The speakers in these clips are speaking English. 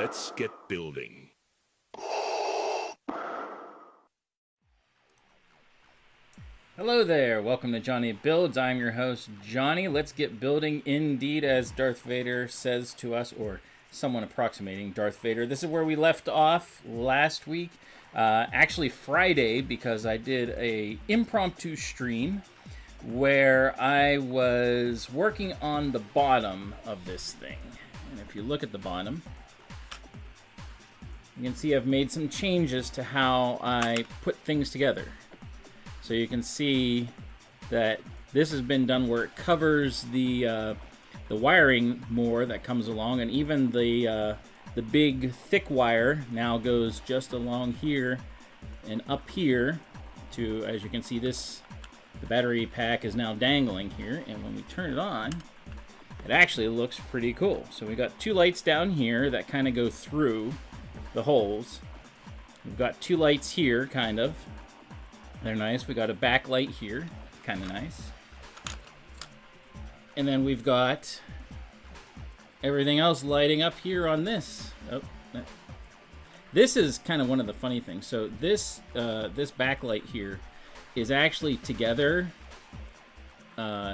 Let's get building. Hello there, welcome to JonnyBuildz. I'm your host, Johnny. Let's get building indeed, as Darth Vader says to us, or someone approximating Darth Vader. This is where we left off last week, actually Friday, because I did a impromptu stream where I was working on the bottom of this thing. And if you look at the bottom, you can see I've made some changes to how I put things together. So you can see that this has been done where it covers the wiring more that comes along, and even the big thick wire now goes just along here and up here to, as you can see, the battery pack is now dangling here, and when we turn it on, it actually looks pretty cool. So we got two lights down here that kind of go through the holes. We've got two lights here, kind of. They're nice. We got a backlight here, kind of nice. And then we've got everything else lighting up here on this. Oh, this is kind of one of the funny things. So this backlight here is actually together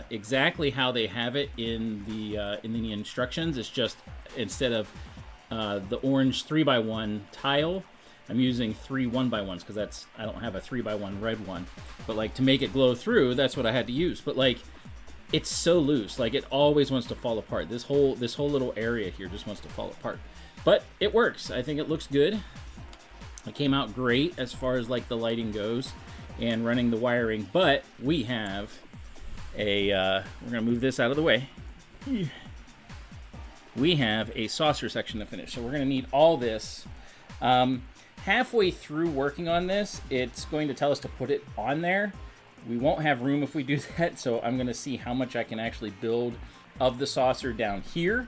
exactly how they have it in the instructions. It's just instead of the orange 3x1 tile, I'm using 3 1x1s because I don't have a 3x1 red one. But like to make it glow through, that's what I had to use. But like, it's so loose, like it always wants to fall apart. This whole little area here just wants to fall apart. But it works. I think it looks good. It came out great as far as like the lighting goes and running the wiring. But we have a we're gonna move this out of the way. We have a saucer section to finish, so we're gonna need all this. Halfway through working on this, it's going to tell us to put it on there. We won't have room if we do that, so I'm going to see how much I can actually build of the saucer down here.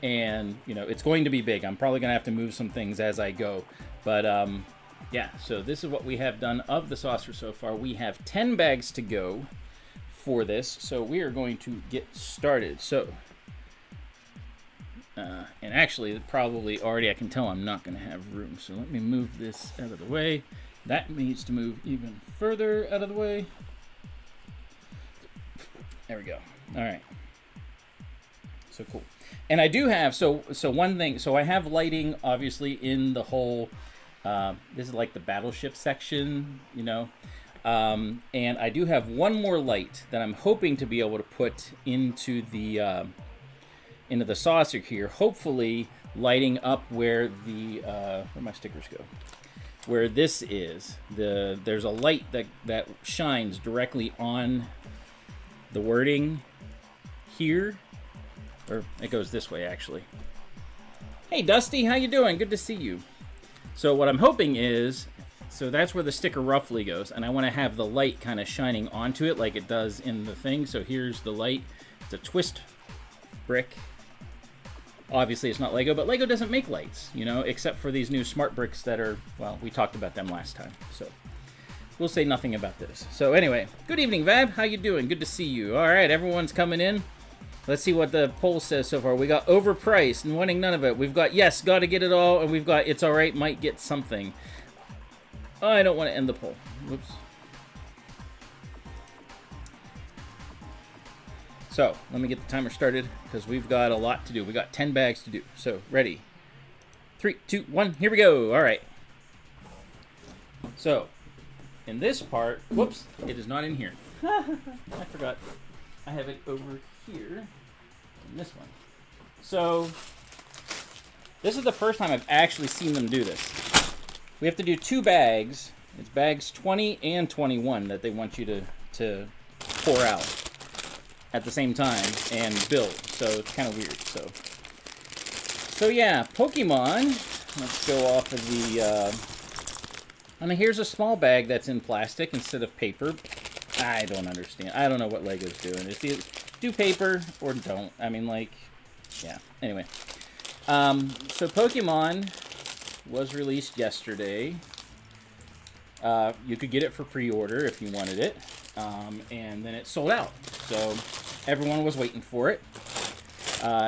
And, you know, it's going to be big. I'm probably going to have to move some things as I go. But, yeah, so this is what we have done of the saucer so far. We have 10 bags to go for this, so we are going to get started. So, and actually, probably already I can tell I'm not going to have room. So let me move this out of the way. That needs to move even further out of the way. There we go. All right. So cool. And I do have, so one thing, so I have lighting obviously in the whole, this is like the battleship section, you know. And I do have one more light that I'm hoping to be able to put into the saucer here, hopefully lighting up where where my stickers go. Where this is, there's a light that shines directly on the wording here, or it goes this way actually. Hey Dusty, how you doing? Good to see you. So what I'm hoping is, so that's where the sticker roughly goes, and I want to have the light kind of shining onto it like it does in the thing. So here's the light. It's a twist brick. Obviously, it's not Lego, but Lego doesn't make lights, you know, except for these new smart bricks that are, well, we talked about them last time, so we'll say nothing about this. So anyway, good evening, Vab. How you doing? Good to see you. All right, everyone's coming in. Let's see what the poll says so far. We got overpriced and wanting none of it. We've got yes, got to get it all, and we've got it's all right, might get something. Oh, I don't want to end the poll. Whoops. So, let me get the timer started, because we've got a lot to do. We got 10 bags to do. So, ready. 3, 2, 1, here we go. All right. So, in this part, whoops, it is not in here. I forgot. I have it over here in this one. So, this is the first time I've actually seen them do this. We have to do 2 bags. It's bags 20 and 21 that they want you to pour out at the same time and build, so it's kind of weird. So yeah, Pokemon. Let's go off of the. I mean, here's a small bag that's in plastic instead of paper. I don't understand. I don't know what Lego's doing. It's either do paper or don't. I mean, like, yeah. Anyway, so Pokemon was released yesterday. You could get it for pre-order if you wanted it, and then it sold out. So everyone was waiting for it,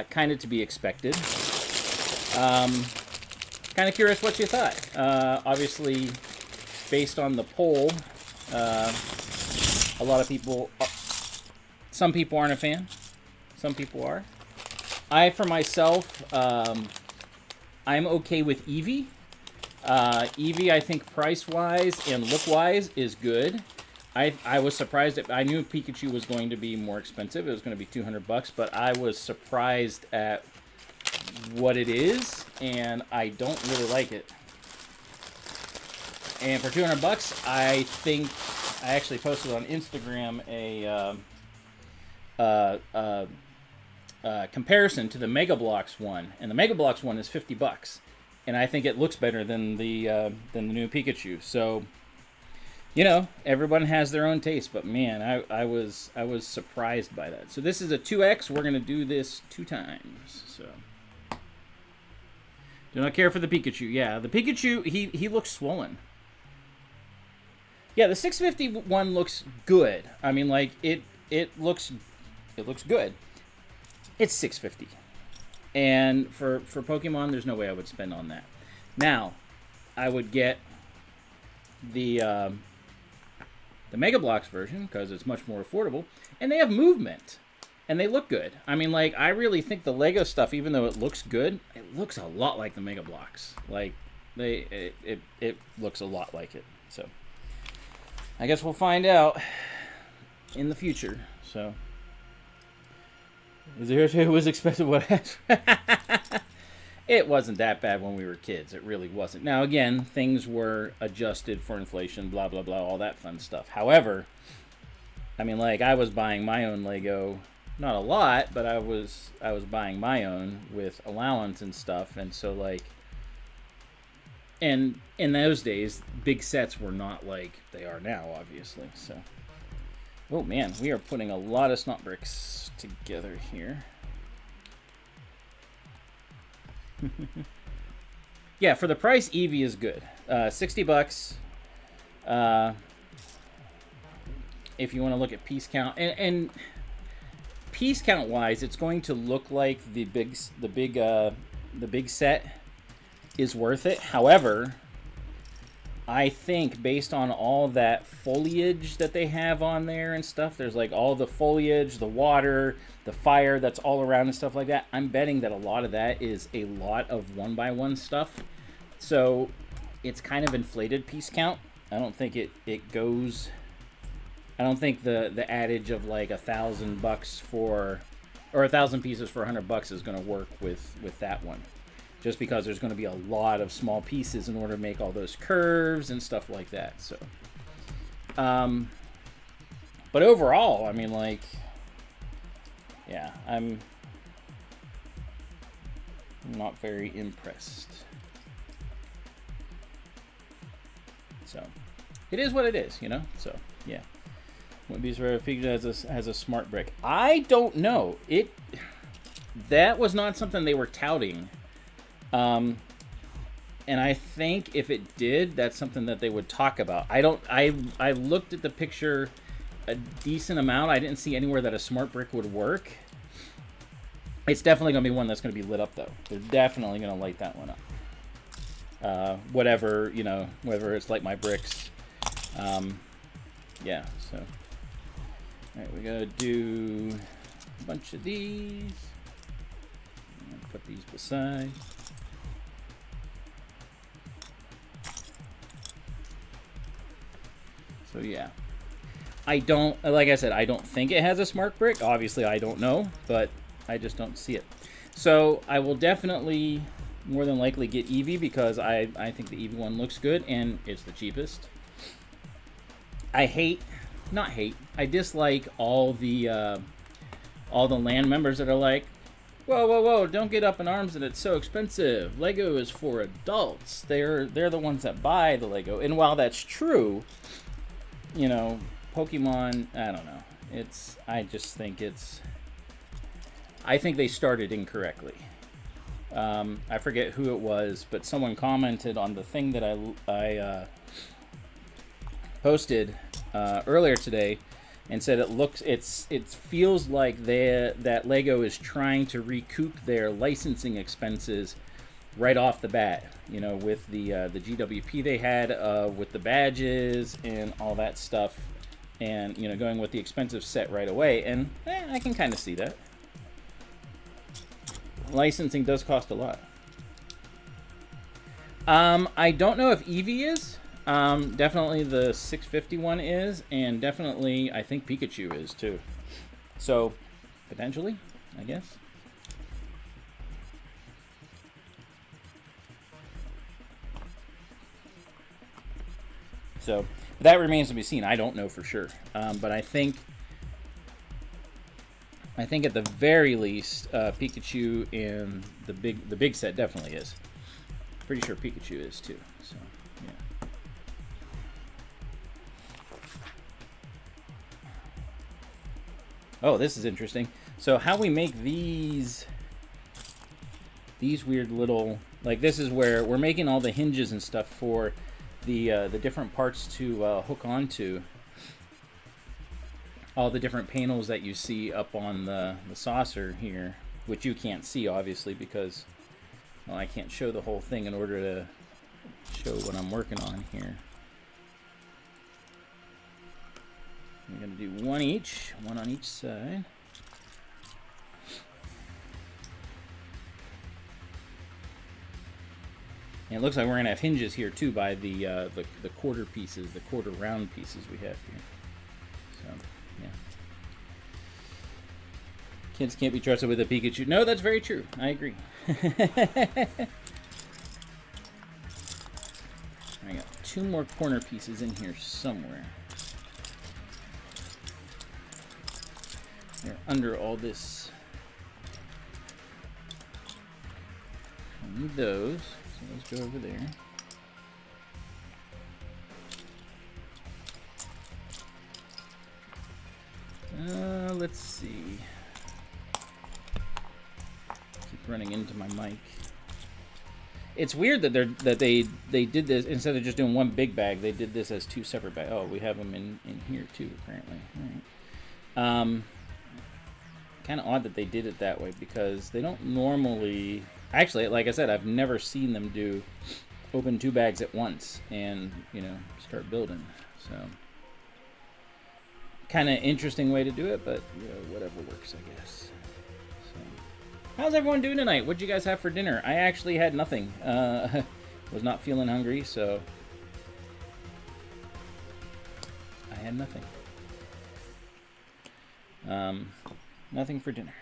kind of to be expected. kind of curious what you thought. Obviously, based on the poll, a lot of people, some people aren't a fan. Some people are. I, for myself, I'm okay with Eevee. Eevee, I think price-wise and look-wise is good. I was surprised. I knew Pikachu was going to be more expensive. It was going to be $200, but I was surprised at what it is, and I don't really like it. And for $200, I think I actually posted on Instagram a comparison to the Mega Bloks one, and the Mega Bloks one is $50, and I think it looks better than the new Pikachu. So, you know, everyone has their own taste, but man, I was surprised by that. So this is a 2X. We're gonna do this 2 times. So, do not care for the Pikachu. Yeah, the Pikachu he looks swollen. Yeah, the 650 one looks good. I mean, like it looks good. It's 650, and for Pokemon, there's no way I would spend on that. Now, I would get the Mega Bloks version because it's much more affordable, and they have movement, and they look good. I mean, like, I really think the Lego stuff, even though it looks good, it looks a lot like the Mega Bloks. Like, it looks a lot like it. So, I guess we'll find out in the future. So, it was expected. What? It wasn't that bad when we were kids. It really wasn't. Now, again, things were adjusted for inflation, blah, blah, blah, all that fun stuff. However, I mean, like, I was buying my own Lego, not a lot, but I was buying my own with allowance and stuff. And so, like, and in those days, big sets were not like they are now, obviously. So, oh, man, we are putting a lot of snot bricks together here. Yeah, for the price, Eevee is good. $60. If you want to look at piece count, and piece count wise, it's going to look like the big set is worth it. However, I think based on all that foliage that they have on there and stuff, there's like all the foliage, the water, the fire that's all around and stuff like that. I'm betting that a lot of that is a lot of 1x1 stuff. So it's kind of inflated piece count. I don't think it goes. I don't think the adage of like $1,000 for, or 1,000 pieces for $100 is going to work with that one. Just because there's going to be a lot of small pieces in order to make all those curves and stuff like that. So, but overall, I mean, like, yeah, I'm not very impressed. So, it is what it is, you know. So, yeah, wouldn't be surprised if Pikachu has a smart brick. I don't know. That was not something they were touting. And I think if it did, that's something that they would talk about. I looked at the picture a decent amount. I didn't see anywhere that a smart brick would work. It's definitely going to be one that's going to be lit up, though. They're definitely going to light that one up. Whatever, you know, whether it's like my bricks. Yeah, so. All right, we got to do a bunch of these. Put these beside. So yeah, like I said, I don't think it has a smart brick. Obviously, I don't know, but I just don't see it. So I will definitely, more than likely, get Eevee because I think the Eevee one looks good and it's the cheapest. I dislike all the land members that are like, whoa, don't get up in arms that it's so expensive. Lego is for adults. They're the ones that buy the Lego. And while that's true, you know, Pokemon, I don't know. I think they started incorrectly. I forget who it was, but someone commented on the thing that I posted earlier today and said it feels like that Lego is trying to recoup their licensing expenses right off the bat, you know, with the GWP they had, with the badges and all that stuff, and, you know, going with the expensive set right away. And I can kind of see that. Licensing does cost a lot. I don't know if Eevee is. Definitely the 650 one is, and definitely I think Pikachu is too. So, potentially, I guess. So, that remains to be seen. I don't know for sure. But I think at the very least, Pikachu and the big set definitely is. Pretty sure Pikachu is too. So, yeah. Oh, this is interesting. So how we make these weird little, like, this is where we're making all the hinges and stuff for the different parts to hook onto. All the different panels that you see up on the saucer here, which you can't see obviously because, well, I can't show the whole thing in order to show what I'm working on here. I'm going to do one on each side. And it looks like we're going to have hinges here too by the quarter pieces, the quarter round pieces we have here. So, yeah. Kids can't be trusted with a Pikachu. No, that's very true. I agree. I got two more corner pieces in here somewhere. They're under all this. I need those, so let's go over there. Let's see. Keep running into my mic. It's weird that they did this instead of just doing one big bag. They did this as two separate bags. Oh, we have them in here too, apparently. All right. Kind of odd that they did it that way because they don't normally. Actually, like I said, I've never seen them open two bags at once and, you know, start building. So, kind of interesting way to do it, but, you know, whatever works, I guess. So, how's everyone doing tonight? What'd you guys have for dinner? I actually had nothing. Was not feeling hungry, so I had nothing. Nothing for dinner.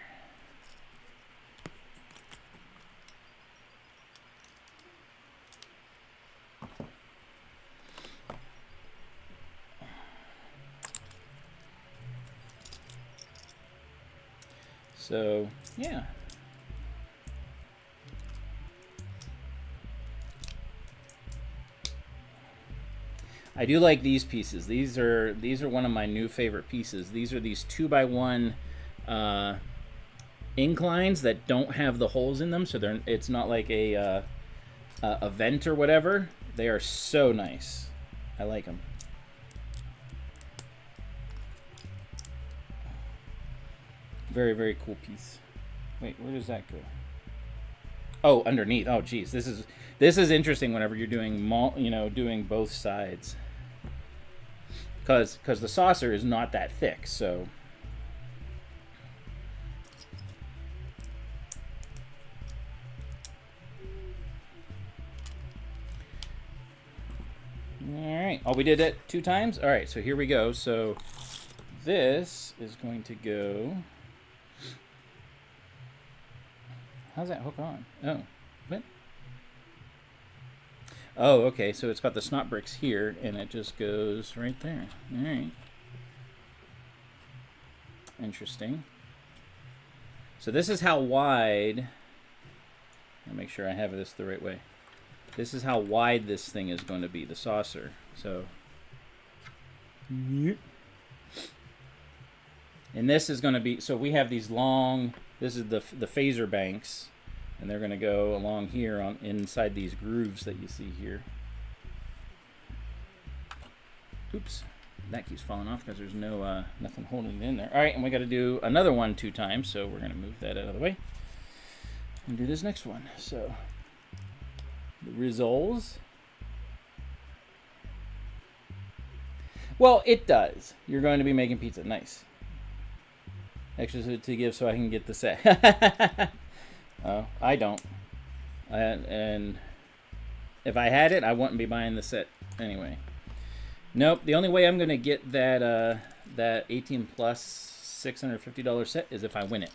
So, yeah. I do like these pieces. These are one of my new favorite pieces. These are these 2x1 inclines that don't have the holes in them, so it's not like a vent or whatever. They are so nice. I like them. Very, very cool piece. Wait, where does that go? Oh, underneath. Oh, geez, this is interesting whenever you're doing doing both sides, because the saucer is not that thick, so. All right. Oh, we did it 2 times? All right, so here we go. So this is going to go. How's that hook on? Oh, what? Oh, okay, so it's got the snot bricks here, and it just goes right there. All right. Interesting. So this is how wide. I'll make sure I have this the right way. This is how wide this thing is going to be, the saucer. So, and this is going to be, so we have these long, this is the phaser banks, and they're going to go along here on inside these grooves that you see here. Oops, that keeps falling off because there's no nothing holding it in there. All right, and we got to do another one 2 times, so we're going to move that out of the way and do this next one. So. The results. Well, it does. You're going to be making pizza. Nice. Extra to give so I can get the set. Oh, I don't. And if I had it, I wouldn't be buying the set anyway. Nope. The only way I'm going to get that 18 plus $650 set is if I win it.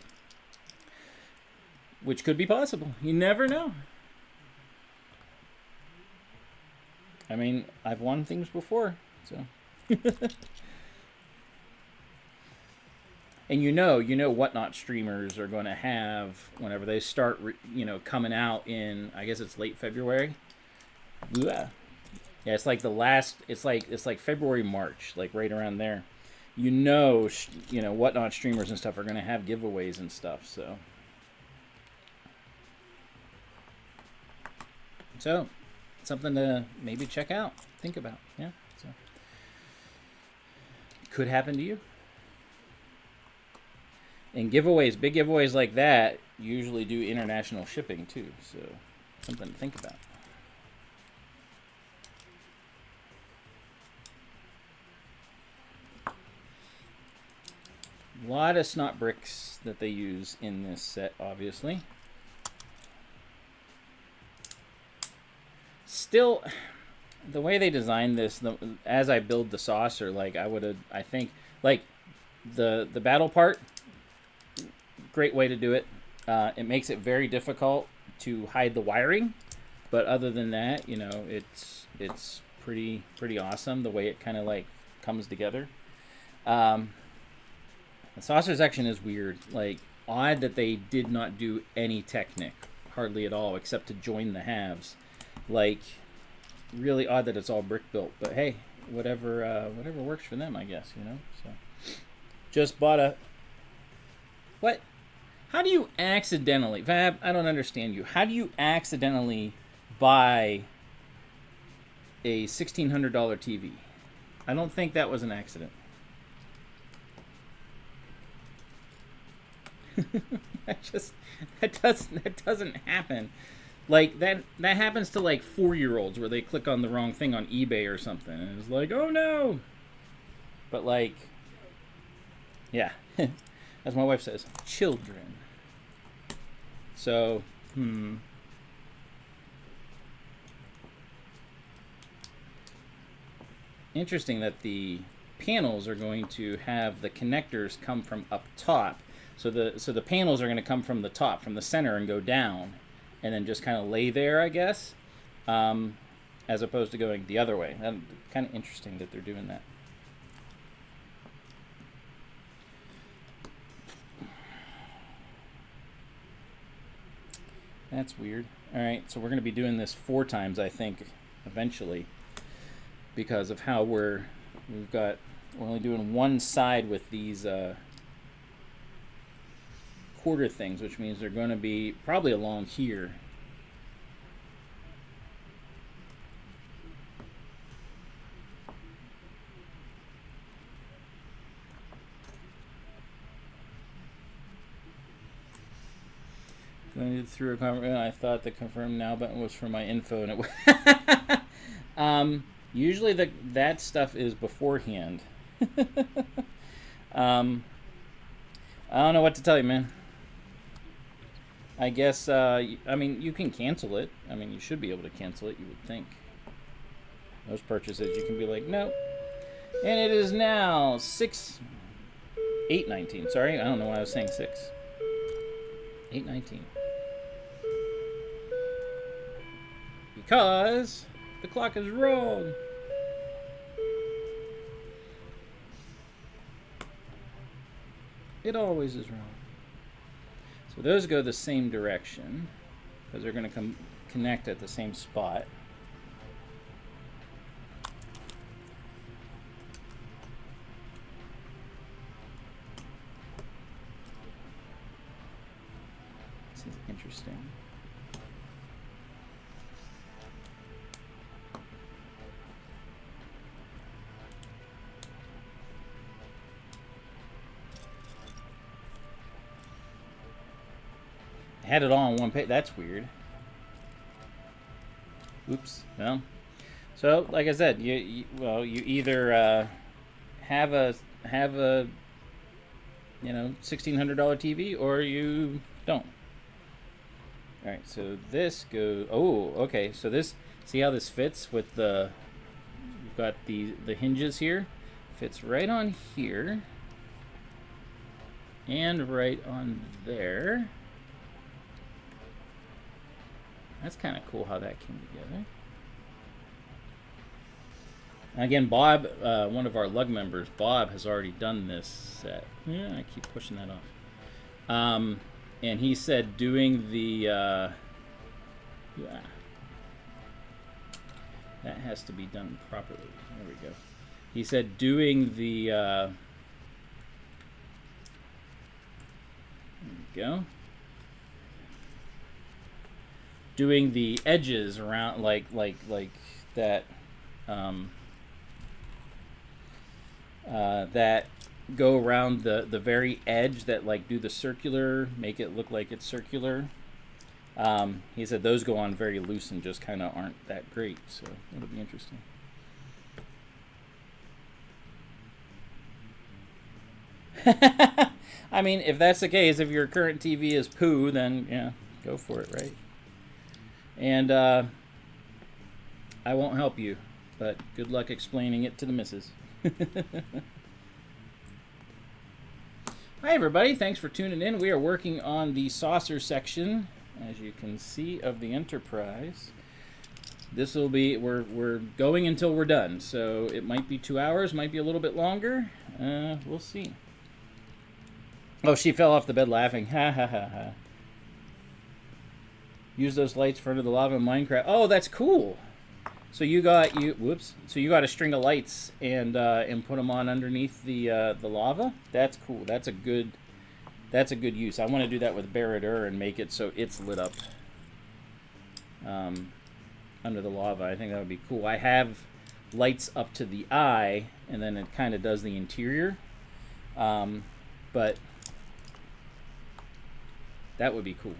Which could be possible. You never know. I mean, I've won things before, so. And you know Whatnot streamers are going to have whenever they start, coming out in, I guess it's late February. Yeah, it's like the last. It's like February, March, like right around there. Whatnot streamers and stuff are going to have giveaways and stuff. So, something to maybe check out, think about. Yeah, so could happen to you. And giveaways, big giveaways like that, usually do international shipping too. So, something to think about. A lot of snot bricks that they use in this set, obviously. Still, the way they designed this, as I build the saucer, like I think, like the battle part, great way to do it. It makes it very difficult to hide the wiring, but other than that, it's pretty awesome the way it kind of like comes together. The saucer section is weird, like odd that they did not do any Technic, hardly at all, except to join the halves. Like, really odd that it's all brick built, but hey, whatever works for them, I guess, So, just bought a. What? How do you accidentally, Fab? I don't understand you. How do you accidentally buy a $1,600 TV? I don't think that was an accident. That doesn't happen. Like that happens to like 4-year-olds where they click on the wrong thing on eBay or something and it's like, oh no. But like, yeah, as my wife says, children. So, interesting that the panels are going to have the connectors come from up top. So the panels are going to come from the top, from the center, and go down, and then just kind of lay there, I guess, as opposed to going the other way. That's kind of interesting that they're doing that. That's weird. All right, so we're going to be doing this 4 times, I think, eventually, because of how we're only doing one side with these quarter things, which means they're going to be probably along here. Going through a comment, I thought the confirm now button was for my info, and it was. Usually that stuff is beforehand. I don't know what to tell you, man. I guess, I mean, you can cancel it. I mean, you should be able to cancel it, you would think. Most purchases, you can be like, nope. And it is now 8:19. Sorry, I don't know why I was saying 6. 8:19. Because the clock is wrong. It always is wrong. So those go the same direction because they're going to connect at the same spot. This is interesting. I had it all on one page. That's weird. Oops. No. So, like I said, you either have a $1,600 TV or you don't. All right. So this goes. Oh, okay. So this. See how this fits with the. We've got the hinges here. Fits right on here. And right on there. That's kind of cool how that came together. Again, Bob, one of our lug members, Bob, has already done this set. Yeah, I keep pushing that off. And he said doing the... yeah. That has to be done properly. There we go. He said doing the... there we go. Doing the edges around, like that... that go around the very edge that like do the circular, make it look like it's circular. He said those go on very loose and just kind of aren't that great, so it'll be interesting. I mean, if that's the case, if your current TV is poo, then yeah, go for it, right? And I won't help you, but good luck explaining it to the missus. Hi everybody, thanks for tuning in. We are working on the saucer section, as you can see, of the Enterprise. This will be, we're going until we're done, so it might be 2 hours, might be a little bit longer. We'll see. Oh, she fell off the bed laughing. Ha ha ha ha. Use those lights for under the lava in Minecraft. Oh, that's cool. So you got So you got a string of lights and put them on underneath the lava. That's cool. That's a good use. I want to do that with Barad and make it so it's lit up under the lava. I think that would be cool. I have lights up to the eye, and then it kind of does the interior. But that would be cool.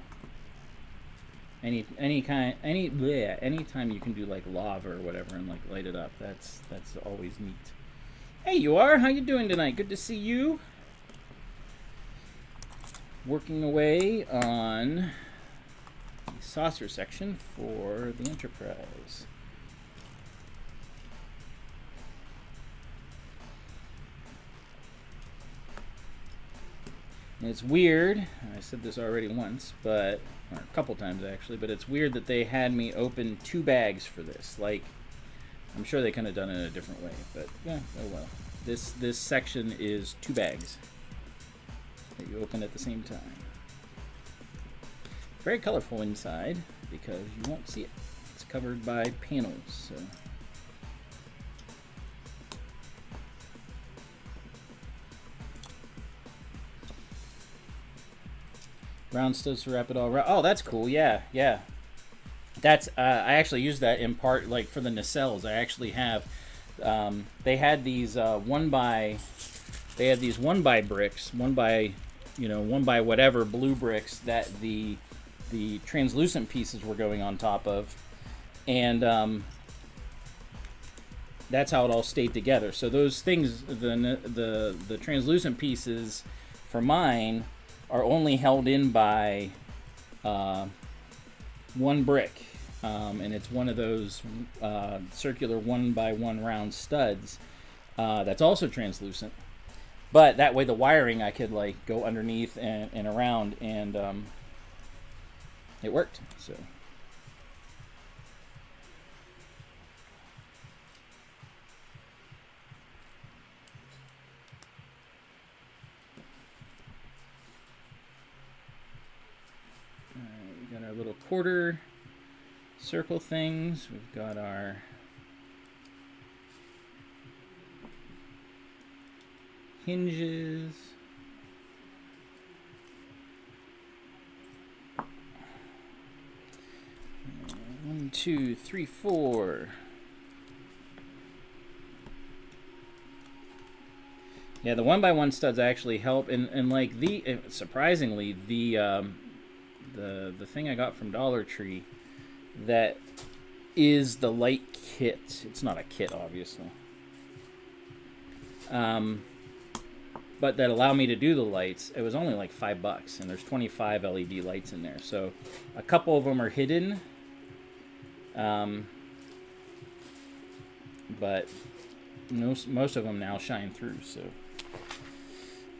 Anytime you can do like lava or whatever and like light it up, that's always neat. Hey, you are. How you doing tonight? Good to see you. Working away on the saucer section for the Enterprise. And it's weird. I said this already once, but or a couple times actually, but it's weird that they had me open 2 bags for this. Like, I'm sure they could have done it a different way, but yeah, oh well. This section is 2 bags that you open at the same time. Very colorful inside because you won't see it. It's covered by panels, so. Round studs to wrap it all around. Oh, that's cool. Yeah, yeah. That's I actually use that in part, like for the nacelles. I actually have. They had these 1 by bricks, 1 by whatever blue bricks that the translucent pieces were going on top of, and that's how it all stayed together. So those things, the translucent pieces for mine are only held in by 1 brick, and it's one of those circular 1 by 1 round studs that's also translucent. But that way the wiring I could like go underneath and around, and it worked. So. Our little quarter circle things. We've got our hinges. 1, 2, 3, 4. Yeah, the 1 by 1 studs actually help, and like surprisingly the thing I got from Dollar Tree that is the light kit. It's not a kit, obviously. But that allow me to do the lights. It was only like $5, and there's 25 LED lights in there. So a couple of them are hidden. But most of them now shine through. So,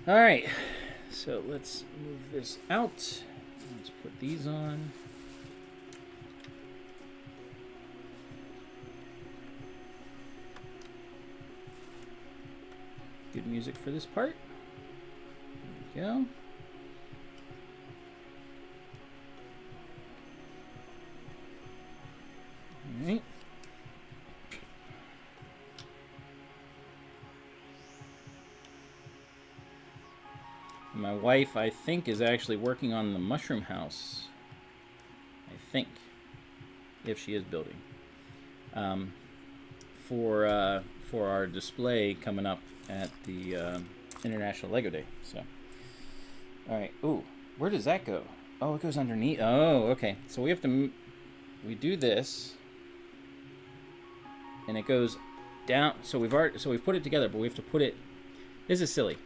all right. So let's move this out. Let's put these on. Good music for this part. There we go. All right. My wife, I think, is actually working on the mushroom house. I think, if she is building, for our display coming up at the International Lego Day. So, all right. Ooh, where does that go? Oh, it goes underneath. Oh, okay. So we have to we do this, and it goes down. So we've put it together, but we have to put it. This is silly.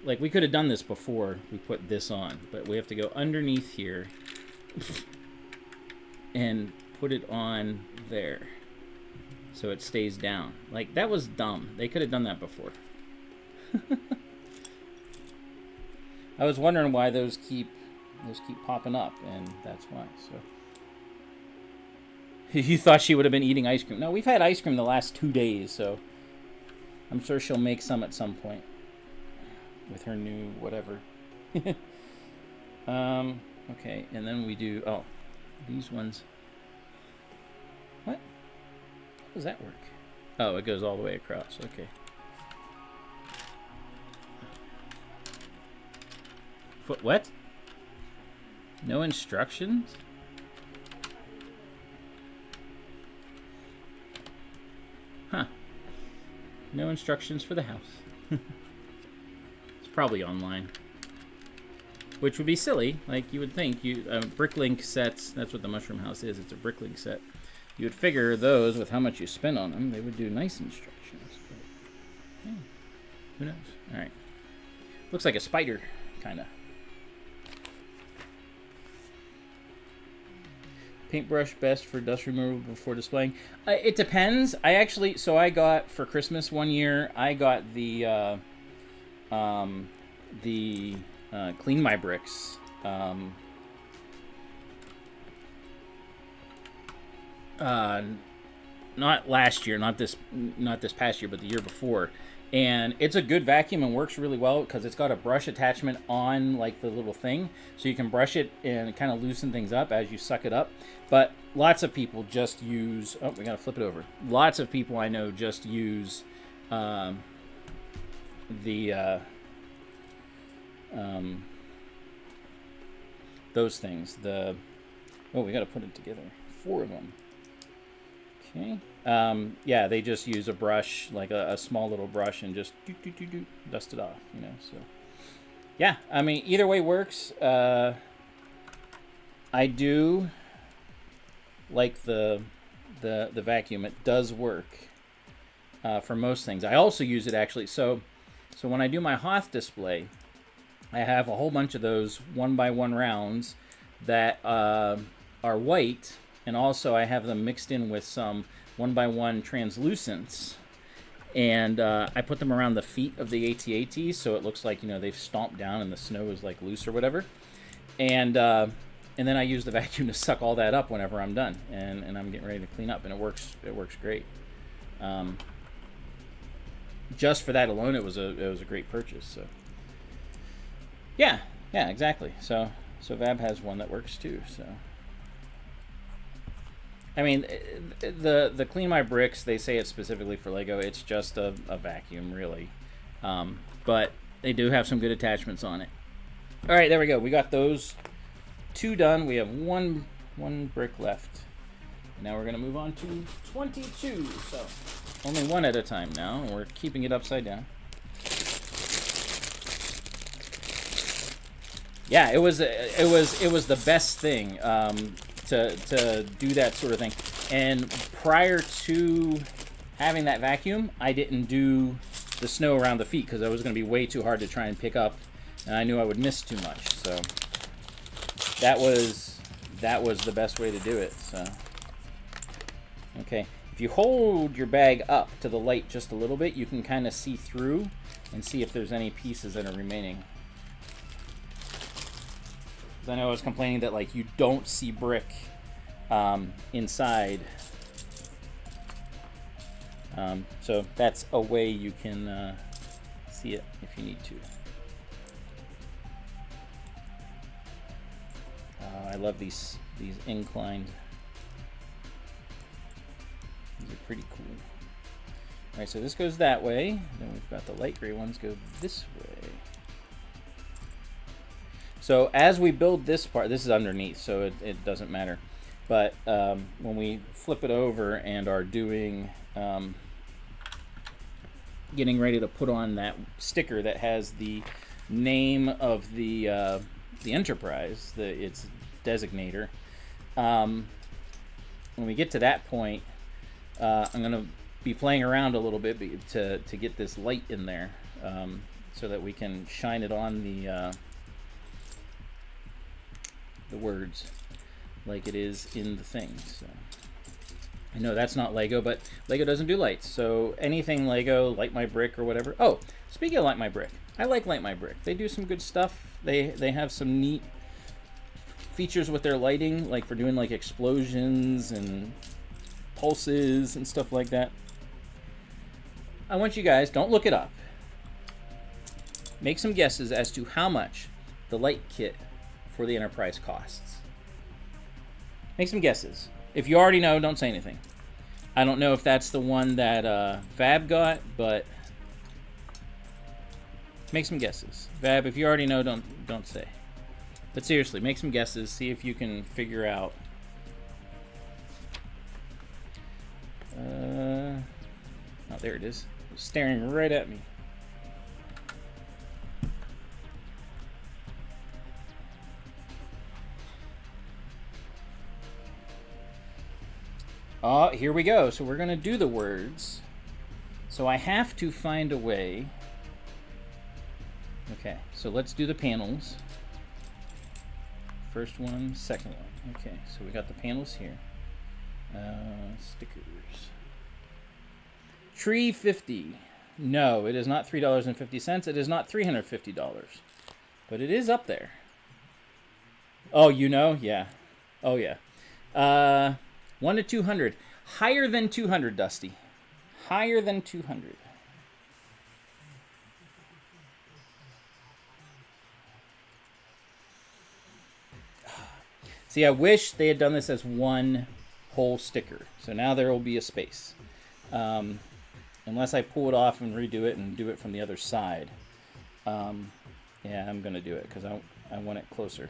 Like, we could have done this before we put this on, but we have to go underneath here and put it on there so it stays down. Like, that was dumb. They could have done that before. I was wondering why those keep popping up, and that's why. So you thought she would have been eating ice cream. No, we've had ice cream the last 2 days, so I'm sure she'll make some at some point with her new whatever. Okay, and then we do, oh, these ones. What? How does that work? Oh, it goes all the way across. Okay. What? No instructions? Huh. No instructions for the house. Probably online, which would be silly. Like, you would think bricklink sets, that's what the mushroom house is, it's a bricklink set. You would figure those, with how much you spend on them, they would do nice instructions, but yeah, who knows. All right, looks like a spider, kind of. Paintbrush best for dust removal before displaying. It depends. I got for Christmas one year, I got the Clean My Bricks. Not last year, not this past year, but the year before. And it's a good vacuum and works really well because it's got a brush attachment on, like, the little thing, so you can brush it and kind of loosen things up as you suck it up. But lots of people just use, oh, we gotta flip it over. Lots of people I know just use those things. We gotta put it together. 4 of them. Okay. Yeah, they just use a brush, like a small little brush, and just dust it off, you know. So yeah, I mean, either way works. I do like the vacuum. It does work for most things. I also use it actually. So when I do my Hoth display, I have a whole bunch of those 1x1 rounds that are white, and also I have them mixed in with some 1x1 translucents, and I put them around the feet of the AT-ATs so it looks like, you know, they've stomped down and the snow is like loose or whatever, and then I use the vacuum to suck all that up whenever I'm done, and I'm getting ready to clean up, and it works great. Just for that alone, it was a great purchase. So yeah, exactly. So Vab has one that works too. So I mean, the Clean My Bricks, they say it's specifically for Lego. It's just a vacuum, really. But they do have some good attachments on it. All right, there we go. We got those 2 done. We have one brick left. Now we're going to move on to 22. So only one at a time now. We're keeping it upside down. Yeah, it was the best thing to do that sort of thing. And prior to having that vacuum, I didn't do the snow around the feet because it was going to be way too hard to try and pick up, and I knew I would miss too much. So that was the best way to do it. So okay, if you hold your bag up to the light just a little bit, you can kind of see through and see if there's any pieces that are remaining. I know I was complaining that like you don't see brick inside. So that's a way you can see it if you need to. I love these inclined. These are pretty cool. All right, so this goes that way. Then we've got the light gray ones go this way. So as we build this part, this is underneath, so it doesn't matter. But when we flip it over and are doing, getting ready to put on that sticker that has the name of the Enterprise, its designator, when we get to that point, I'm going to be playing around a little bit to get this light in there, so that we can shine it on the words like it is in the thing. So I know that's not Lego, but Lego doesn't do lights. So anything Lego, Light My Brick or whatever. Oh, speaking of Light My Brick, I like Light My Brick. They do some good stuff. They have some neat features with their lighting, like for doing like explosions and pulses and stuff like that. I want you guys, don't look it up, make some guesses as to how much the light kit for the Enterprise costs. Make some guesses. If you already know, don't say anything. I don't know if that's the one that Vab got, but make some guesses. Vab, if you already know, don't say. But seriously, make some guesses. See if you can figure out. Oh, there it is. It's staring right at me. Oh, here we go. So we're going to do the words. So I have to find a way. Okay, so let's do the panels. First one, second one. Okay, so we got the panels here. Stickers. Tree 50. No, it is not $3.50. It is not $350. But it is up there. Oh, you know? Yeah. Oh, yeah. 1 to 200. Higher than 200, Dusty. Higher than 200. See, I wish they had done this as one whole sticker. So now there will be a space. Unless I pull it off and redo it and do it from the other side. Yeah, I'm going to do it because I want it closer.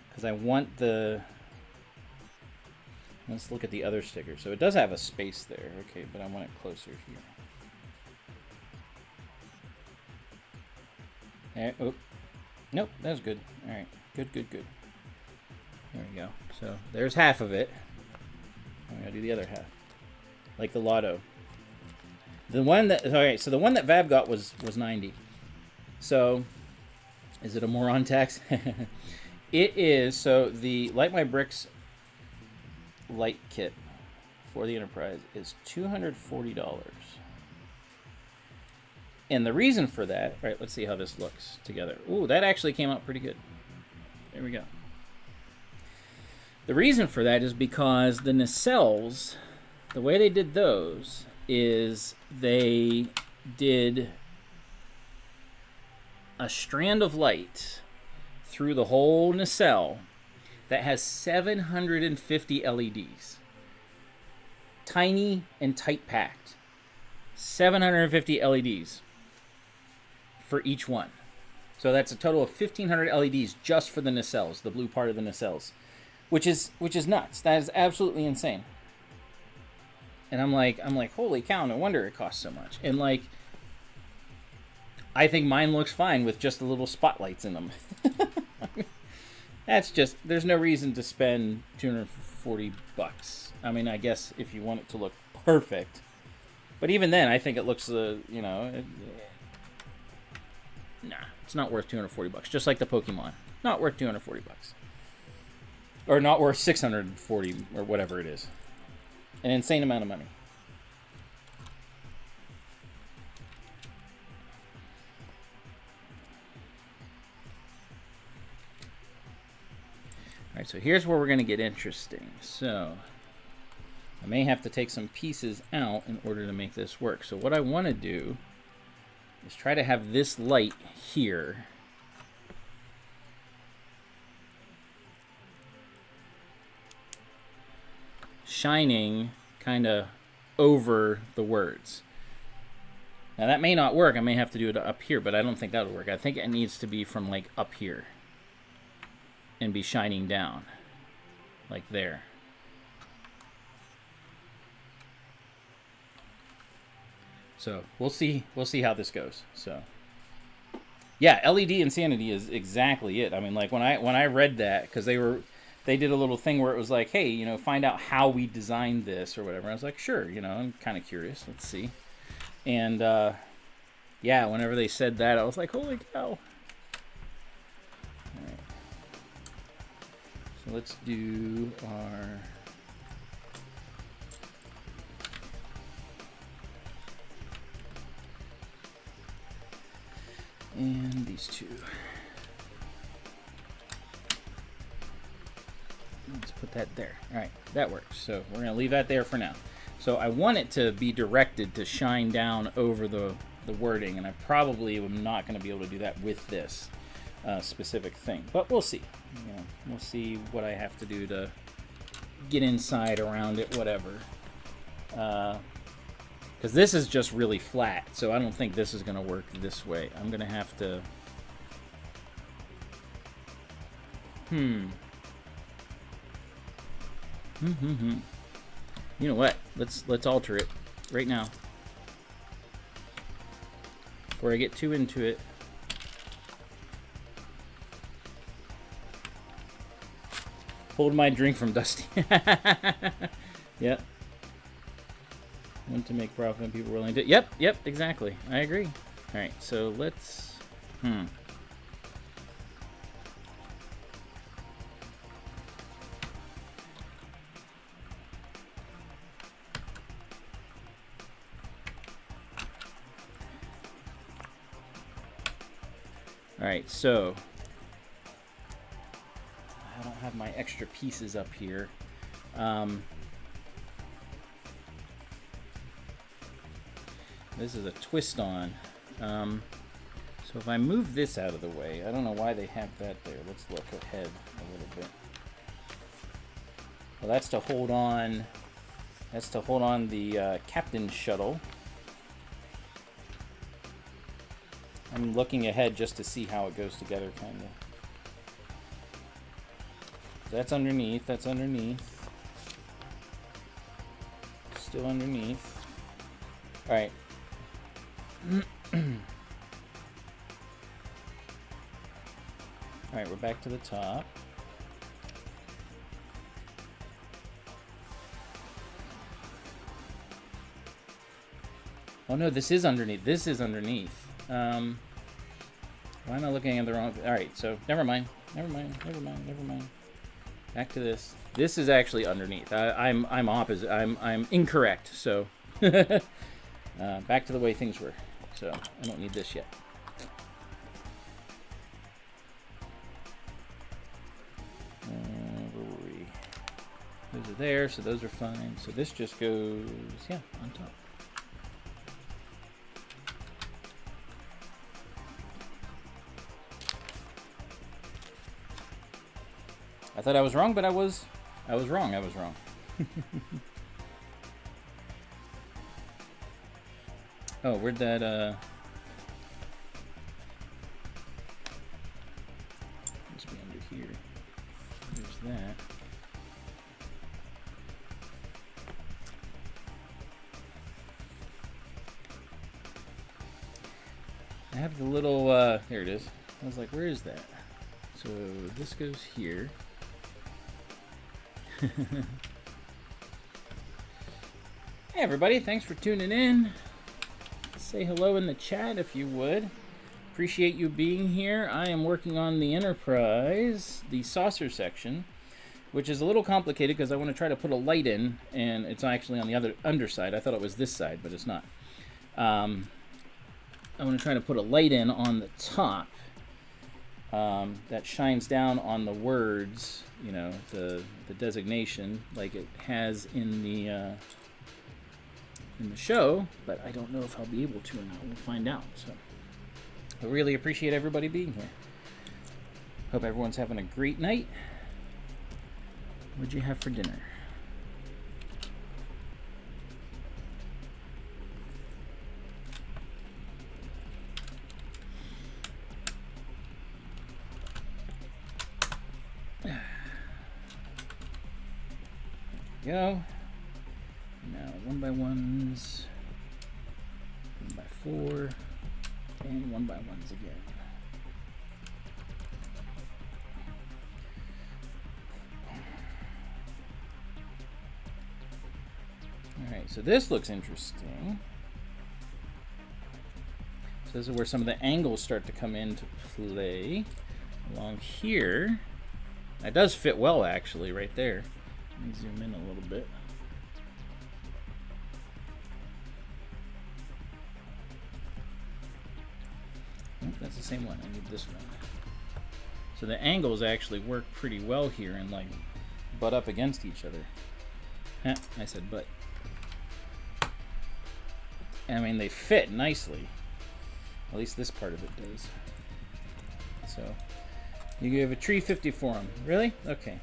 Because I want the... Let's look at the other sticker. So it does have a space there. Okay, but I want it closer here. There, oh. Nope, that was good. All right, good. There we go. So there's half of it. I'm gonna do the other half, like the lotto. The one that, all right, so the one that Vab got was 90. So is it a moron tax? It is. So the Light My Bricks light kit for the Enterprise is $240. And the reason for that, all right, let's see how this looks together. Ooh, that actually came out pretty good. There we go. The reason for that is because the nacelles, the way they did those is they did a strand of light through the whole nacelle that has 750 LEDs. Tiny and tight packed. 750 LEDs for each one. So that's a total of 1,500 LEDs just for the nacelles, the blue part of the nacelles, which is nuts. That is absolutely insane. And I'm like, holy cow! No wonder it costs so much. And like, I think mine looks fine with just the little spotlights in them. That's just, there's no reason to spend $240. I mean, I guess if you want it to look perfect. But even then, I think it looks, nah, it's not worth $240. Just like the Pokemon. Not worth $240. Or not worth $640 or whatever it is. An insane amount of money. All right, so here's where we're going to get interesting. So I may have to take some pieces out in order to make this work. So what I want to do is try to have this light here shining kind of over the words. Now that may not work. I may have to do it up here, but I don't think that would work. I think it needs to be from like up here and be shining down like there. So we'll see how this goes. So yeah, LED insanity is exactly it. I mean, like when I read that, because they did a little thing where it was like, hey, you know, find out how we designed this or whatever. I was like, sure, you know, I'm kind of curious. Let's see. And yeah, whenever they said that, I was like, holy cow. All right. So let's do our and these two. Let's put that there. All right, that works. So we're going to leave that there for now. So I want it to be directed to shine down over the wording, and I probably am not going to be able to do that with this specific thing. But we'll see. You know, we'll see what I have to do to get inside around it, whatever. Because this is just really flat, so I don't think this is going to work this way. I'm going to have to... You know what? Let's alter it right now. Before I get too into it. Hold my drink from Dusty. Yep. Want to make profit and people willing to... Yep, exactly. I agree. All right, so let's... All right, so I don't have my extra pieces up here. This is a twist on. So if I move this out of the way, I don't know why they have that there. Let's look ahead a little bit. Well, that's to hold on. That's to hold on the captain's shuttle. I'm looking ahead just to see how it goes together, kind of. That's underneath. That's underneath. Still underneath. All right. All right, we're back to the top. Oh no, this is underneath. This is underneath. Why am I looking at the wrong... All right, so never mind. Never mind. Back to this. This is actually underneath. I'm opposite. I'm incorrect. So back to the way things were. So I don't need this yet. Where were we? Those are there, so those are fine. So this just goes, yeah, on top. I thought I was wrong, but I was wrong. Oh, where'd that, must be under here. There's that. have the little, there it is. I was like, where is that? So this goes here. Hey everybody, thanks for tuning in. Say hello in the chat if you would. Appreciate you being here. I am working on the Enterprise, the saucer section, which is a little complicated because I want to try to put a light in, and it's actually on the other underside. I thought it was this side, but it's not. I want to try to put a light in on the top that shines down on the words, you know, the designation, like it has in the show, but I don't know if I'll be able to or not. We'll find out. So I really appreciate everybody being here. Hope everyone's having a great night. What'd you have for dinner? Go. Now 1x1s, 1x4, and 1x1s again. Alright, so this looks interesting. So this is where some of the angles start to come into play. Along here. That does fit well, actually, right there. Let me zoom in a little bit. Oh, that's the same one. I need this one. So the angles actually work pretty well here and like butt up against each other. I said butt. I mean, they fit nicely. At least this part of it does. So you give a tree 50 for them. Really? Okay.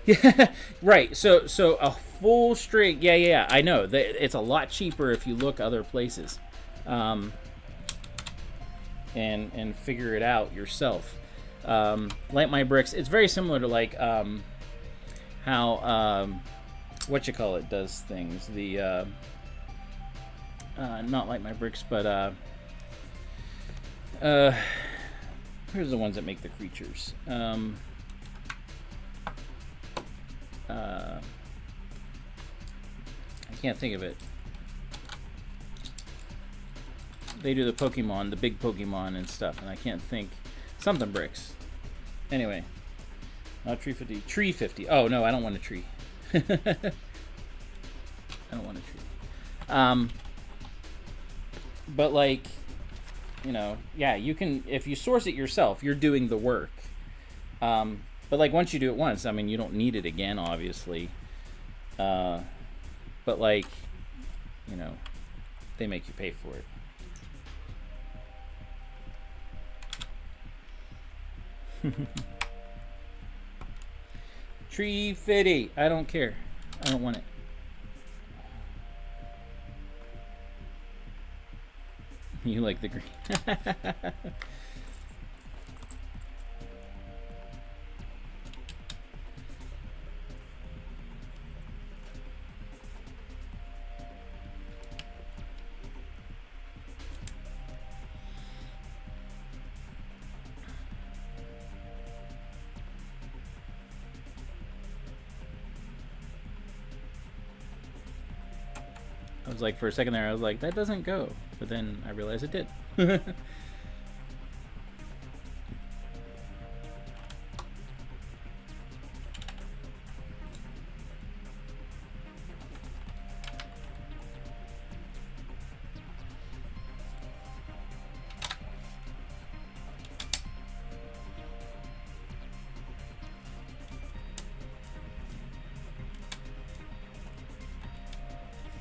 Yeah, right. So a full string. Yeah. I know. It's a lot cheaper if you look other places, and figure it out yourself. Like my bricks, it's very similar to like how what you call it does things. The not like my bricks, but here's the ones that make the creatures. I can't think of it. They do the Pokemon, the big Pokemon and stuff, and I can't think. Something bricks. Anyway, not tree 50. Tree 50. Oh no, I don't want a tree. I don't want a tree. But like, you know, yeah, you can, if you source it yourself, you're doing the work. But like once you do it once, I mean, you don't need it again, obviously. But like, you know, they make you pay for it. Tree 50. I don't care. I don't want it. You like the green. I was like, for a second there, I was like, that doesn't go. But then I realized it did.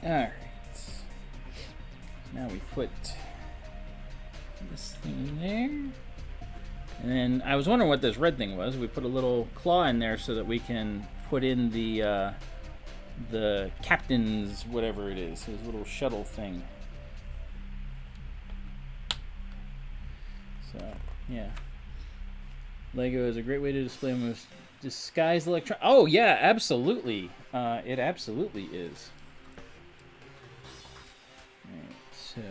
Alright. Now we put this thing in there. And then I was wondering what this red thing was. We put a little claw in there so that we can put in the captain's whatever it is, his little shuttle thing. So, yeah. Lego is a great way to display most disguised electron. Oh, yeah, absolutely. It absolutely is. Alright, so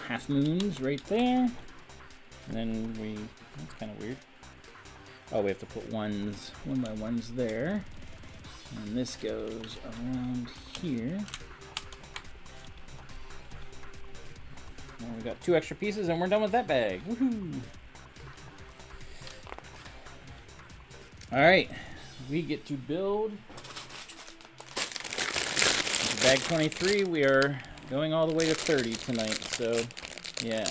half moons right there. And then that's kind of weird. Oh, we have to put ones, 1 by 1s there. And this goes around here. And we got 2 extra pieces and we're done with that bag. Woohoo! Alright, we get to build bag 23. We are going all the way to 30 tonight, so yeah.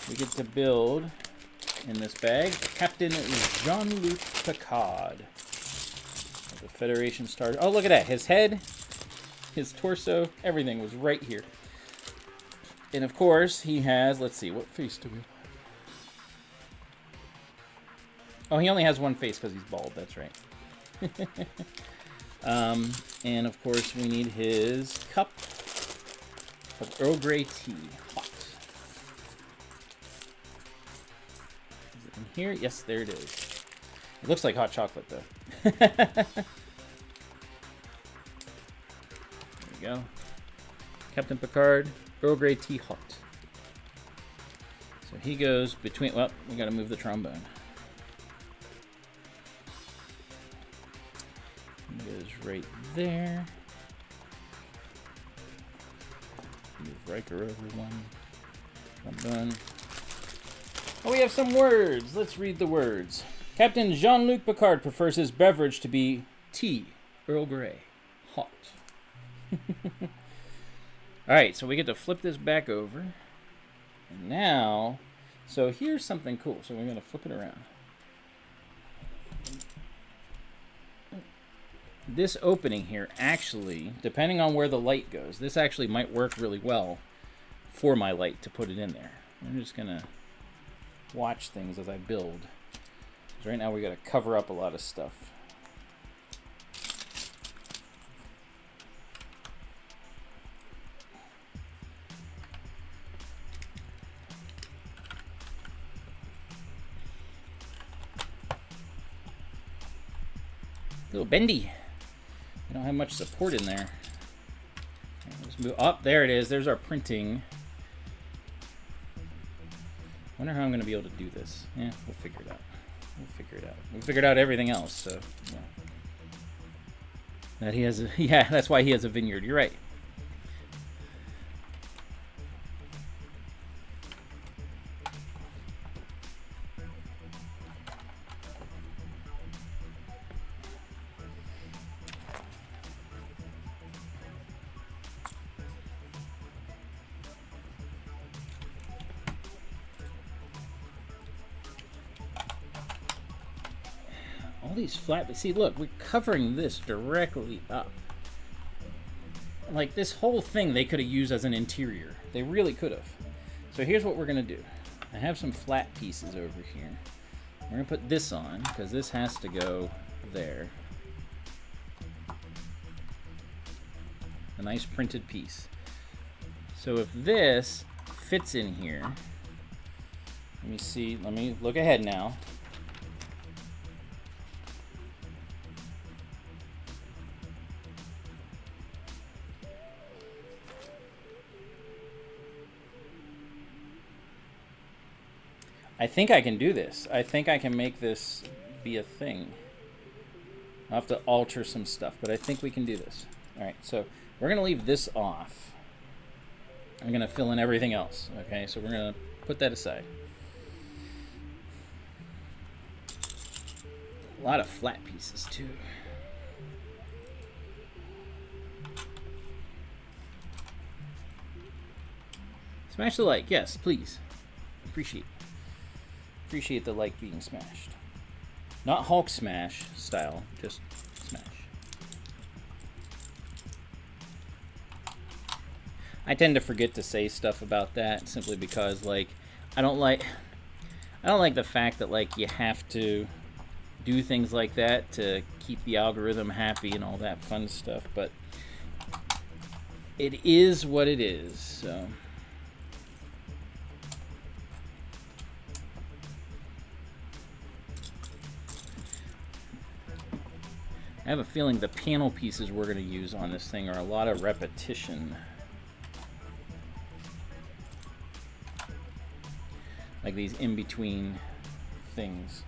We get to build in this bag Captain Jean-Luc Picard of the Federation Star. Oh, look at that. His head, his torso, everything was right here. And of course, he has, let's see, what face do we have? Oh, he only has 1 face because he's bald. That's right. And of course, we need his cup of Earl Grey tea, hot. Is it in here? Yes, there it is. It looks like hot chocolate, though. There we go. Captain Picard, Earl Grey tea, hot. So he goes between. Well, we got to move the trombone. Goes right there. Move Riker over 1. Trombone. Oh, we have some words. Let's read the words. Captain Jean-Luc Picard prefers his beverage to be tea, Earl Grey, hot. Alright, so we get to flip this back over. And now, so here's something cool. So we're going to flip it around. This opening here actually, depending on where the light goes, this actually might work really well for my light to put it in there. I'm just going to watch things as I build. Because right now we got to cover up a lot of stuff. A little bendy. I don't have much support in there. Let's move up. There it is. There's our printing. Wonder how I'm going to be able to do this. Yeah, we'll figure it out. We'll figure it out. We figured out everything else, so yeah. That he has a, yeah, that's why he has a vineyard. You're right. These flat, see, look, we're covering this directly up. Like this whole thing they could have used as an interior. They really could have. So here's what we're gonna do. I have some flat pieces over here. We're gonna put this on because this has to go there. A nice printed piece. So if this fits in here, let me see, let me look ahead now. I think I can do this. I think I can make this be a thing. I'll have to alter some stuff, but I think we can do this. All right, so we're going to leave this off. I'm going to fill in everything else. Okay, so we're going to put that aside. A lot of flat pieces, too. Smash the like. Yes, please. Appreciate the like being smashed. Not Hulk smash style, just smash. I tend to forget to say stuff about that simply because like I don't like the fact that like you have to do things like that to keep the algorithm happy and all that fun stuff, but it is what it is, so I have a feeling the panel pieces we're going to use on this thing are a lot of repetition. Like these in-between things.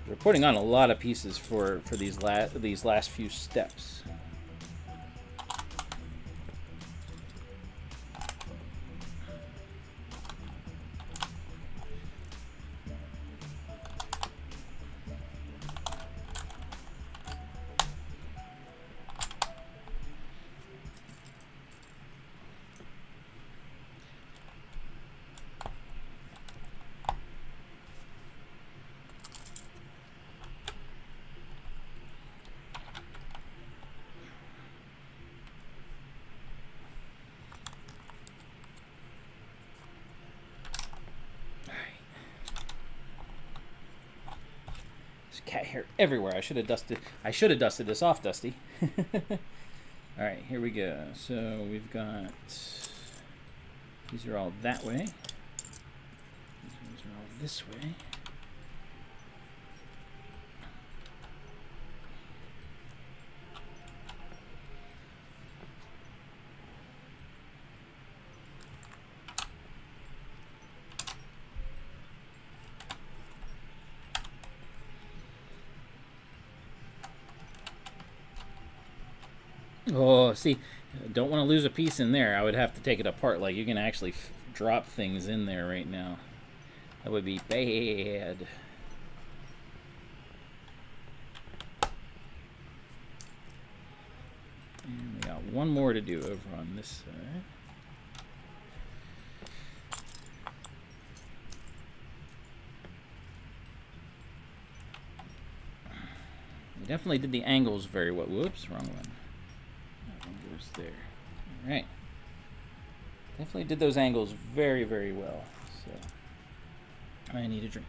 We're putting on a lot of pieces for these last few steps. Cat hair everywhere. I should have dusted this off, Dusty. All right, here we go. So we've got, these are all that way. These are all this way. Oh, see, don't want to lose a piece in there. I would have to take it apart. Like, you can actually drop things in there right now. That would be bad. And we got one more to do over on this side. We definitely did the angles very well. Whoops, wrong one. There. All right. Definitely did those angles very, very well. So I need a drink.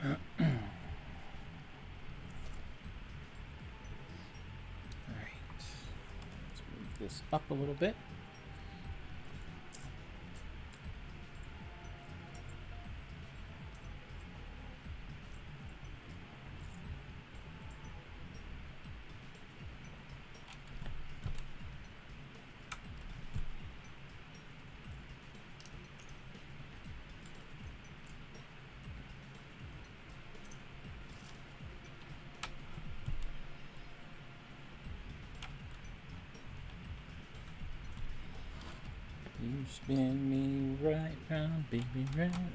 All right. Let's move this up a little bit. You spin me right round, baby, right round.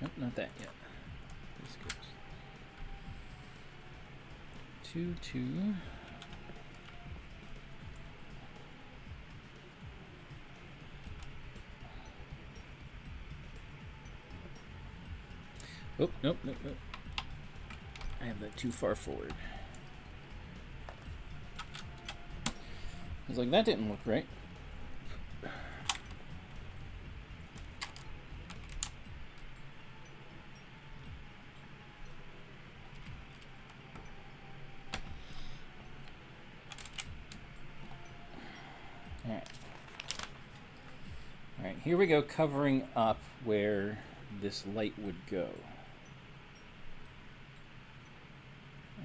Nope, not that yet. This goes 2, 2. Oh, nope, nope, nope. I have that too far forward. I was like, that didn't look right. All right, here we go, covering up where this light would go.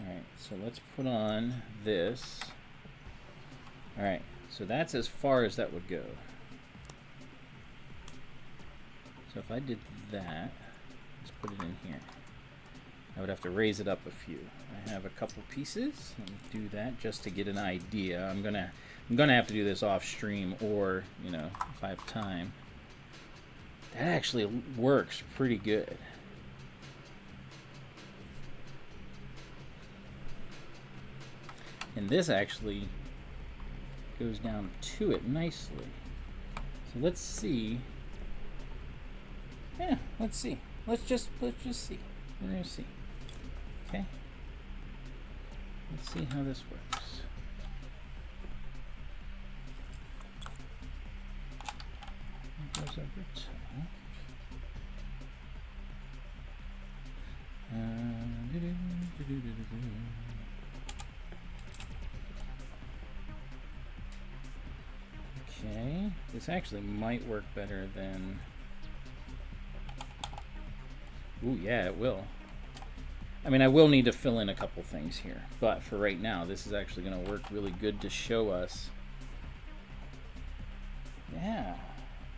Alright, so let's put on this. Alright, so that's as far as that would go. So if I did that, let's put it in here. I would have to raise it up a few. I have a couple pieces. Let me do that just to get an idea. I'm gonna have to do this off stream, or, you know, if I have time. That actually works pretty good. And this actually goes down to it nicely. So let's see. Yeah, let's see. Let's just see. We're gonna see. Okay. Let's see how this works. It goes over top. Okay, this actually might work better than... Ooh, yeah, it will. I mean, I will need to fill in a couple things here, but for right now, this is actually going to work really good to show us. Yeah.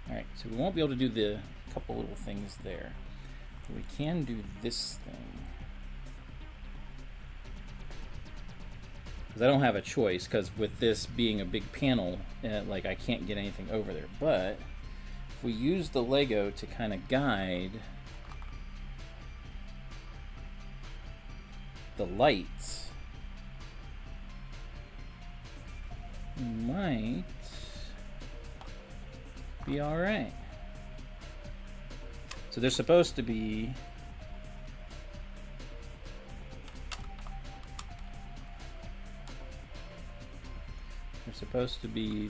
All right, so we won't be able to do the couple little things there. But we can do this thing. Because I don't have a choice, because with this being a big panel, like I can't get anything over there. But if we use the Lego to kind of guide the lights, we might be all right. So they're supposed to be...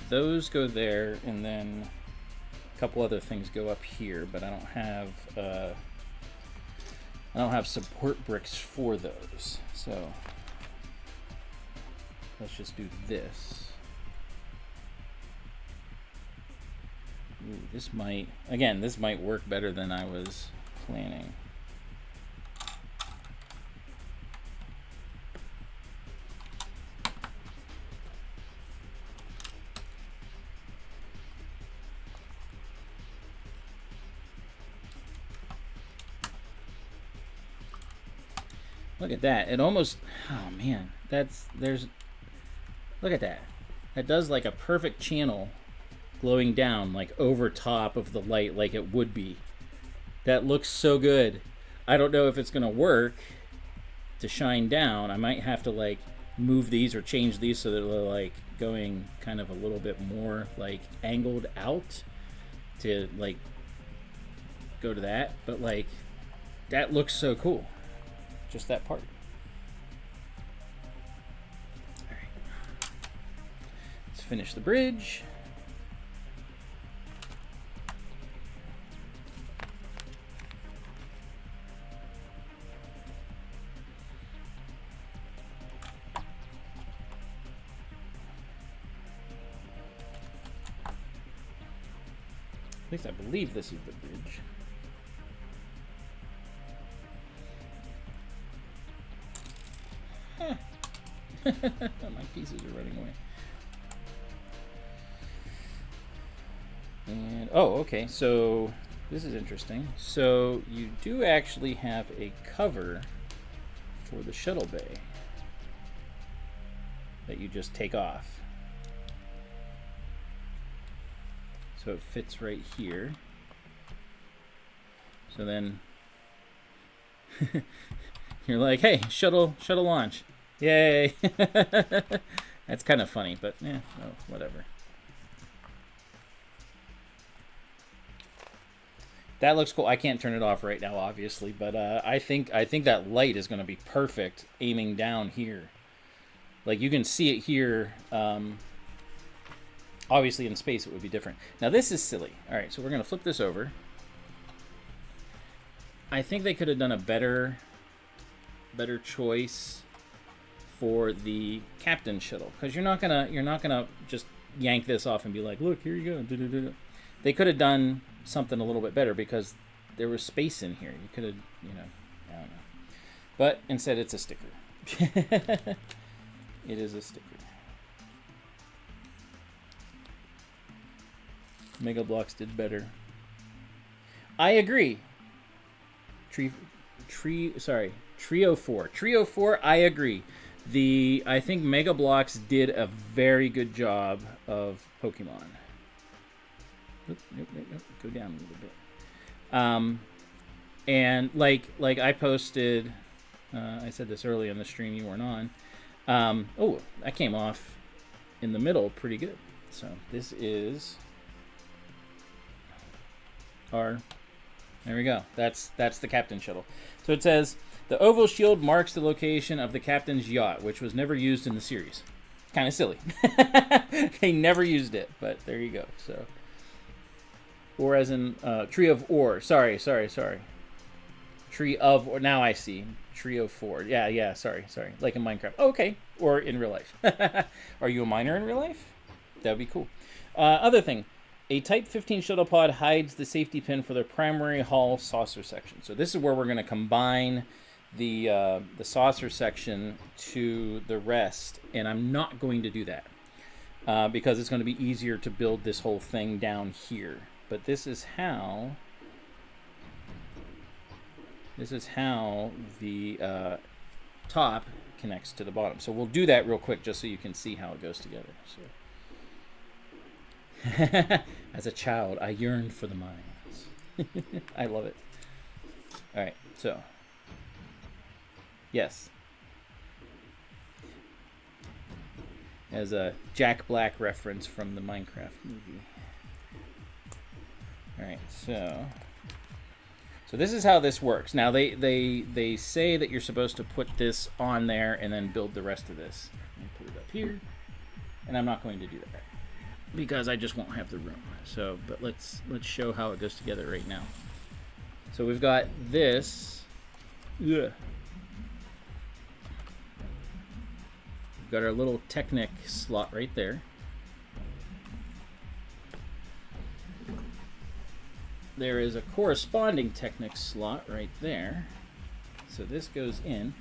those go there, and then a couple other things go up here, but I don't have support bricks for those. So let's just do this. Ooh, this might work better than I was planning. Look at that. It almost, oh man, look at that. That does like a perfect channel glowing down like over top of the light like it would be. That looks so good. I don't know if it's going to work to shine down. I might have to like move these or change these so that they're like going kind of a little bit more like angled out to like go to that. But like that looks so cool. Just that part. All right. Let's finish the bridge. At least I believe this is the bridge. My pieces are running away. And oh, okay, so this is interesting. So you do actually have a cover for the shuttle bay that you just take off. So it fits right here. So then you're like, hey, shuttle launch. Yay! That's kind of funny, but yeah, oh, whatever. That looks cool. I can't turn it off right now, obviously, but I think that light is going to be perfect aiming down here. Like you can see it here. Obviously, in space, it would be different. Now this is silly. All right, so we're going to flip this over. I think they could have done a better choice for the captain shuttle, because you're not gonna just yank this off and be like, look, here you go. They could have done something a little bit better because there was space in here. You could have, I don't know. But instead, it's a sticker. It is a sticker. Mega Bloks did better. I agree. Trio 4, I agree. I think Mega Bloks did a very good job of Pokemon. Nope. Go down a little bit. And like I posted, I said this early in the stream, you weren't on. Oh, that came off in the middle pretty good. So this is our, there we go. That's the captain shuttle. So it says, the oval shield marks the location of the captain's yacht, which was never used in the series. Kind of silly. They never used it, but there you go. So, or as in tree of ore. Sorry. Tree of ore. Now I see. Tree of 4. Yeah. Sorry. Like in Minecraft. Oh, okay. Or in real life. Are you a miner in real life? That would be cool. Other thing, a Type 15 shuttle pod hides the safety pin for the primary hull saucer section. So this is where we're going to combine the saucer section to the rest, and I'm not going to do that because it's going to be easier to build this whole thing down here. But this is how the top connects to the bottom. So we'll do that real quick just so you can see how it goes together. So as a child, I yearned for the mines. I love it. All right, so yes. As a Jack Black reference from the Minecraft movie. All right, so this is how this works. Now they say that you're supposed to put this on there and then build the rest of this. Let me put it up here, and I'm not going to do that because I just won't have the room. So, but let's show how it goes together right now. So we've got this. We've got our little Technic slot right there. There is a corresponding Technic slot right there. So this goes in.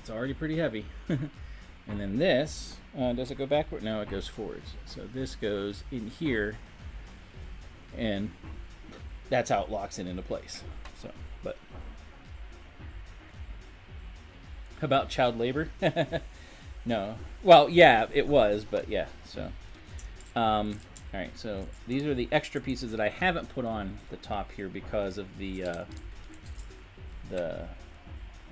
It's already pretty heavy. And then this, does it go backward? No, it goes forwards. So this goes in here, and that's how it locks it into place. So, but how about child labor? No. Well, yeah, it was, but yeah. So, all right. So these are the extra pieces that I haven't put on the top here because of the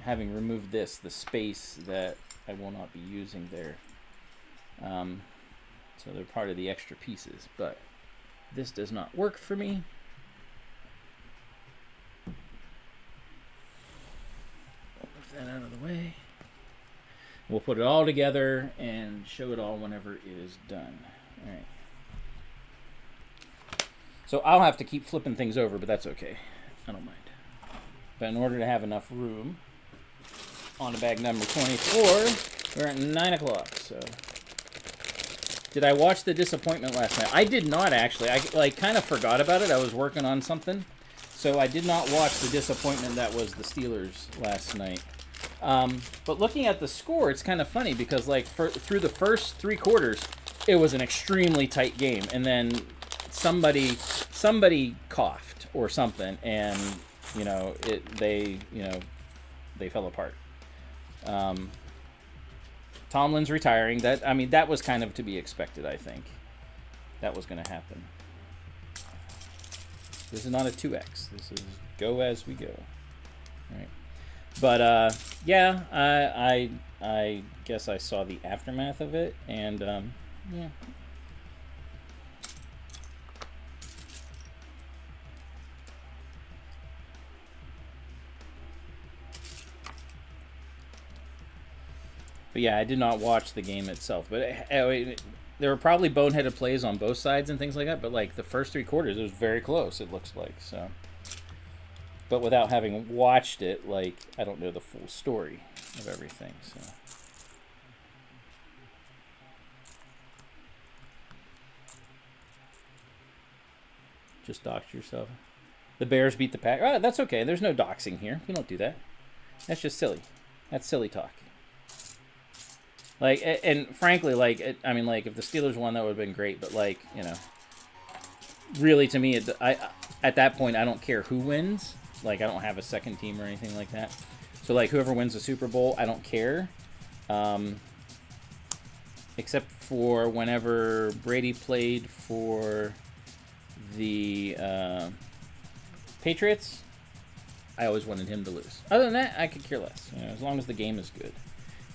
having removed the space that I will not be using there. So they're part of the extra pieces, but this does not work for me. Move that out of the way. We'll put it all together and show it all whenever it is done. All right. So I'll have to keep flipping things over, but that's okay. I don't mind. But in order to have enough room on bag number 24, we're at 9 o'clock. So, did I watch The Disappointment last night? I did not, actually. I kind of forgot about it. I was working on something. So I did not watch The Disappointment that was the Steelers last night. But looking at the score, it's kind of funny because through the first 3 quarters, it was an extremely tight game, and then somebody coughed or something, and they fell apart. Tomlin's retiring. That was kind of to be expected. I think that was going to happen. This is not a 2X. This is go as we go. All right. But yeah, I guess I saw the aftermath of it, and yeah. But yeah, I did not watch the game itself. But there were probably boneheaded plays on both sides and things like that. But the first 3 quarters, it was very close. It looks like so. But without having watched it, I don't know the full story of everything. So. Just doxed yourself. The Bears beat the Pack. Oh, that's okay. There's no doxing here. We don't do that. That's just silly. That's silly talk. And frankly, if the Steelers won, that would have been great. But really, to me, at that point, I don't care who wins. I don't have a second team or anything like that. So whoever wins the Super Bowl, I don't care. Except for whenever Brady played for the Patriots, I always wanted him to lose. Other than that, I could care less. As long as the game is good.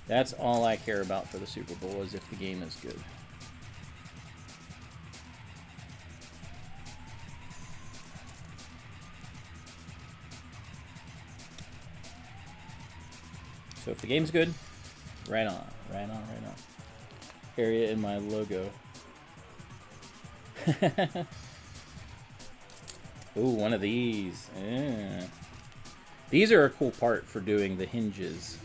That's all I care about for the Super Bowl, is if the game is good. So if the game's good, right on, right on, right on. Area in my logo. Ooh, one of these. Yeah. These are a cool part for doing the hinges.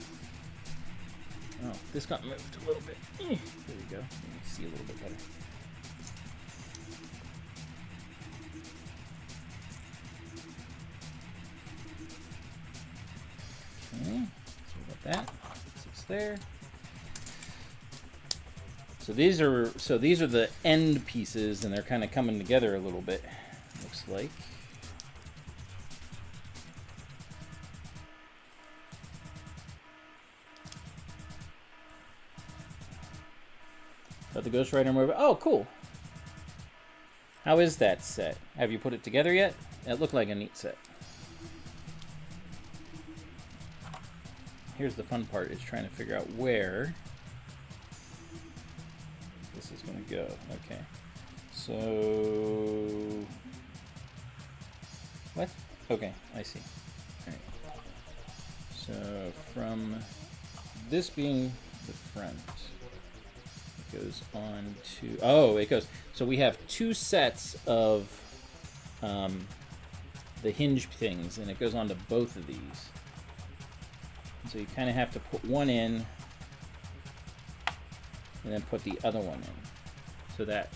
Oh, this got moved a little bit. There we go. You can see a little bit better. Okay, so about that. Sits there. So these are the end pieces, and they're kind of coming together a little bit. Looks like. Got the Ghost Rider motor. Oh, cool. How is that set? Have you put it together yet? It looked like a neat set. Here's the fun part, is trying to figure out where this is going to go. Okay. So... What? Okay, I see. All right. So from this being the front, it goes on to... Oh, it goes... So we have two sets of the hinge things, and it goes on to both of these. So you kind of have to put one in and then put the other one in. So that,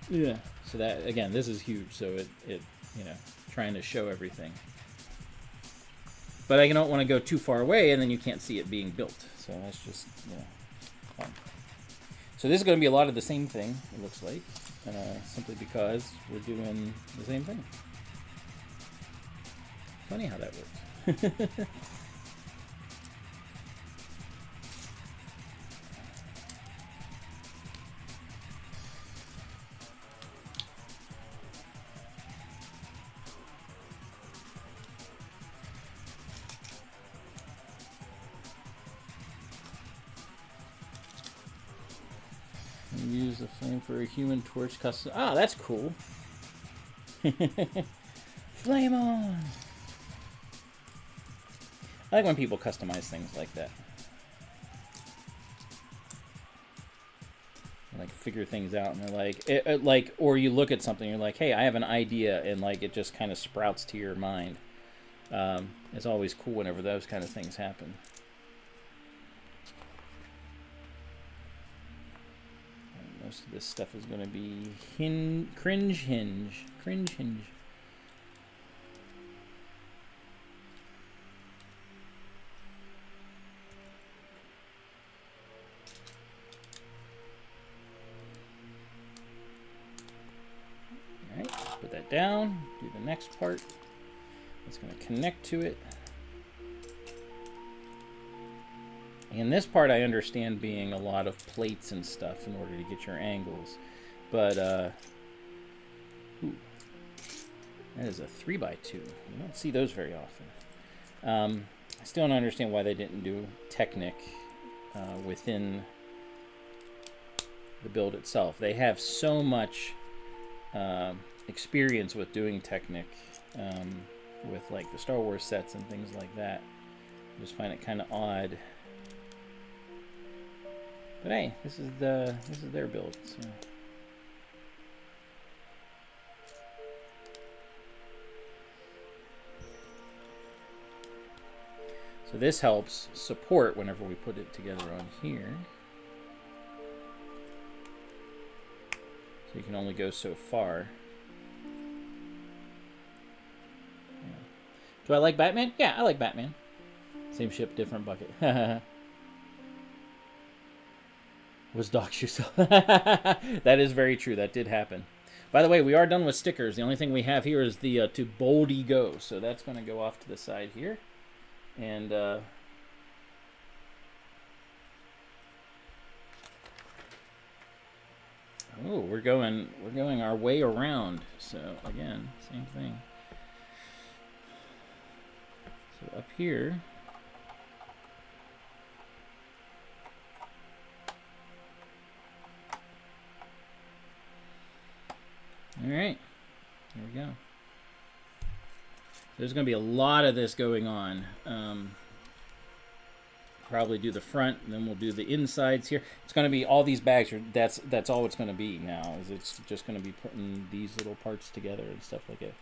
yeah. So that, again, this is huge. So it you know, trying to show everything. But I don't want to go too far away, and then you can't see it being built. So that's just, you know, fun. So this is going to be a lot of the same thing, it looks like, simply because we're doing the same thing. Funny how that works. Use the flame for a Human Torch custom. Ah, that's cool. Flame on! I like when people customize things like that. Like figure things out, and they're like, or you look at something, you're like, hey, I have an idea, and like it just kind of sprouts to your mind. It's always cool whenever those kind of things happen. Most of this stuff is going to be cringe hinge. All right, put that down. Do the next part. It's going to connect to it. And this part I understand being a lot of plates and stuff in order to get your angles. But, ooh, that is a 3x2. You don't see those very often. I still don't understand why they didn't do Technic within the build itself. They have so much experience with doing Technic with like the Star Wars sets and things like that. I just find it kind of odd. But hey, this is their build. So this helps support whenever we put it together on here. So you can only go so far. Yeah. Do I like Batman? Yeah, I like Batman. Same ship, different bucket. Was dox yourself. That is very true. That did happen. By the way, we are done with stickers. The only thing we have here is the to Boldy Go. So that's going to go off to the side here. And oh, we're going our way around. So again, same thing. So up here. All right, here we go. There's going to be a lot of this going on. Probably do the front, and then we'll do the insides here. It's going to be all these bags. That's all it's going to be now. Is it's just going to be putting these little parts together and stuff like that.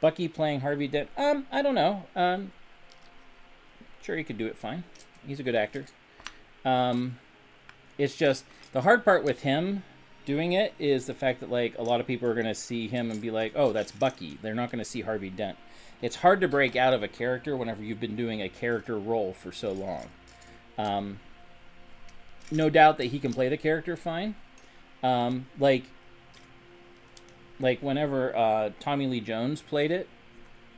Bucky playing Harvey Dent. I don't know. Sure, he could do it fine. He's a good actor. It's just the hard part with him doing it is the fact that like a lot of people are going to see him and be like, oh, that's Bucky. They're not going to see Harvey Dent. It's hard to break out of a character whenever you've been doing a character role for so long. No doubt that he can play the character fine. Like whenever Tommy Lee Jones played it,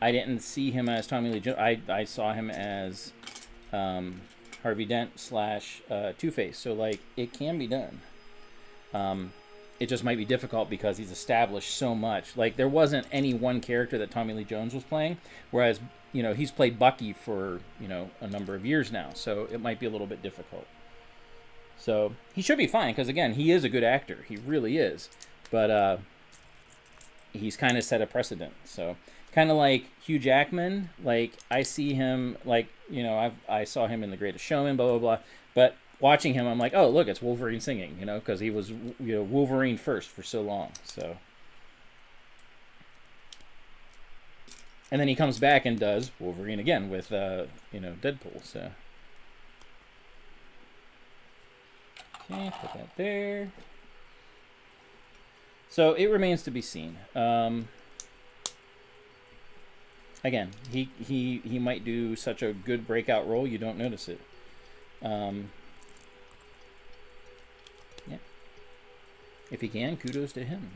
I didn't see him as Tommy Lee Jones. I saw him as Harvey Dent / Two-Face. So like it can be done. It just might be difficult because he's established so much. Like there wasn't any one character that Tommy Lee Jones was playing, whereas he's played Bucky for a number of years now. So it might be a little bit difficult. So he should be fine because again, he is a good actor. He really is, but he's kind of set a precedent. So kind of like Hugh Jackman. Like I see him like I saw him in The Greatest Showman. Blah blah blah. But watching him, I'm like, oh, look, it's Wolverine singing, because he was, Wolverine first for so long. So, and then he comes back and does Wolverine again with, Deadpool. So, okay, put that there. So it remains to be seen. Again, he might do such a good breakout role you don't notice it. Yeah. If he can, kudos to him,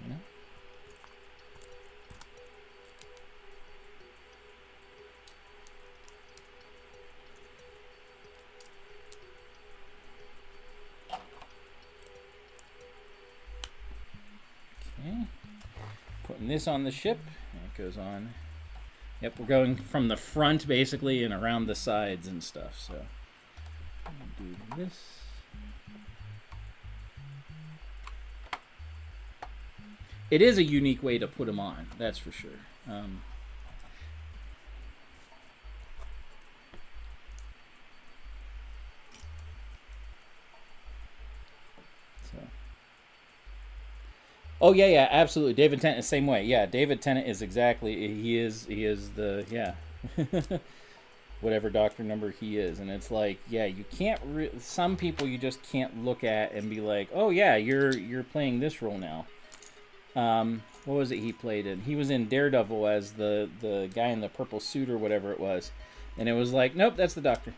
Okay. Putting this on the ship. And it goes on. Yep, we're going from the front basically and around the sides and stuff. So do this. It is a unique way to put them on, that's for sure. Oh yeah, absolutely. David Tennant is the same way. Yeah, David Tennant is exactly, he is the, yeah. Whatever doctor number he is. And it's like, yeah, you can't, some people you just can't look at and be like, oh yeah, you're playing this role now. What was it he played in? He was in Daredevil as the guy in the purple suit or whatever it was. And it was like, nope, that's the doctor.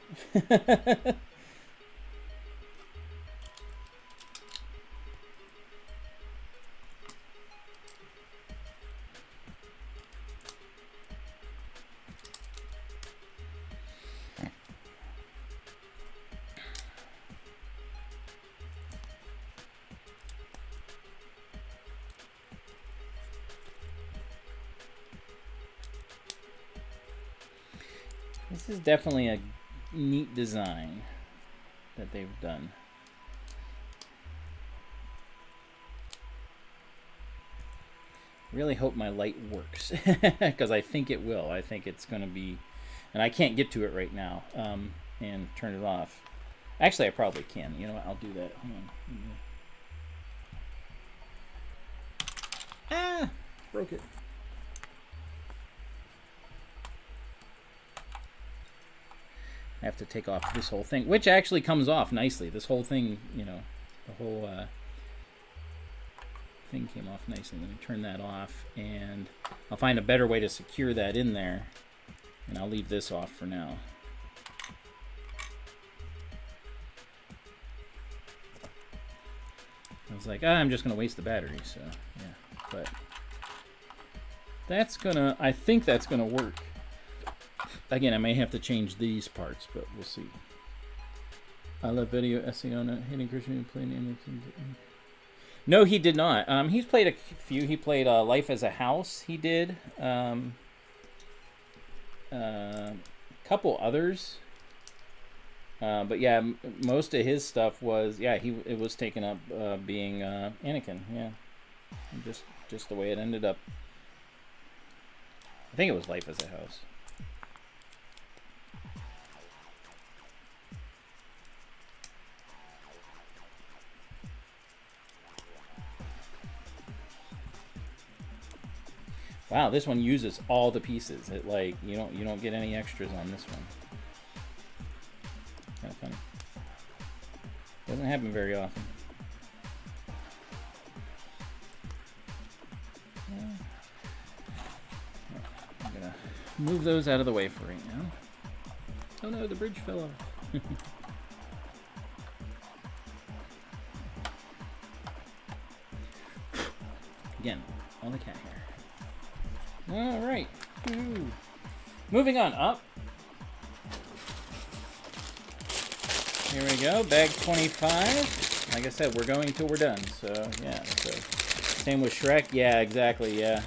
This is definitely a neat design that they've done. Really hope my light works because I think it will. I think it's going to be, and I can't get to it right now and turn it off. Actually, I probably can. You know what? I'll do that. Hold on. Ah! Broke it. I have to take off this whole thing, which actually comes off nicely. This whole thing, the whole thing came off nicely. Let me turn that off, and I'll find a better way to secure that in there, and I'll leave this off for now. I was like, I'm just going to waste the battery, so, yeah. But that's going to, I think that's going to work. Again, I may have to change these parts, but we'll see. I love video essay on it. Hayden Christian played Anderson. No, he did not. He's played a few. He played Life as a House. He did. Couple others. But yeah, most of his stuff was, yeah, it was taken up being Anakin. Yeah, just the way it ended up. I think it was Life as a House. Wow, this one uses all the pieces. It like you don't get any extras on this one. Gotta Doesn't happen very often. I'm gonna move those out of the way for right now. Oh no, the bridge fell off. Again, all the cat hair. All right. Ooh. Moving on up. Here we go, bag 25. Like I said, we're going till we're done. So yeah. So same with Shrek. Yeah, exactly. Yeah.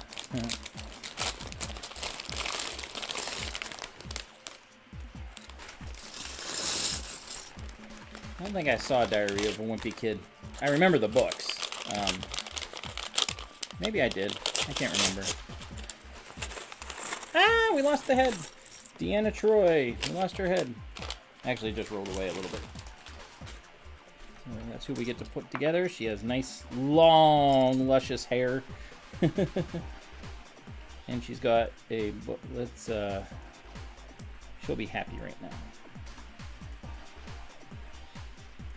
I don't think I saw Diary of a Wimpy Kid. I remember the books. Maybe I did. I can't remember. Ah, we lost the head. Deanna Troi. We lost her head. Actually, it just rolled away a little bit. So that's who we get to put together. She has nice, long, luscious hair. And she's got a... Let's... She'll be happy right now.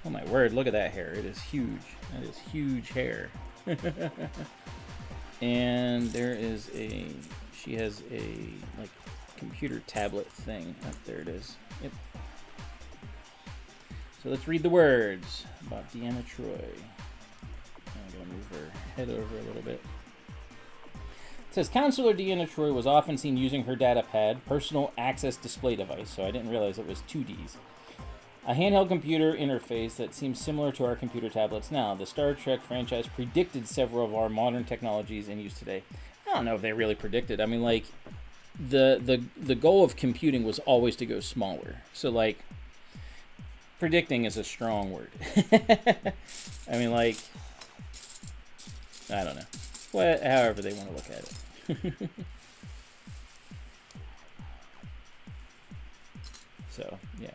Oh my word, look at that hair. It is huge. That is huge hair. And there is a... She has a, like, computer tablet thing. Oh, there it is. Yep. So let's read the words about Deanna Troi. I'm going to move her head over a little bit. It says, Counselor Deanna Troi was often seen using her data pad, personal access display device, so I didn't realize it was 2 Ds. A handheld computer interface that seems similar to our computer tablets now. The Star Trek franchise predicted several of our modern technologies in use today. I don't know if they really predicted. I mean, like, the goal of computing was always to go smaller. So, like, predicting is a strong word. I mean, like, I don't know. However they want to look at it. So, yeah.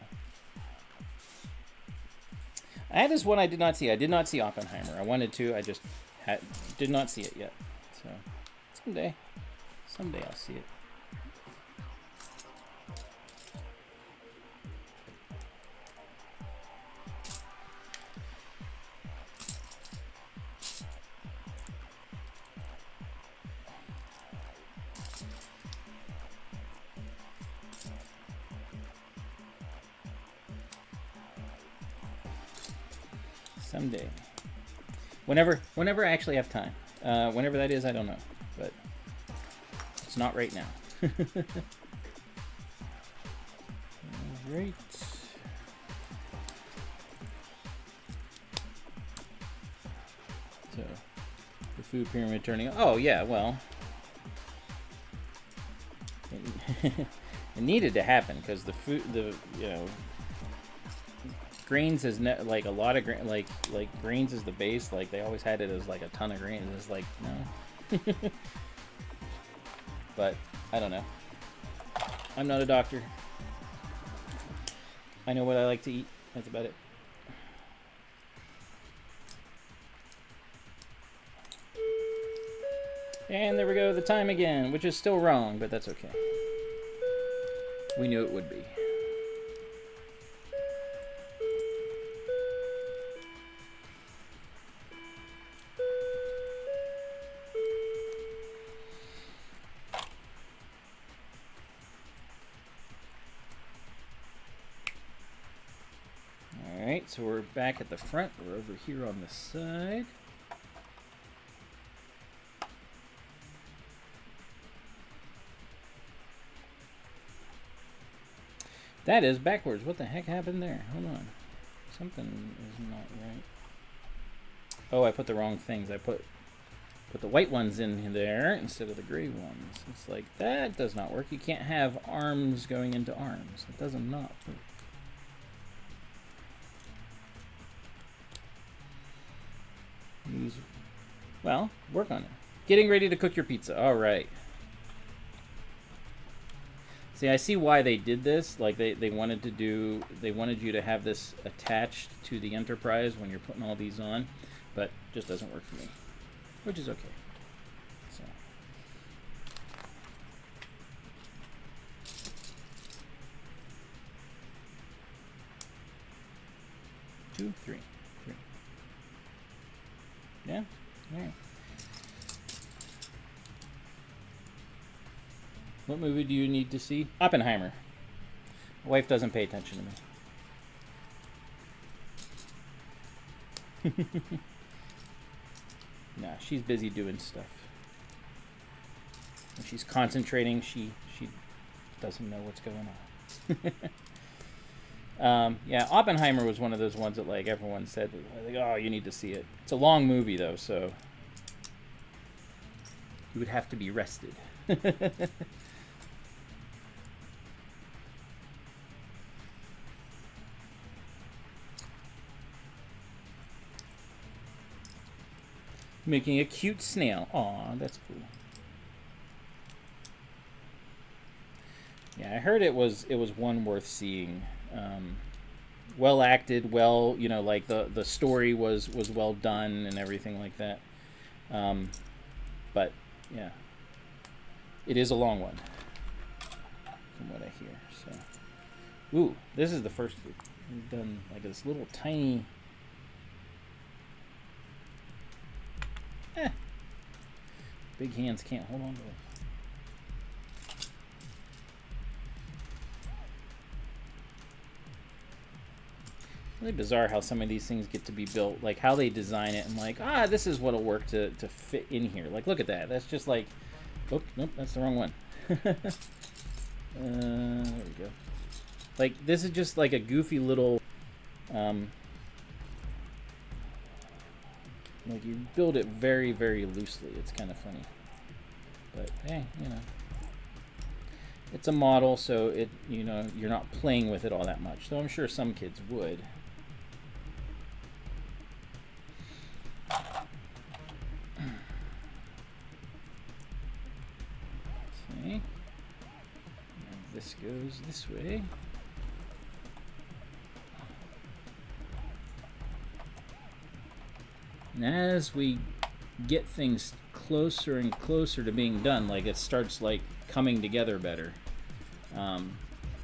That is one I did not see. I did not see Oppenheimer. I wanted to. I just did not see it yet. So, someday I'll see it. Someday. Whenever I actually have time. Whenever that is, I don't know. But it's not right now. Alright. So, the food pyramid turning... Oh, yeah, well... It needed to happen, because the food... Grains is like a lot of like grains is the base. Like they always had it as like a ton of grains. It's like no, but I don't know. I'm not a doctor. I know what I like to eat. That's about it. And there we go, the time again, which is still wrong, but that's okay. We knew it would be. Alright, so we're back at the front. We're over here on the side. That is backwards. What the heck happened there? Hold on. Something is not right. Oh, I put the wrong things. I put the white ones in there instead of the gray ones. It's like, that does not work. You can't have arms going into arms. It does not work. Well, work on it. Getting ready to cook your pizza. All right. See, I see why they did this. Like they wanted you to have this attached to the Enterprise when you're putting all these on, but just doesn't work for me, which is okay. So. 2, 3. Yeah. All right. What movie do you need to see? Oppenheimer. My wife doesn't pay attention to me. Nah, she's busy doing stuff. When she's concentrating, she doesn't know what's going on. Yeah, Oppenheimer was one of those ones that like everyone said, like, oh, you need to see it. It's a long movie though, so you would have to be rested. Making a cute snail. Aw, that's cool. Yeah, I heard it was one worth seeing. Well acted, well, you know, like the story was well done and everything like that. But yeah, it is a long one, from what I hear. So, ooh, this is the first we've done like this little tiny. Big hands can't hold on to it. Really bizarre how some of these things get to be built, like how they design it. I'm like, this is what'll work to fit in here. Like, look at that. That's just like, oh, nope, that's the wrong one. There we go. Like, this is just like a goofy little, like you build it very, very loosely. It's kind of funny, but hey, you know, it's a model, so it, you know, you're not playing with it all that much. Though I'm sure some kids would. Okay, and this goes this way. And as we get things closer and closer to being done, like it starts like coming together better,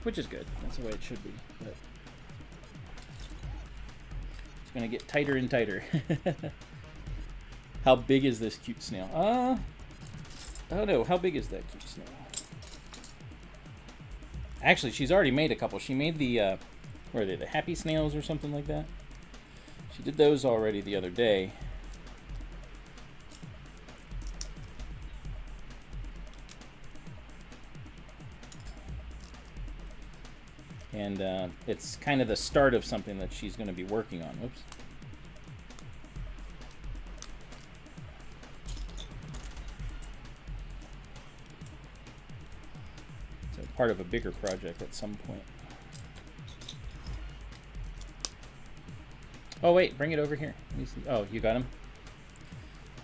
which is good. That's the way it should be. But it's gonna get tighter and tighter. How big is this cute snail? Oh no, how big is that cute snail? Actually, she's already made a couple. She made the, what are they, the happy snails or something like that? She did those already the other day. And it's kind of the start of something that she's going to be working on. Whoops. So part of a bigger project at some point. Oh wait, bring it over here. Let me see. Oh, you got him?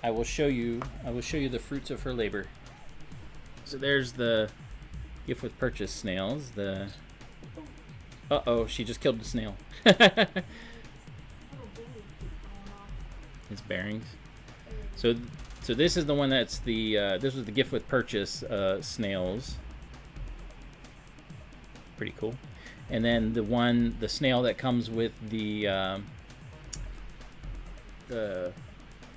I will show you the fruits of her labor. So there's the gift with purchase snails. The uh-oh, she just killed the snail. His bearings. So this is the one that's the this was the gift with purchase snails. Pretty cool. And then the snail that comes with the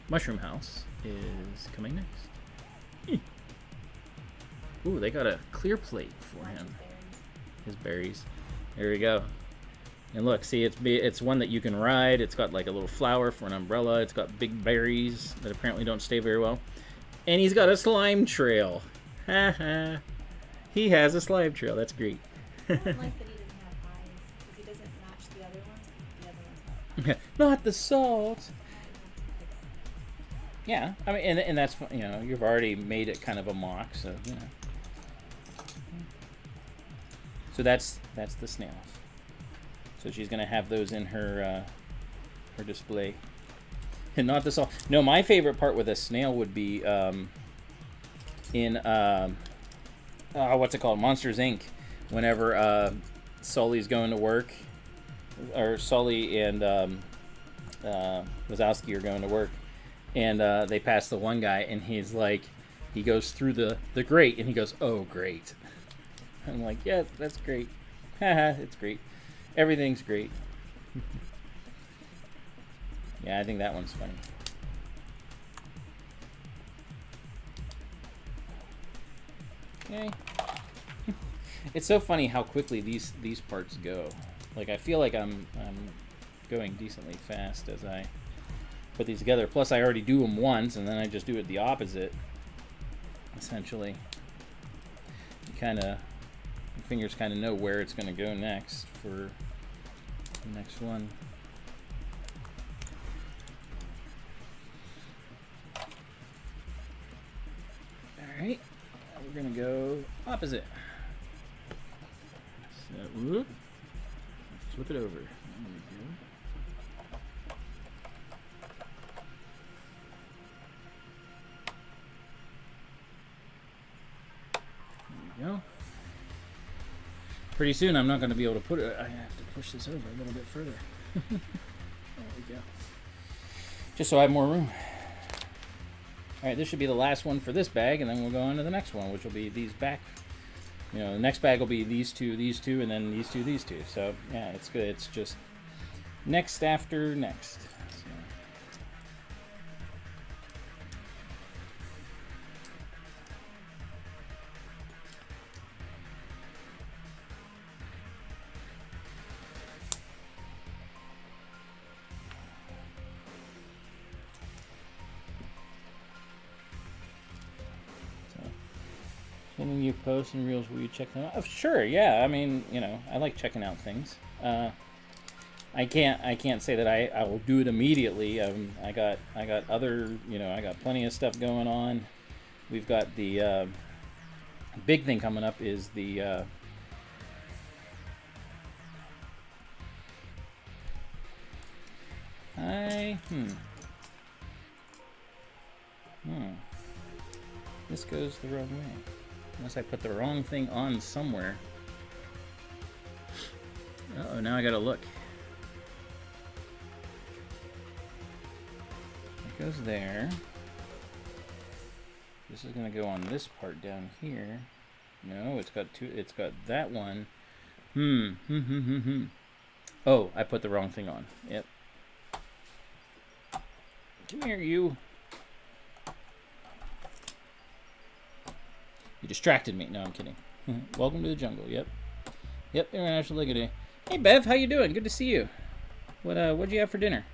mushroom house is coming next. Ooh, they got a clear plate for him. His berries. There we go. And look, see, it's one that you can ride. It's got like a little flower for an umbrella. It's got big berries that apparently don't stay very well. And he's got a slime trail. Ha ha. He has a slime trail. That's great. I don't like that he doesn't have eyes, because he doesn't match the other ones. The other ones have. Not the salt. Yeah, I mean, and that's, you know, you've already made it kind of a mock, so you know. So that's the snails. So she's gonna have those in her her display. And not the salt. No, my favorite part with a snail would be in what's it called, Monsters Inc. Whenever Sully's going to work, or Sully and Wazowski are going to work, and they pass the one guy, and he's like, he goes through the grate, and he goes, "Oh, great." I'm like, yeah, that's great. Haha, it's great. Everything's great. Yeah, I think that one's funny. Okay. It's so funny how quickly these parts go. Like, I feel like I'm going decently fast as I put these together. Plus, I already do them once, and then I just do it the opposite. Essentially, you kind of, your fingers kind of know where it's going to go next for the next one. All right, now we're going to go opposite. So, whoop, flip it over. There we go. Go. Pretty soon I'm not going to be able to put it. I have to push this over a little bit further. There we go. Just so I have more room. Alright, this should be the last one for this bag, and then we'll go on to the next one, which will be these back. You know, the next bag will be these two, and then these two. So, yeah, it's good. It's just next after next. So. Sending you posts and reels, will you check them out? Oh, sure, yeah. I mean, you know, I like checking out things. I can't say that I will do it immediately. I got other, you know, I got plenty of stuff going on. We've got the big thing coming up is the this goes the wrong way. Unless I put the wrong thing on somewhere. Uh-oh, now I gotta look. It goes there. This is gonna go on this part down here. No, it's got two. It's got that one. Oh, I put the wrong thing on. Yep. Come here, you. You distracted me. No, I'm kidding. Welcome to the jungle. Yep. Yep, International Liga Day. Hey, Bev, how you doing? Good to see you. What'd you have for dinner?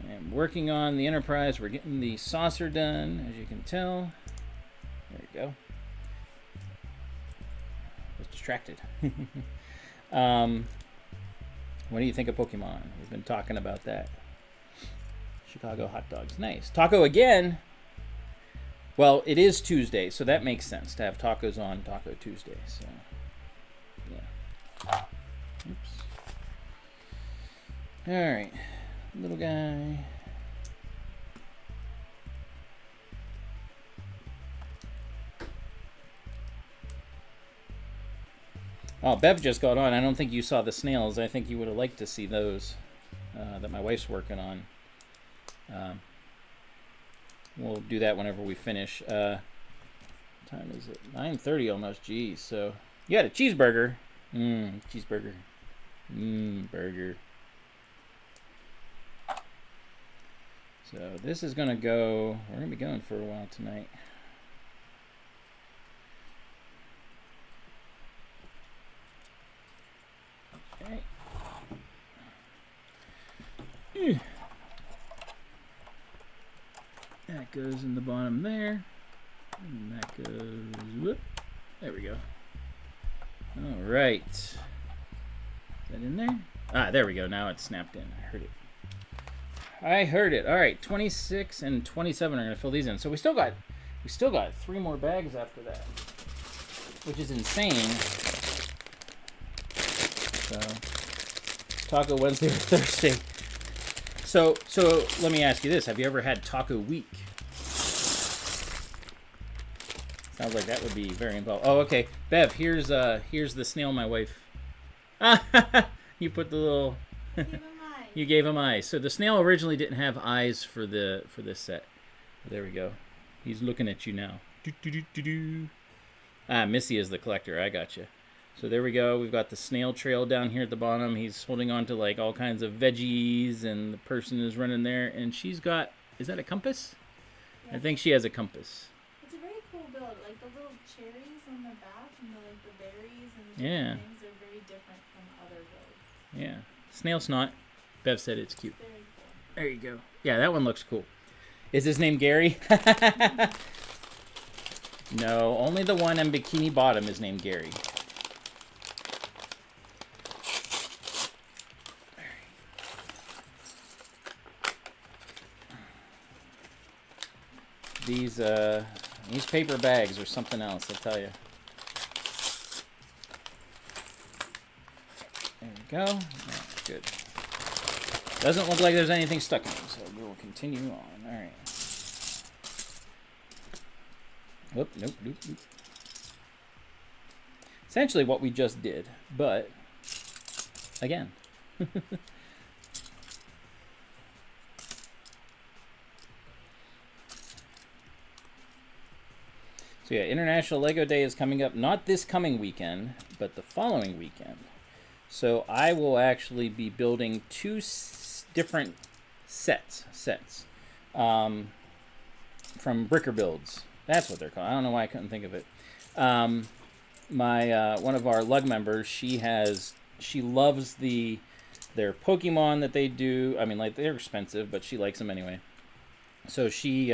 I'm working on the Enterprise. We're getting the saucer done, as you can tell. There we go. I was distracted. What do you think of Pokemon? We've been talking about that. Chicago hot dogs. Nice. Taco again. Well, it is Tuesday, so that makes sense to have tacos on Taco Tuesday. So, yeah. Oops. All right, little guy. Oh, Bev just got on. I don't think you saw the snails. I think you would have liked to see those that my wife's working on. We'll do that whenever we finish. What time is it? 9:30 almost. Geez. So you had a cheeseburger. Cheeseburger. Burger. So this is gonna go. We're gonna be going for a while tonight. Okay. That goes in the bottom there. And that goes, whoop. There we go. All right. Is that in there? Ah, there we go. Now it's snapped in. I heard it. I heard it. All right, 26 and 27 are going to fill these in. So we still got 3 more bags after that, which is insane. So Taco Wednesday or Thursday. So let me ask you this: have you ever had Taco Week? Sounds like that would be very involved. Oh, okay. Bev, here's the snail my wife. You put the little. You gave him eyes. So the snail originally didn't have eyes for this set. There we go. He's looking at you now. Ah, Missy is the collector. I got you. So there we go. We've got the snail trail down here at the bottom. He's holding on to like all kinds of veggies, and the person is running there. And she's got, is that a compass? Yeah. I think she has a compass. It's a very cool build. Like the little cherries on the back and the berries and the Yeah. different things are very different from other builds. Yeah. Snail snot. Bev said it's cute. Very cool. There you go. Yeah, that one looks cool. Is his name Gary? No, only the one in Bikini Bottom is named Gary. These paper bags are something else, I'll tell you. There we go. That's good. Doesn't look like there's anything stuck in them, so we'll continue on. All right. Whoop, nope. Essentially what we just did, but again. So yeah, International Lego Day is coming up, not this coming weekend, but the following weekend. So I will actually be building two different sets from BuildWithJonny. That's what they're called. I don't know why I couldn't think of it. One of our lug members, she loves their Pokemon that they do. I mean, like, they're expensive, but she likes them anyway. So she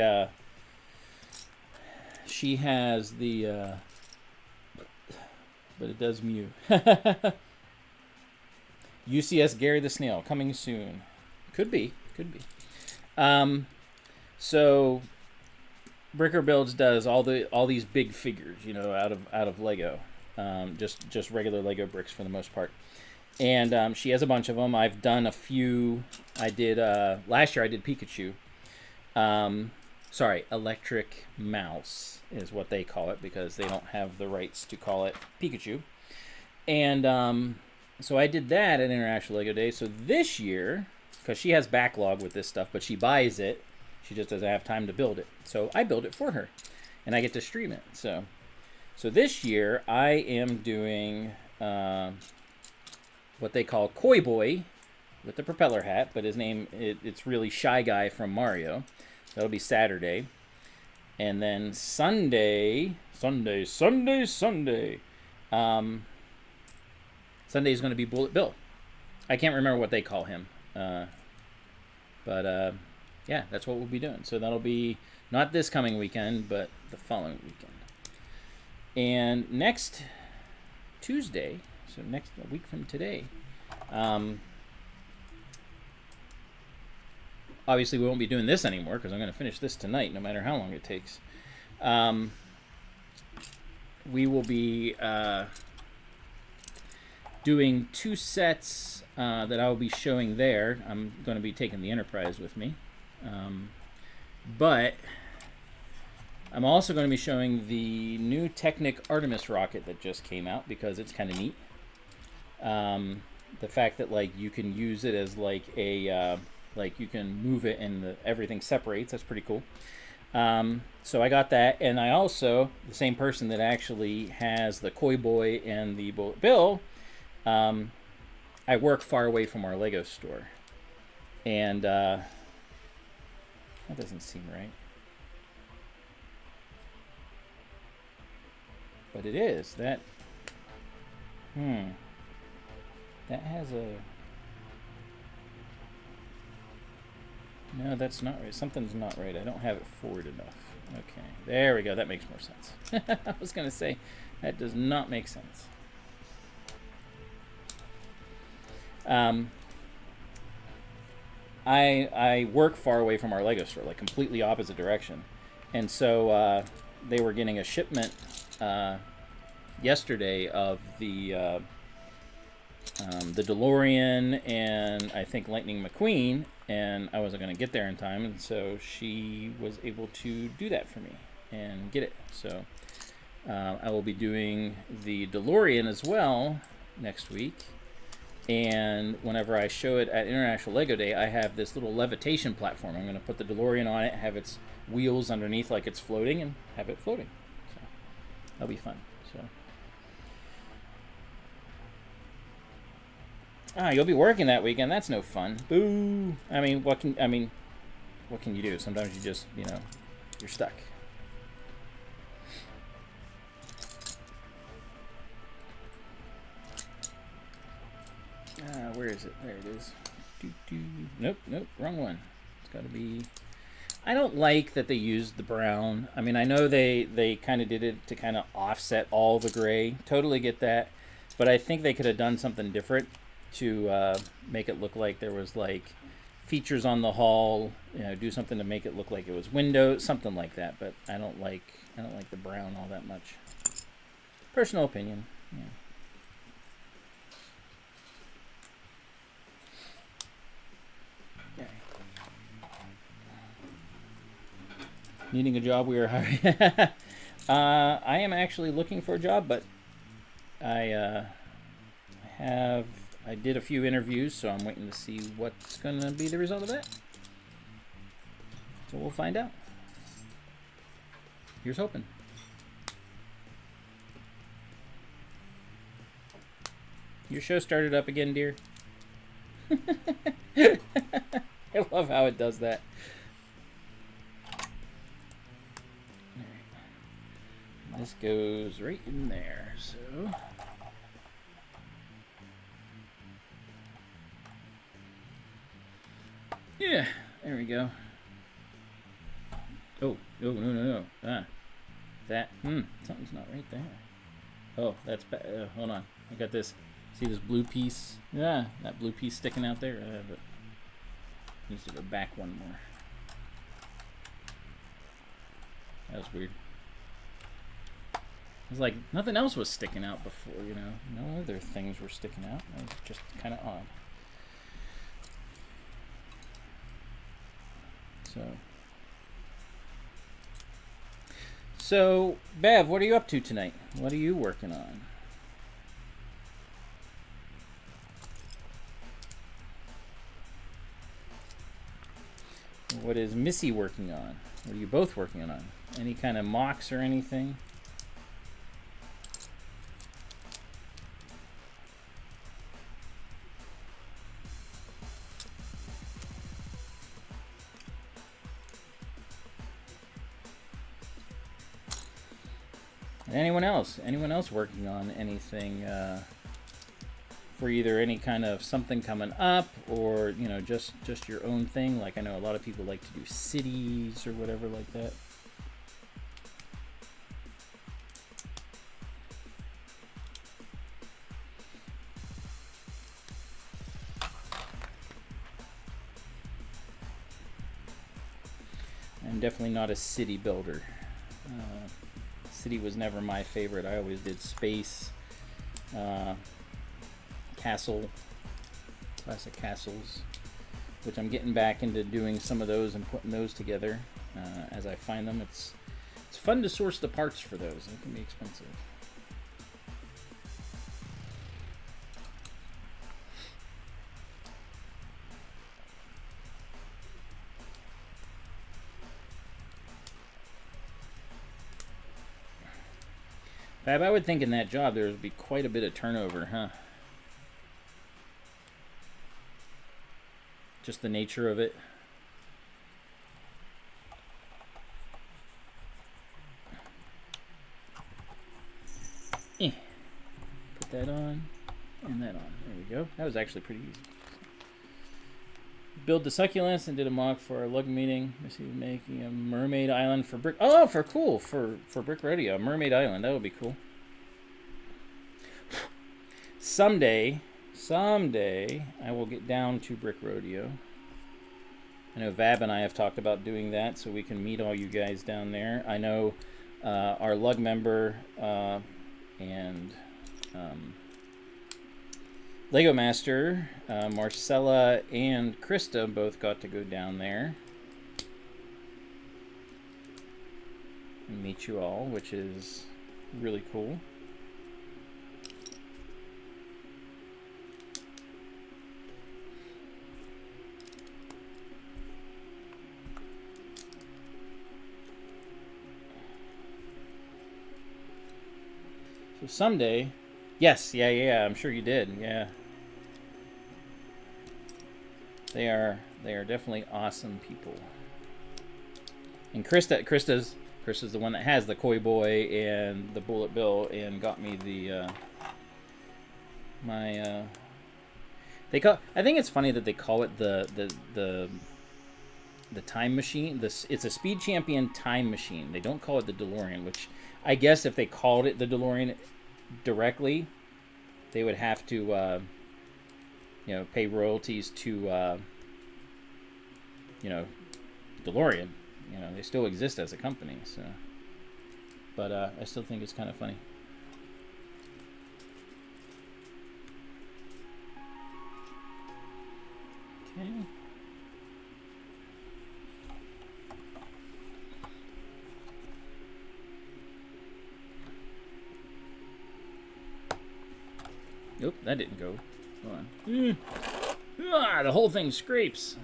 has the but it does Mew. UCS Gary the Snail coming soon. Could be. So BuildWithJonny does all these big figures, you know, out of Lego, just regular Lego bricks for the most part. And she has a bunch of them. I've done a few. I did last year. I did Pikachu. Sorry, Electric Mouse is what they call it because they don't have the rights to call it Pikachu. And so I did that at International Lego Day. So this year, because she has backlog with this stuff, but she buys it, she just doesn't have time to build it. So I build it for her, and I get to stream it. So this year I am doing what they call Koi Boy with the propeller hat, but his name it's really Shy Guy from Mario. That'll be Saturday. And then Sunday is going to be Bullet Bill. I can't remember what they call him. But yeah, that's what we'll be doing. So that'll be not this coming weekend, but the following weekend. And next Tuesday, so a week from today, obviously we won't be doing this anymore because I'm going to finish this tonight no matter how long it takes. We will be doing two sets that I will be showing there. I'm going to be taking the Enterprise with me. But I'm also going to be showing the new Technic Artemis rocket that just came out because it's kind of neat. The fact that like you can use it as like a like you can move it and everything separates. That's pretty cool. So I got that, and I also, the same person that actually has the Koi Boy and the Bullet Bill, I work far away from our Lego store, and that doesn't seem right, but it is. That has a, no, that's not right. Something's not right. I don't have it forward enough. Okay, there we go. That makes more sense. I was gonna say that does not make sense. I work far away from our Lego store, like completely opposite direction, and so they were getting a shipment yesterday of the DeLorean and I think Lightning McQueen, and I wasn't going to get there in time, and so she was able to do that for me and get it. So I will be doing the DeLorean as well next week. And whenever I show it at International Lego Day, I have this little levitation platform. I'm going to put the DeLorean on it, have its wheels underneath like it's floating, and have it floating. So that'll be fun. So you'll be working that weekend. That's no fun. Boo. I mean, what can you do? Sometimes you just, You're stuck. Where is it? There it is. Nope, nope, wrong one. It's got to be... I don't like that they used the brown. I mean, I know they kind of did it to kind of offset all the gray. Totally get that. But I think they could have done something different to make it look like there was like features on the hull. You know, do something to make it look like it was windows, something like that. But I don't like the brown all that much. Personal opinion. Yeah. Needing a job, we are hiring. I am actually looking for a job, but I did a few interviews, so I'm waiting to see what's going to be the result of that. So we'll find out. Here's hoping. Your show started up again, dear. I love how it does that. This goes right in there, so... Yeah, there we go. Oh, no. Something's not right there. Oh, that's bad. Hold on. I got this. See this blue piece? Yeah, that blue piece sticking out there. But needs to go back one more. That was weird. It was like nothing else was sticking out before, you know. No other things were sticking out. That was just kind of odd. So, Bev, what are you up to tonight? What are you working on? What is Missy working on? What are you both working on? Any kind of mocks or anything? Anyone else? Anyone else working on anything for either any kind of something coming up, or you know, just your own thing? Like I know a lot of people like to do cities or whatever like that. I'm definitely not a city builder. City was never my favorite. I always did space, castle, classic castles, which I'm getting back into doing some of those and putting those together as I find them. It's fun to source the parts for those. It can be expensive. Fab, I would think in that job there would be quite a bit of turnover, huh? Just the nature of it. Put that on and that on. There we go. That was actually pretty easy. Build the succulents and did a mock for our lug meeting. Missy was making a mermaid island for brick. Oh, for brick rodeo, mermaid island. That would be cool. Someday, I will get down to brick rodeo. I know Vab and I have talked about doing that, so we can meet all you guys down there. I know our lug member and Lego Master, Marcella and Krista both got to go down there and meet you all, which is really cool. So someday, yes, yeah, I'm sure you did, yeah. They are definitely awesome people. And Krista's the one that has the Koi Boy and the Bullet Bill, and got me the they call. I think it's funny that they call it the time machine. It's a Speed Champion time machine. They don't call it the DeLorean, which I guess if they called it the DeLorean directly, they would have to pay royalties to DeLorean. They still exist as a company, so. But I still think it's kind of funny. Okay. Nope, that didn't go. Hold on. The whole thing scrapes.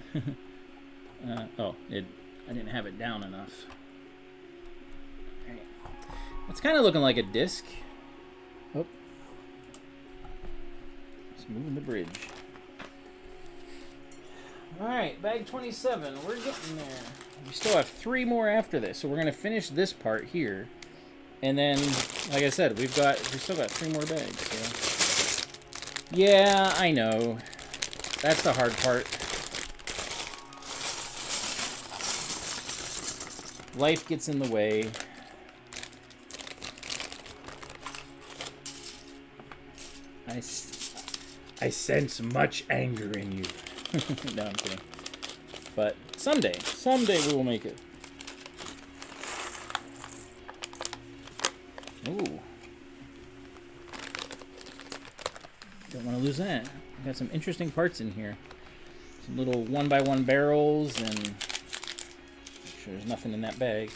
I didn't have it down enough. All right. It's kind of looking like a disc. Oh. Just moving the bridge. All right, bag 27. We're getting there. We still have 3 more after this, so we're gonna finish this part here, and then, like I said, we still got 3 more bags. So. Yeah, I know. That's the hard part. Life gets in the way. I sense much anger in you. No, I'm kidding. But someday we will make it. Ooh. Don't want to lose that. We've got some interesting parts in here. Some little 1x1 barrels, and make sure there's nothing in that bag.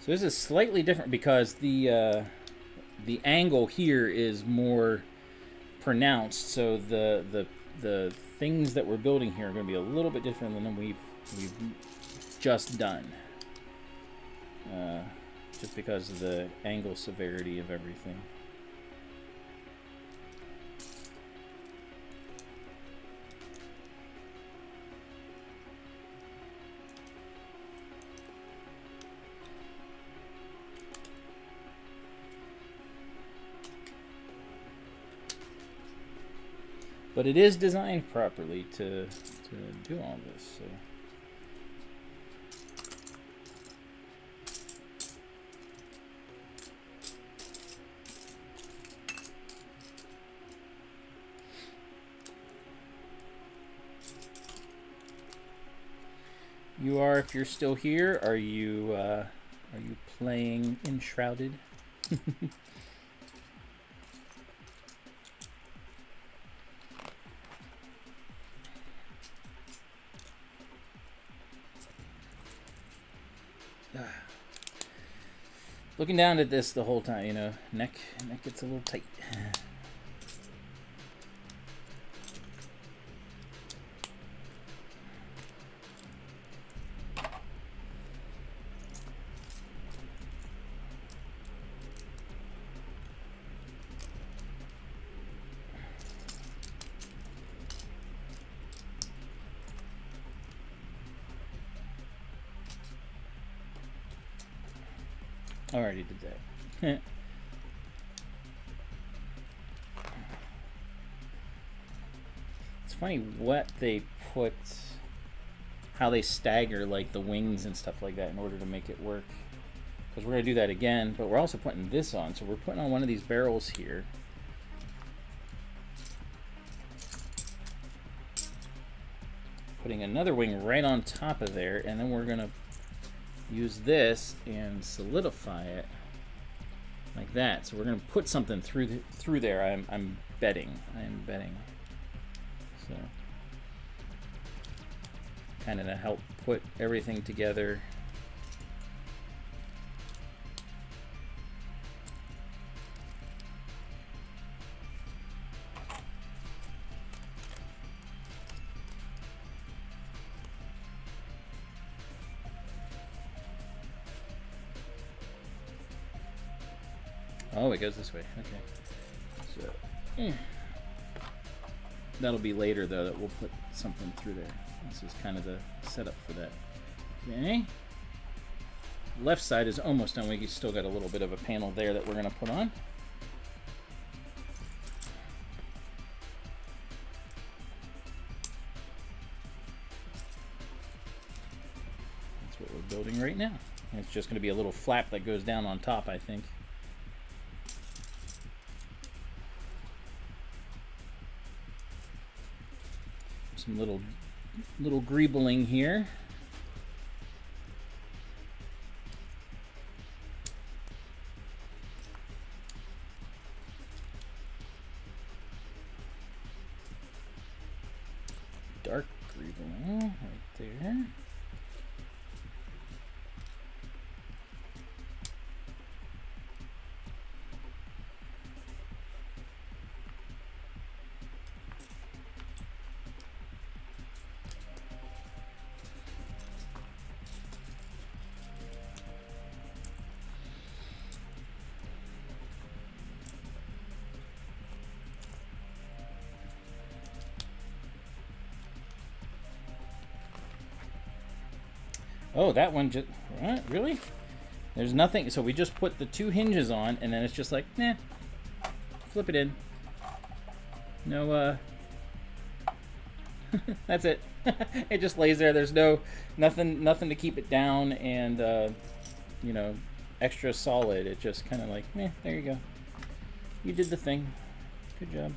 So this is slightly different because the angle here is more pronounced. So the things that we're building here are going to be a little bit different than we've just done. Just because of the angle severity of everything. But it is designed properly to do all this. So. You are, if you're still here, are you playing Enshrouded? Looking down at this the whole time, neck gets a little tight. I already did that. It's funny what they put, how they stagger like the wings and stuff like that in order to make it work. Because we're going to do that again, but we're also putting this on. So we're putting on one of these barrels here. Putting another wing right on top of there, and then we're going to use this and solidify it like that. So we're going to put something through there. I'm betting. So kind of to help put everything together. Oh, it goes this way. Okay. So, That'll be later though, that we'll put something through there. This is kind of the setup for that. Okay. Left side is almost done. We still got a little bit of a panel there that we're going to put on. That's what we're building right now. And it's just going to be a little flap that goes down on top, I think. Some little greebling here. Dark greebling right there. Oh, that one just... What? Really? There's nothing... So we just put the 2 hinges on, and then it's just like, nah. Flip it in. No, That's it. It just lays there. There's nothing to keep it down and, you know, extra solid. It just kind of like, there you go. You did the thing. Good job.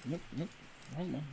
Nope. Wrong one.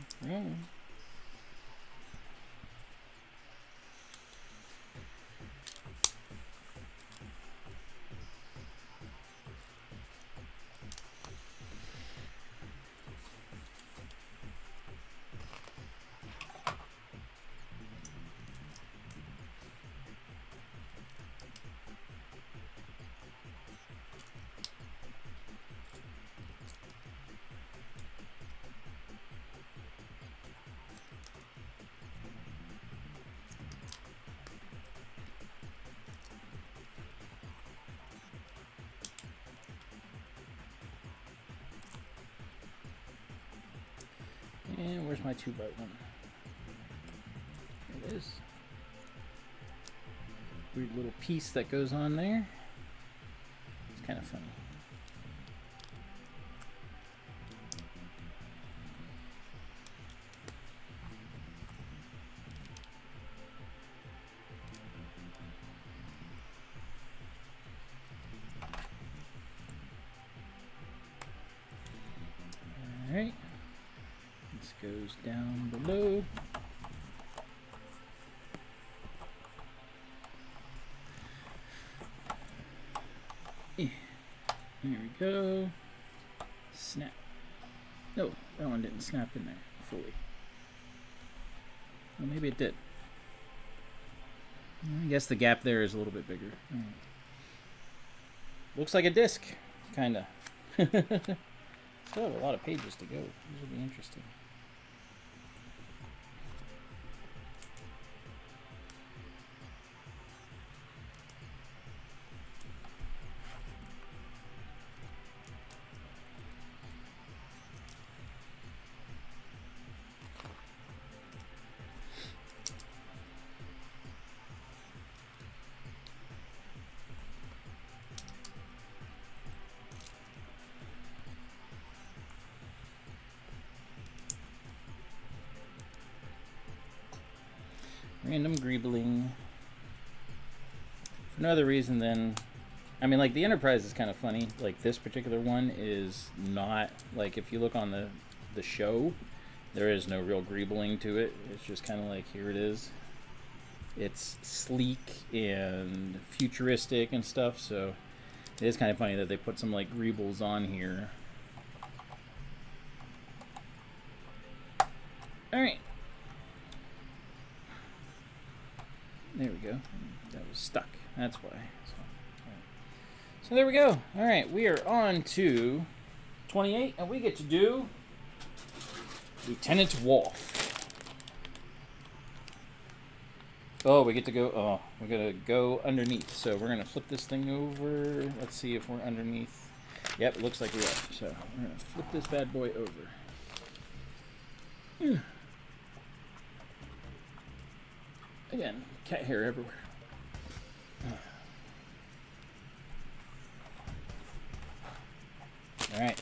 And where's my 2x1? There it is. Weird little piece that goes on there. It's kind of funny. All right. This goes down below. There we go. Snap. No, that one didn't snap in there fully. Well, maybe it did. I guess the gap there is a little bit bigger. Looks like a disc, kinda. Still have a lot of pages to go. This will be interesting. Random greebling. For no other reason than, I mean, like the Enterprise is kind of funny. Like this particular one is not, like if you look on the show, There is no real greebling to it. It's just kind of like, here it is. It's sleek and futuristic and stuff, so it is kind of funny that they put some like greebles on here. Alright. There we go. That was stuck. That's why. So there we go. Alright, we are on to 28, and we get to do Lieutenant Worf. Oh, we get to go, oh, we're going to go underneath. So we're going to flip this thing over. Let's see if we're underneath. Yep, it looks like we are. So we're going to flip this bad boy over. Again, cat hair everywhere. All right.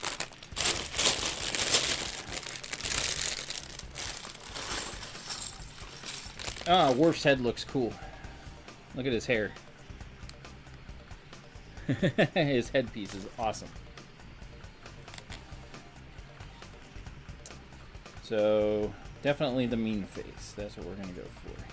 Ah, Worf's head looks cool. Look at his hair. His headpiece is awesome. So, definitely the mean face. That's what we're going to go for here.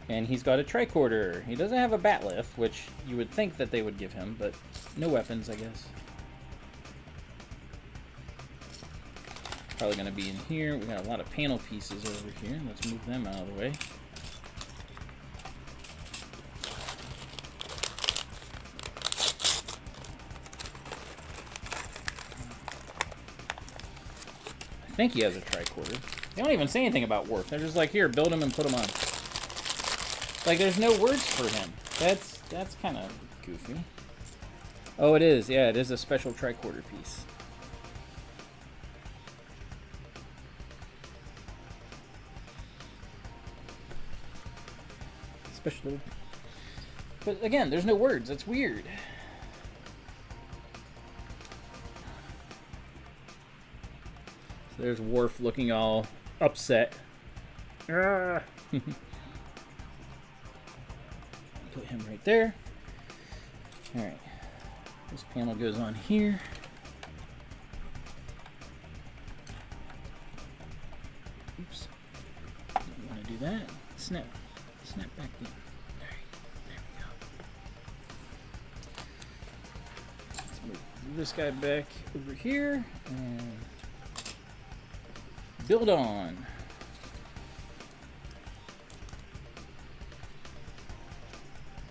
And he's got a tricorder. He doesn't have a bat lift, which you would think that they would give him, but no weapons, I guess. Probably going to be in here. We got a lot of panel pieces over here. Let's move them out of the way. I think he has a tricorder. They don't even say anything about Worf. They're just like, here, build him and put him on. Like, there's no words for him. That's kind of goofy. Oh, it is. Yeah, it is a special tricorder piece. Special. But again, there's no words. That's weird. So there's Worf looking all upset. Put him right there. All right. This panel goes on here. Oops. Don't want to do that. Snap back in. All right. There we go. Let's move this guy back over here and build on.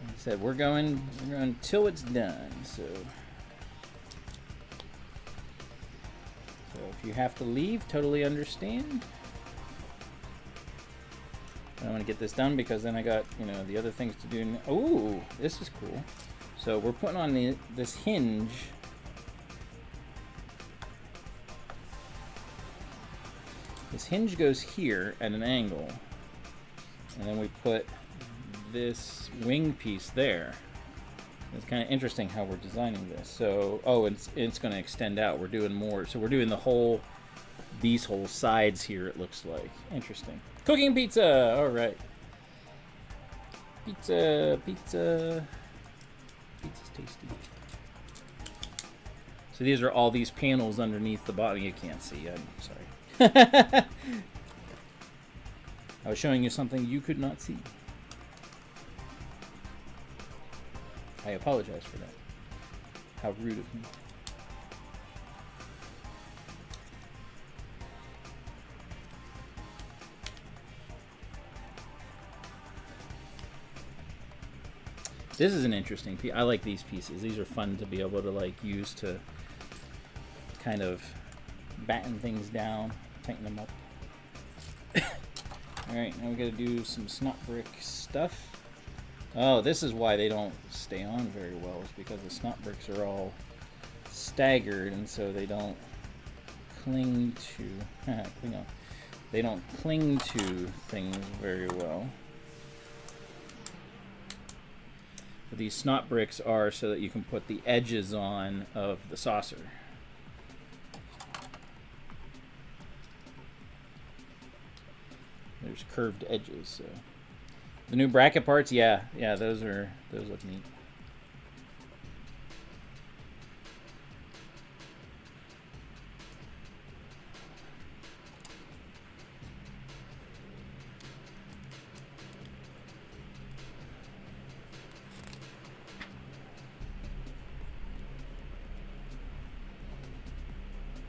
Like I said, we're going till it's done. So if you have to leave, totally understand. I want to get this done because then I got, the other things to do. Oh, this is cool. So we're putting on this hinge. This hinge goes here at an angle. And then we put this wing piece there. It's kind of interesting how we're designing this. So, it's going to extend out. We're doing more. So we're doing these whole sides here, it looks like. Interesting. Cooking pizza! All right. Pizza's tasty. So these are all these panels underneath the bottom. You can't see. I'm sorry. I was showing you something you could not see. I apologize for that. How rude of me. This is an interesting piece. I like these pieces. These are fun to be able to use to kind of batten things down, tighten them up. Alright, now we gotta do some snot brick stuff. Oh, this is why they don't stay on very well, is because the snot bricks are all staggered, and so they don't cling to they don't cling to things very well. But these snot bricks are so that you can put the edges on of the saucer. There's curved edges. So the new bracket parts, yeah, those look neat.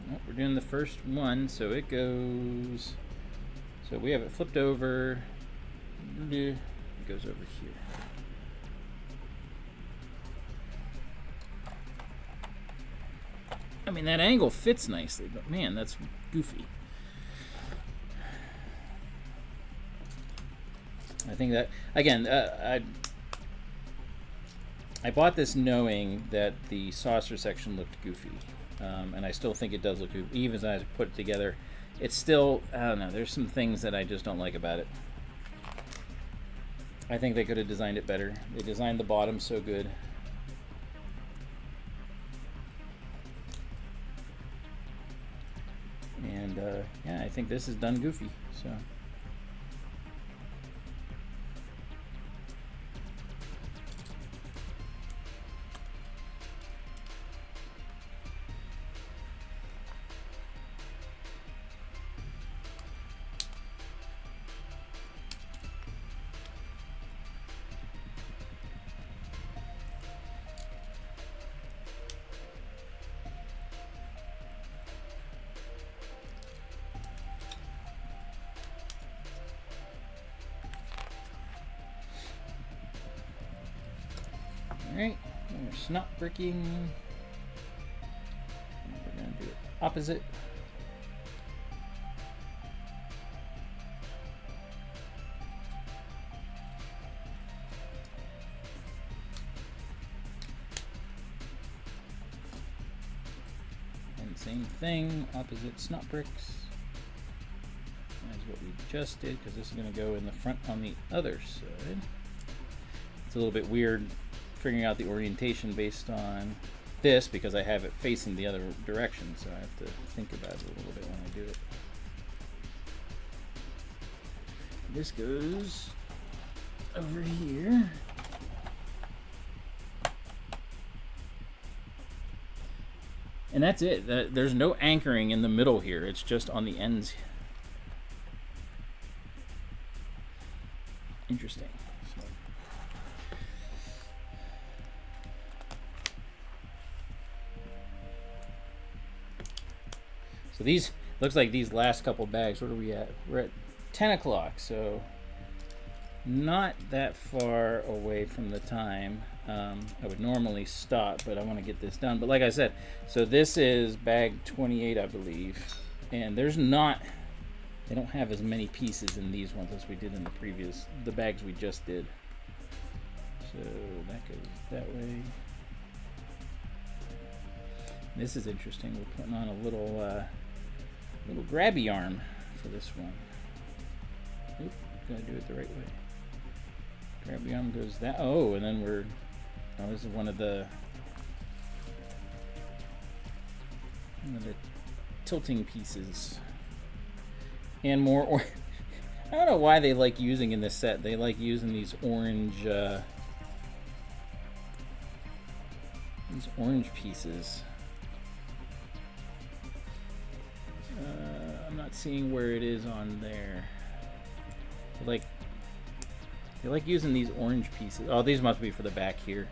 Well, we're doing the first one, so it goes. So we have it flipped over. It goes over here. I mean, that angle fits nicely, but man, that's goofy. I think that, again, I bought this knowing that the saucer section looked goofy, and I still think it does look goofy. Even as I put it together, it's still, I don't know, there's some things that I just don't like about it. I think they could have designed it better. They designed the bottom so good. And yeah, I think this is done goofy, so. Alright, we're snot bricking. We're going to do it opposite. And same thing, opposite snot bricks. That's what we just did, because this is going to go in the front on the other side. It's a little bit weird figuring out the orientation based on this because I have it facing the other direction, so I have to think about it a little bit when I do it. This goes over here. And that's it. There's no anchoring in the middle here. It's just on the ends. Interesting. So these, looks like these last couple bags, what are we at? We're at 10 o'clock, so not that far away from the time. I would normally stop, but I want to get this done. But like I said, so this is bag 28, I believe. And there's not, they don't have as many pieces in these ones as we did in the bags we just did. So that goes that way. This is interesting. We're putting on a little grabby arm for this one. Oop, gotta do it the right way. Grabby arm goes that. Oh, and then we're. Oh, this is one of the tilting pieces. And more. I don't know why they like using in this set. They like using these orange pieces. I'm not seeing where it is on there. They like using these orange pieces. Oh, these must be for the back here.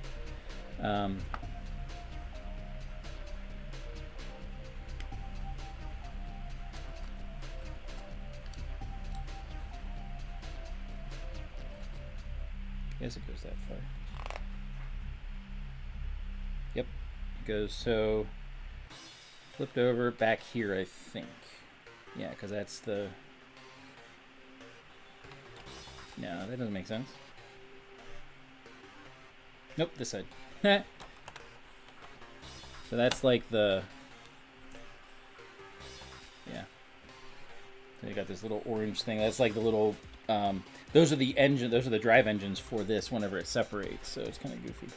Guess it goes that far. Yep, it goes so flipped over back here, I think. Yeah, because that's the. No, that doesn't make sense. Nope, this side. So that's like the. Yeah. So you got this little orange thing. That's like the little. Those are the engine. Those are the drive engines for this. Whenever it separates, so it's kind of goofy.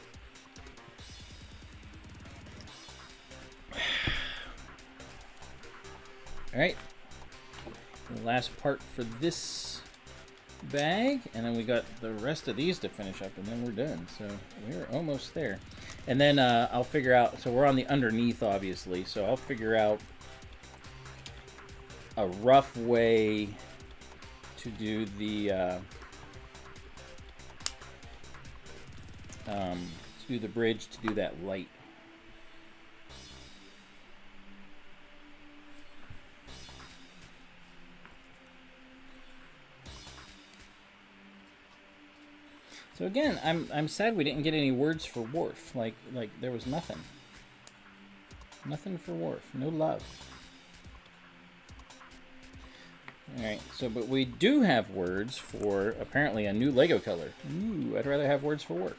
All right. The last part for this bag, and then we got the rest of these to finish up, and then we're done. So we're almost there. And then I'll figure out. So we're on the underneath, obviously. So I'll figure out a rough way to do the to do the bridge, to do that light. So again, I'm sad we didn't get any words for Worf. Like there was nothing. Nothing for Worf. No love. Alright, so but we do have words for apparently a new Lego color. Ooh, I'd rather have words for Worf.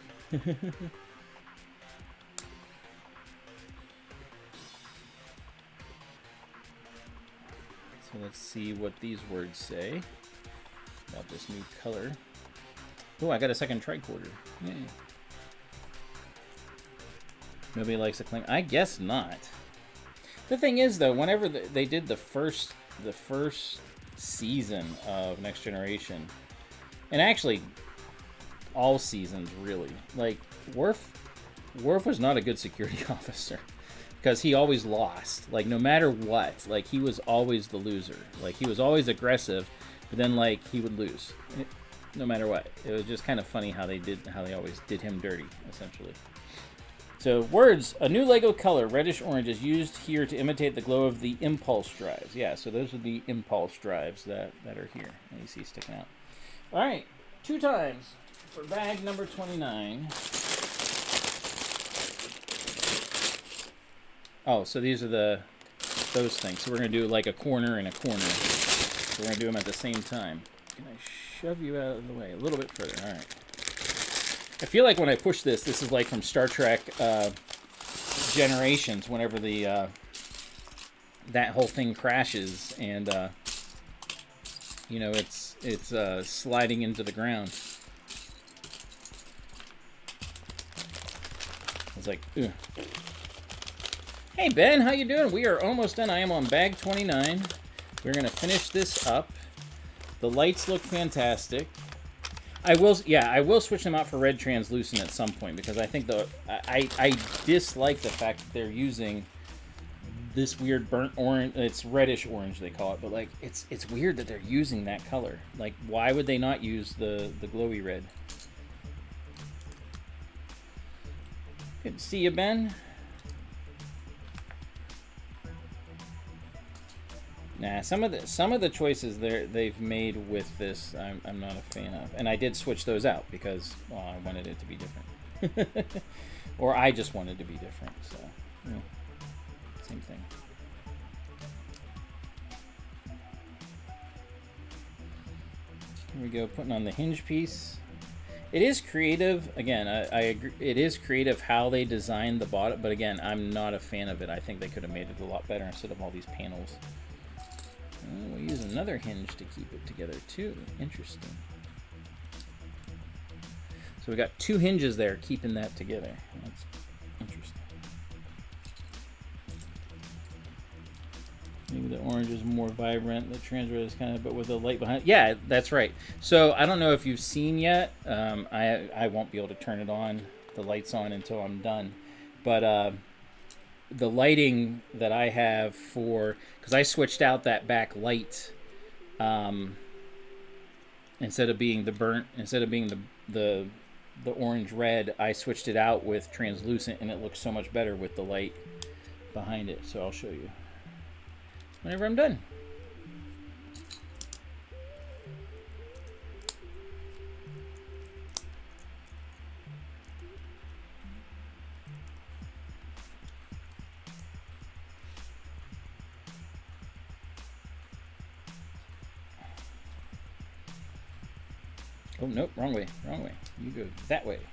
So let's see what these words say about this new color. Oh, I got a second tricorder. Yay. Nobody likes to claim. I guess not. The thing is, though, whenever they did the first season of Next Generation, and actually all seasons really, like Worf was not a good security officer. Because he always lost. Like, no matter what. Like, he was always the loser. Like, he was always aggressive, but then, like, he would lose. No matter what. It was just kind of funny how they always did him dirty, essentially. So, words. A new Lego color, reddish-orange, is used here to imitate the glow of the impulse drives. Yeah, so those are the impulse drives that are here. And you see sticking out. All right. 2 times for bag number 29. Oh, so these are those things. So we're going to do like a corner and a corner. So we're going to do them at the same time. Can I shove you out of the way a little bit further? All right. I feel like when I push this is like from Star Trek Generations, whenever that whole thing crashes and you know it's sliding into the ground. It's like, ugh. Hey Ben, how you doing? We are almost done. I am on bag 29. We're gonna finish this up. The lights look fantastic. I will switch them out for red translucent at some point because I think I dislike the fact that they're using this weird burnt orange. It's reddish orange they call it, but like it's weird that they're using that color. Like, why would they not use the glowy red? Good to see you, Ben. Nah, some of the choices they've made with this, I'm not a fan of, and I did switch those out because, well, I wanted it to be different, or I just wanted to be different. So, yeah, same thing. Here we go, putting on the hinge piece. It is creative. Again, I agree. It is creative how they designed the bottom, but again, I'm not a fan of it. I think they could have made it a lot better instead of all these panels. We'll use another hinge to keep it together too. Interesting. So we got 2 hinges there keeping that together. That's interesting. Maybe the orange is more vibrant. The transparent is kind of, but with the light behind. Yeah, that's right. So I don't know if you've seen yet. I won't be able to turn it on, the lights on, until I'm done. But the lighting that I have for, because I switched out that back light, instead of being the orange red, I switched it out with translucent, and it looks so much better with the light behind it. So I'll show you whenever I'm done. Oh, nope, wrong way, wrong way. You go that way. Okay.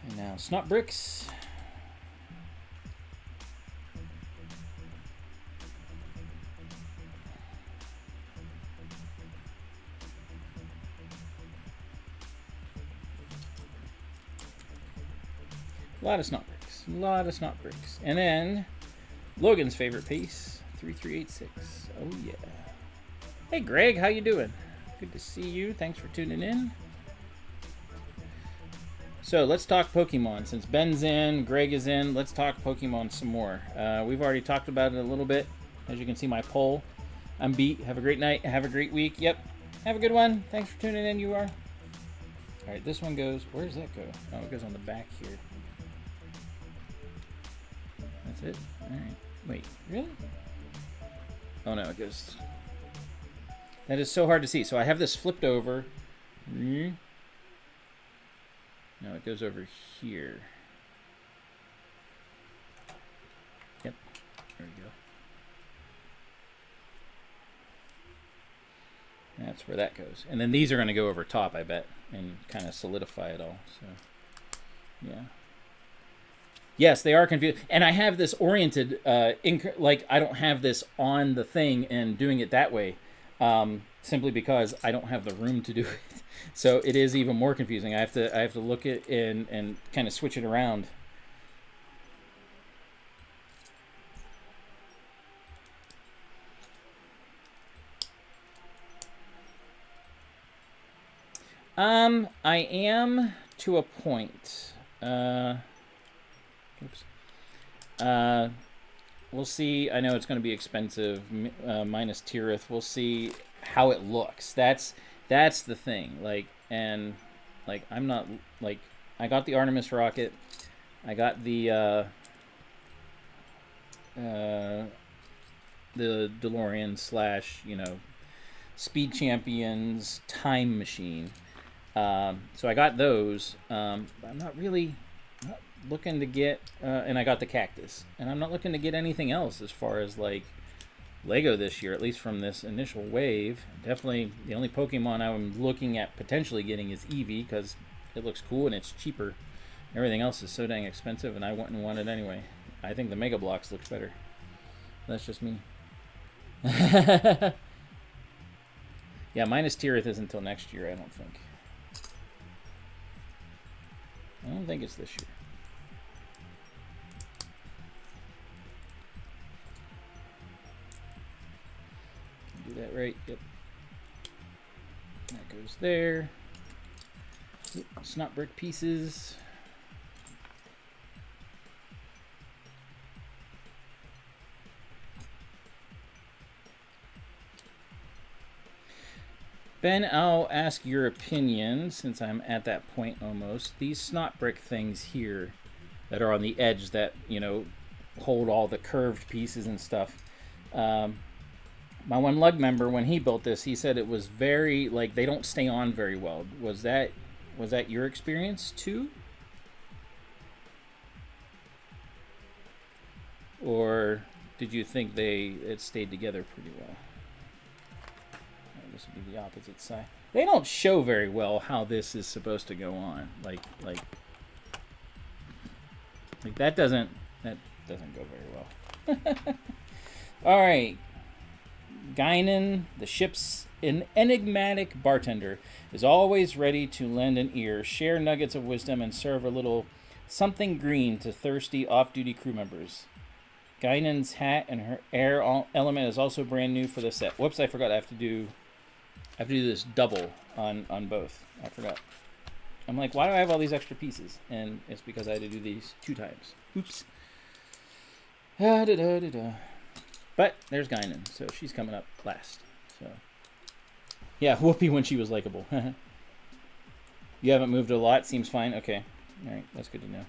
And now snot bricks. A lot of snot bricks. A lot of snot bricks. And then Logan's favorite piece, 3386. Oh yeah. Hey Greg, how you doing? Good to see you. Thanks for tuning in. So let's talk Pokemon. Since Ben's in, Greg is in, let's talk Pokemon some more. We've already talked about it a little bit. As you can see, my poll. I'm beat. Have a great night. Have a great week. Yep. Have a good one. Thanks for tuning in, you are. All right, this one goes, where does that go? Oh, it goes on the back here. That's it? All right. Wait, really? Oh no, it goes... That is so hard to see. So I have this flipped over. No, it goes over here. Yep, there we go. That's where that goes. And then these are going to go over top, I bet, and kind of solidify it all. So, yeah. Yes, they are confused. And I have this oriented, like I don't have this on the thing and doing it that way, simply because I don't have the room to do it. So it is even more confusing. I have to look at it and kind of switch it around. I am to a point. Oops. We'll see. I know it's going to be expensive, minus Tirith. We'll see how it looks. That's the thing. Like, and like, I'm not like, I got the Artemis rocket. I got the DeLorean / Speed Champions time machine. So I got those. I'm not really looking to get, and I got the cactus, and I'm not looking to get anything else as far as like Lego this year, at least from this initial wave. Definitely the only Pokemon I'm looking at potentially getting is Eevee, because it looks cool and it's cheaper. Everything else is so dang expensive, and I wouldn't want it anyway. I think the Mega Bloks looks better. That's just me. Yeah, minus Tirith is until next year, I don't think. I don't think it's this year. Do that right. Yep. That goes there. Oop, snot brick pieces. Ben, I'll ask your opinion since I'm at that point almost. These snot brick things here that are on the edge that, hold all the curved pieces and stuff. My one lug member, when he built this, he said it was very, like, they don't stay on very well. Was that your experience too? Or did you think it stayed together pretty well? This would be the opposite side. They don't show very well how this is supposed to go on. Like that doesn't go very well. All right. Guinan, the ship's enigmatic bartender, is always ready to lend an ear, share nuggets of wisdom, and serve a little something green to thirsty off-duty crew members. Guinan's hat and her air element is also brand new for the set. Whoops, I forgot. I have to do this double on both. I forgot. I'm like, why do I have all these extra pieces? And it's because I had to do these 2 times. Oops. But there's Guinan, so she's coming up last. So yeah, Whoopi when she was likable. You haven't moved a lot. Seems fine. Okay. All right. That's good to know.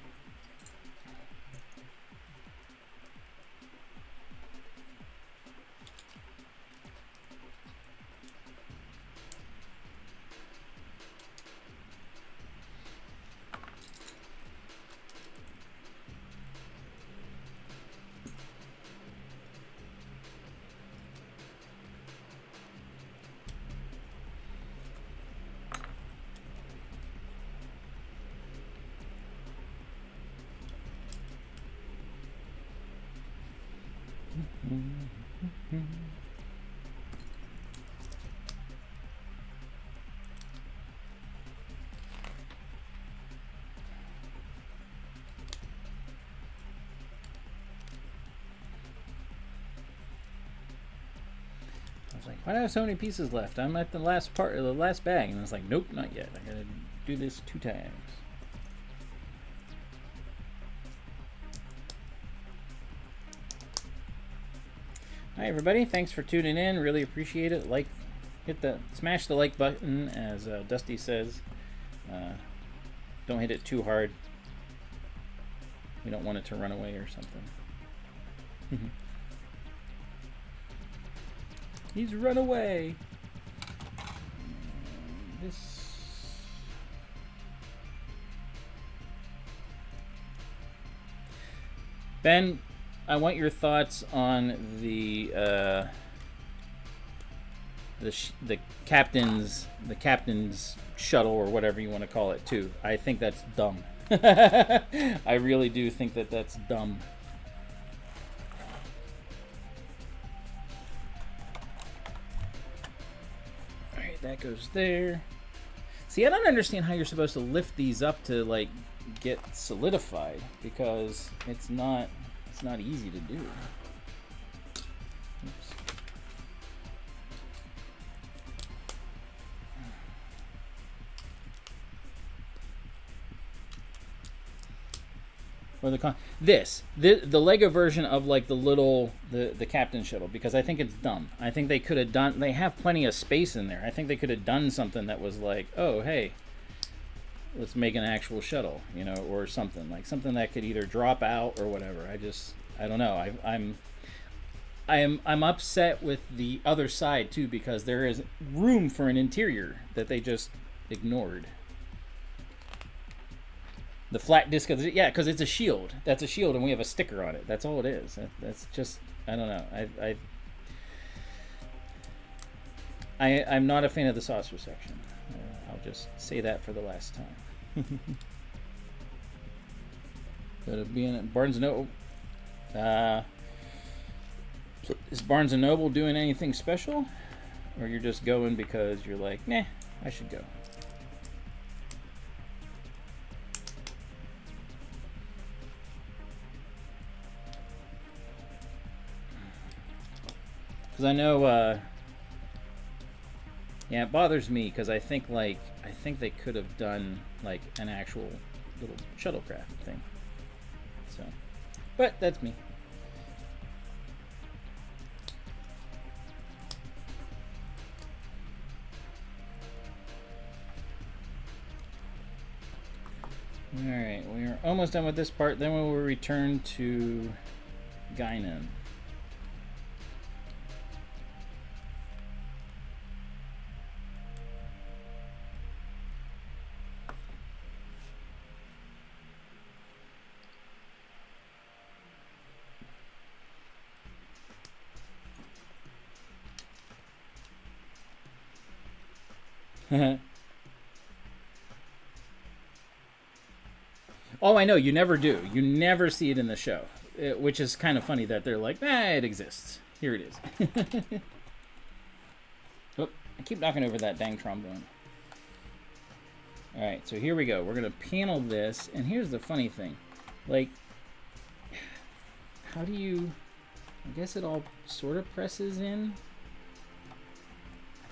I was like, why do I have so many pieces left? I'm at the last part of the last bag. And I was like, nope, not yet. I gotta do this 2 times. Hi everybody, thanks for tuning in. Really appreciate it. Smash the like button, as Dusty says. Don't hit it too hard. We don't want it to run away or something. He's run away. This Ben, I want your thoughts on the captain's shuttle, or whatever you want to call it, too. I think that's dumb. I really do think that that's dumb. All right, that goes there. See, I don't understand how you're supposed to lift these up to like get solidified, because it's not easy to do. Oops. Or the Lego version of like the captain shuttle, because I think it's dumb. I think they could have done. They have plenty of space in there. I think they could have done something that was like, oh hey, let's make an actual shuttle, you know, or something that could either drop out or whatever. I don't know. I'm upset with the other side too, because there is room for an interior that they just ignored. The flat disc, yeah, because it's a shield. That's a shield, and we have a sticker on it. That's all it is. That's just, I don't know. I'm not a fan of the saucer section. I'll just say that for the last time. Gonna be in Barnes & Noble. Is Barnes & Noble doing anything special? Or you're just going because you're like, nah, I should go. Because I know, yeah, it bothers me because I think they could have done like an actual little shuttlecraft thing. So, but that's me. All right, we are almost done with this part. Then we will return to Guinan. Oh, I know, you never do. You never see it in the show, which is kind of funny that they're like, it exists. Here it is. Oh, I keep knocking over that dang trombone. All right, so here we go. We're going to panel this, and here's the funny thing. Like, how do you... I guess it all sort of presses in.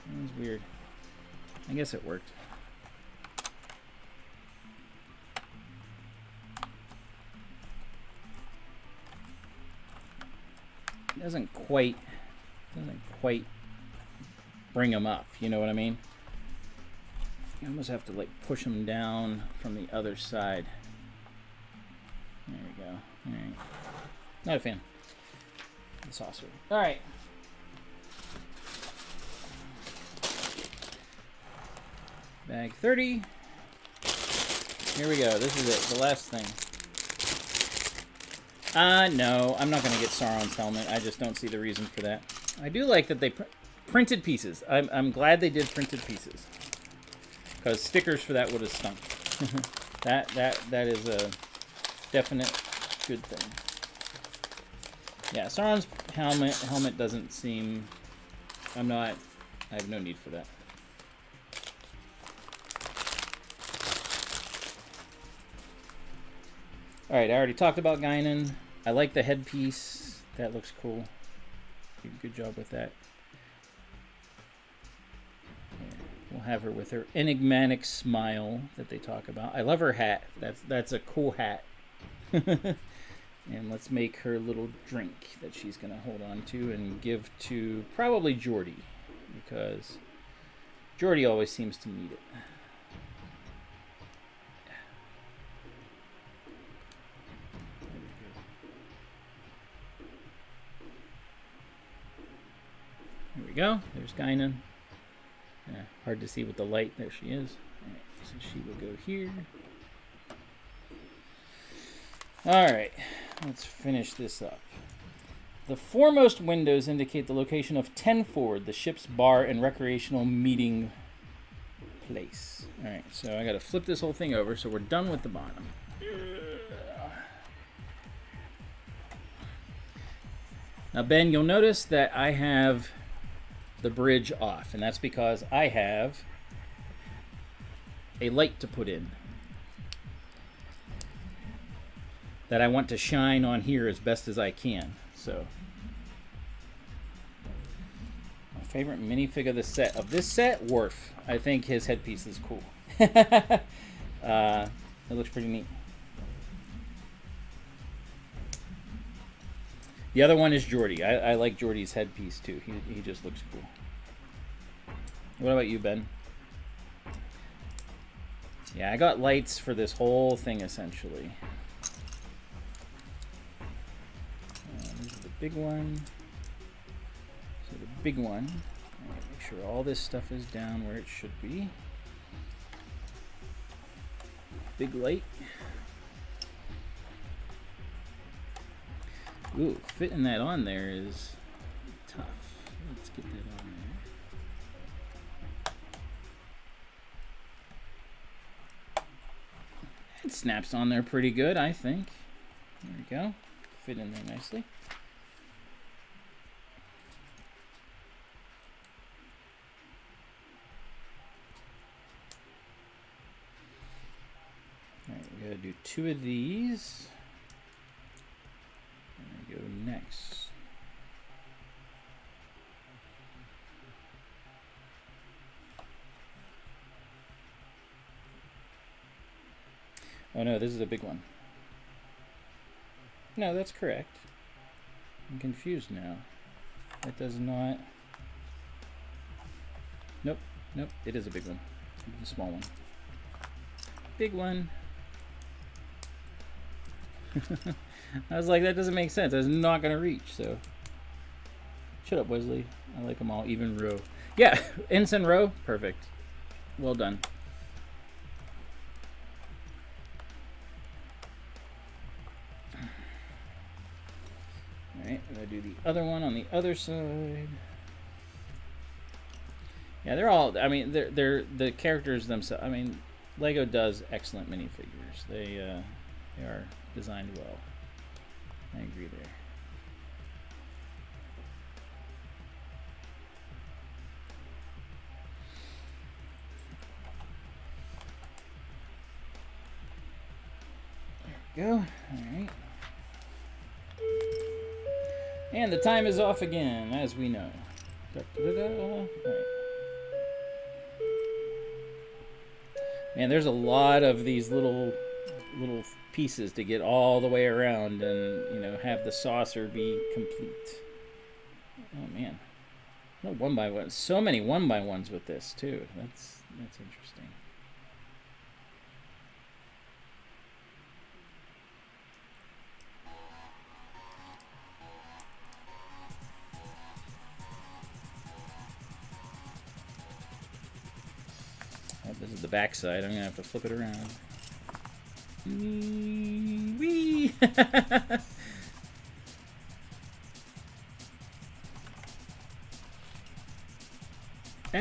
That was weird. I guess it worked. Doesn't quite bring them up, you know what I mean? You almost have to like push them down from the other side. There we go. All right. Not a fan. The saucer. All right. Bag 30. Here we go. This is it. The last thing. No, I'm not going to get Sauron's helmet. I just don't see the reason for that. I do like that they printed pieces. I'm glad they did printed pieces, because stickers for that would have stunk. that is a definite good thing. Yeah, Sauron's helmet doesn't seem. I have no need for that. Alright, I already talked about Guinan. I like the headpiece. That looks cool. Good job with that. We'll have her with her enigmatic smile that they talk about. I love her hat. That's a cool hat. And let's make her little drink that she's going to hold on to and give to probably Geordi, because Geordi always seems to need it. Here we go. There's Guinan. Yeah, hard to see with the light. There she is. All right, so she will go here. All right. let's finish this up. The foremost windows indicate the location of 10 Forward, the ship's bar and recreational meeting place. All right, so I got to flip this whole thing over, so we're done with the bottom. Now, Ben, you'll notice that I have the bridge off, and that's because I have a light to put in that I want to shine on here as best as I can. So, my favorite minifig of this set, Worf. I think his headpiece is cool. It looks pretty neat. The other one is Geordi. I like Geordi's headpiece too. He just looks cool. What about you, Ben? Yeah, I got lights for this whole thing essentially. This is the big one. So the big one. Make sure all this stuff is down where it should be. Big light. Ooh, fitting that on there is tough. Let's get that on there. It snaps on there pretty good, I think. There we go. Fit in there nicely. Alright, we gotta do 2 of these. Go next. Oh no, this is a big one. No, that's correct. I'm confused now. That does not... Nope, nope, it is a big one. It's a small one. Big one. I was like, that doesn't make sense. It's not going to reach, so. Shut up, Wesley. I like them all. Even row. Yeah, ensign row. Perfect. Well done. Alright, I'm going to do the other one on the other side. Yeah, they're all, I mean, they're the characters themselves. I mean, Lego does excellent minifigures. They are designed well. I agree there. There we go. All right. And the time is off again, as we know. All right. Man, there's a lot of these little pieces to get all the way around and, you know, have the saucer be complete. Oh man. No 1x1. So many 1x1s with this too. That's interesting. Oh, this is the back side. I'm gonna have to flip it around. Wee! That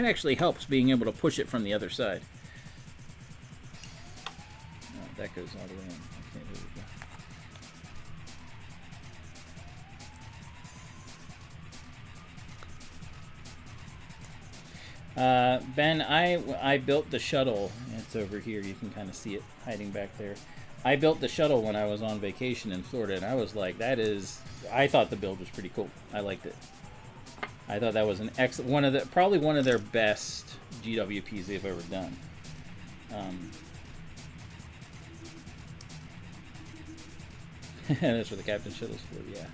actually helps being able to push it from the other side. Oh, that goes all the way in. Okay, there we go. Ben, I built the shuttle. It's over here. You can kind of see it hiding back there. I built the shuttle when I was on vacation in Florida, and I was like, I thought the build was pretty cool. I liked it. I thought that was an excellent, probably one of their best GWPs they've ever done. That's where the captain shuttle's for, yeah.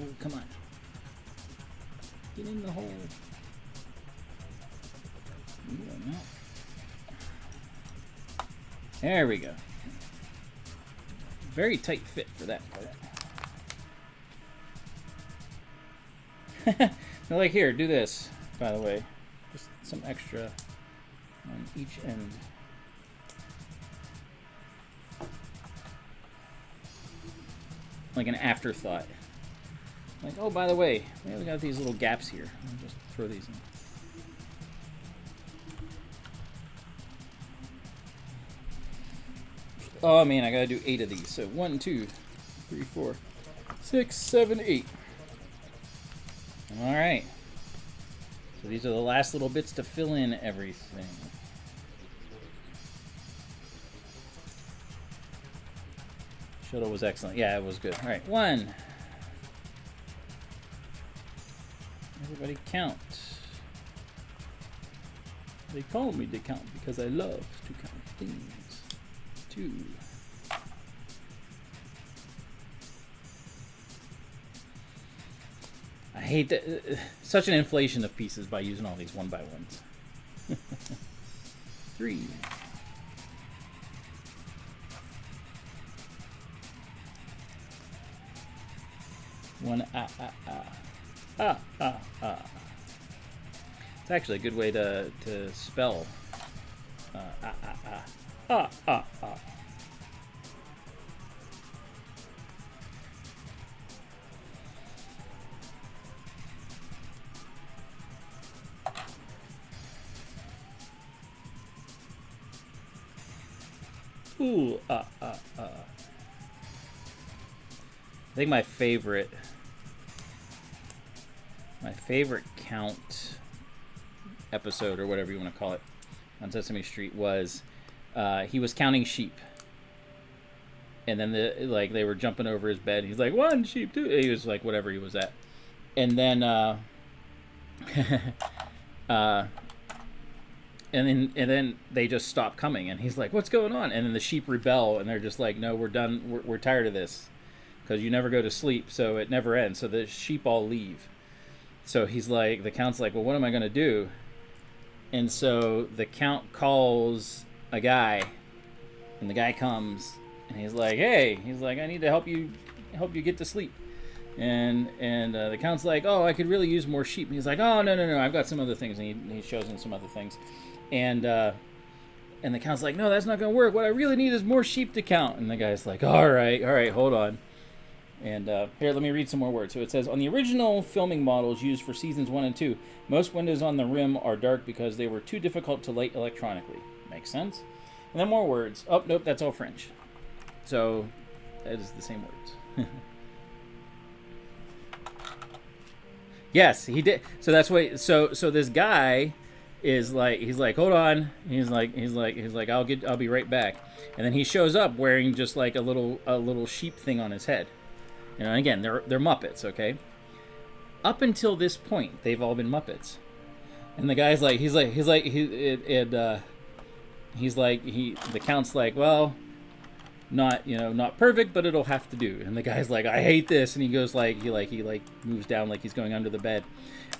Oh, come on. Get in the hole. There we go. Very tight fit for that part. Now, like here, do this, by the way. Just some extra on each end. like an afterthought. Like, oh, by the way, we got these little gaps here. I'll just throw these in. Oh man, I gotta do 8 of these. So 1, 2, 3, 4, 6, 7, 8. All right. So these are the last little bits to fill in everything. Shuttle was excellent. Yeah, it was good. All right, 1. Everybody count. They call me to count because I love to count things. 2. I hate that. Such an inflation of pieces by using all these 1 by 1s. 3. 1. It's actually a good way to spell. Ooh, I think my favorite count episode, or whatever you want to call it, on Sesame Street was he was counting sheep, and then they were jumping over his bed. He's like 1 sheep, 2. He was like whatever he was at, and then and then they just stop coming, and he's like, what's going on? And then the sheep rebel, and they're just like, no, we're done. We're tired of this, because you never go to sleep, so it never ends. So the sheep all leave. So he's like, the count's like, well, what am I going to do? And so the count calls a guy, and the guy comes, and he's like, hey, he's like, I need to help you get to sleep. And the count's like, oh, I could really use more sheep. And he's like, oh, no, I've got some other things. And he shows him some other things. And the count's like, no, that's not going to work. What I really need is more sheep to count. And the guy's like, all right, hold on. And here, let me read some more words. So it says, on the original filming models used for seasons 1 and 2, most windows on the rim are dark because they were too difficult to light electronically. Makes sense. And then more words. Oh, nope, that's all French. So that is the same words. Yes, he did. So that's what. So this guy is like, he's like, hold on. He's like, I'll be right back. And then he shows up wearing just like a little sheep thing on his head. You know, and again, they're Muppets, okay? Up until this point, they've all been Muppets. And the guy's like, the count's like, well, not perfect, but it'll have to do. And the guy's like, I hate this. And he goes he moves down like he's going under the bed.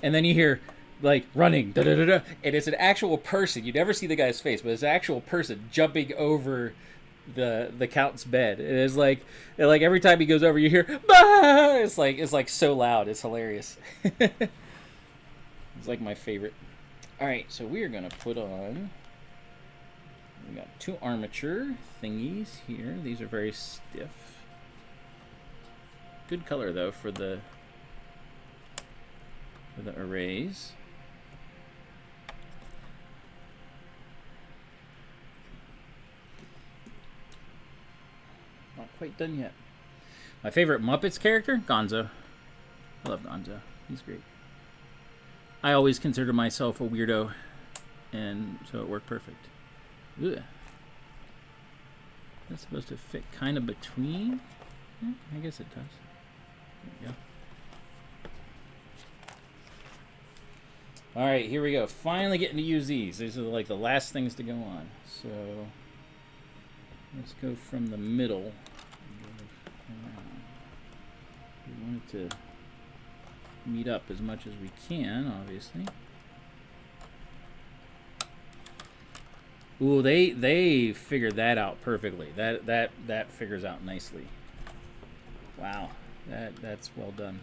And then you hear like running, da da da da, and it's an actual person. You never see the guy's face, but it's an actual person jumping over the count's bed. It is like every time he goes over, you hear, bah! It's like so loud. It's hilarious. It's like my favorite. All right, so we are gonna put on. We got 2 armature thingies here. These are very stiff. Good color though for the arrays. Not quite done yet. My favorite Muppets character, Gonzo. I love Gonzo. He's great. I always consider myself a weirdo, and so it worked perfect. Ugh. That's supposed to fit kind of between. I guess it does. There we go. All right, here we go. Finally getting to use these. These are like the last things to go on. So let's go from the middle. We want it to meet up as much as we can, obviously. Ooh, they figured that out perfectly. That figures out nicely. Wow, that's well done.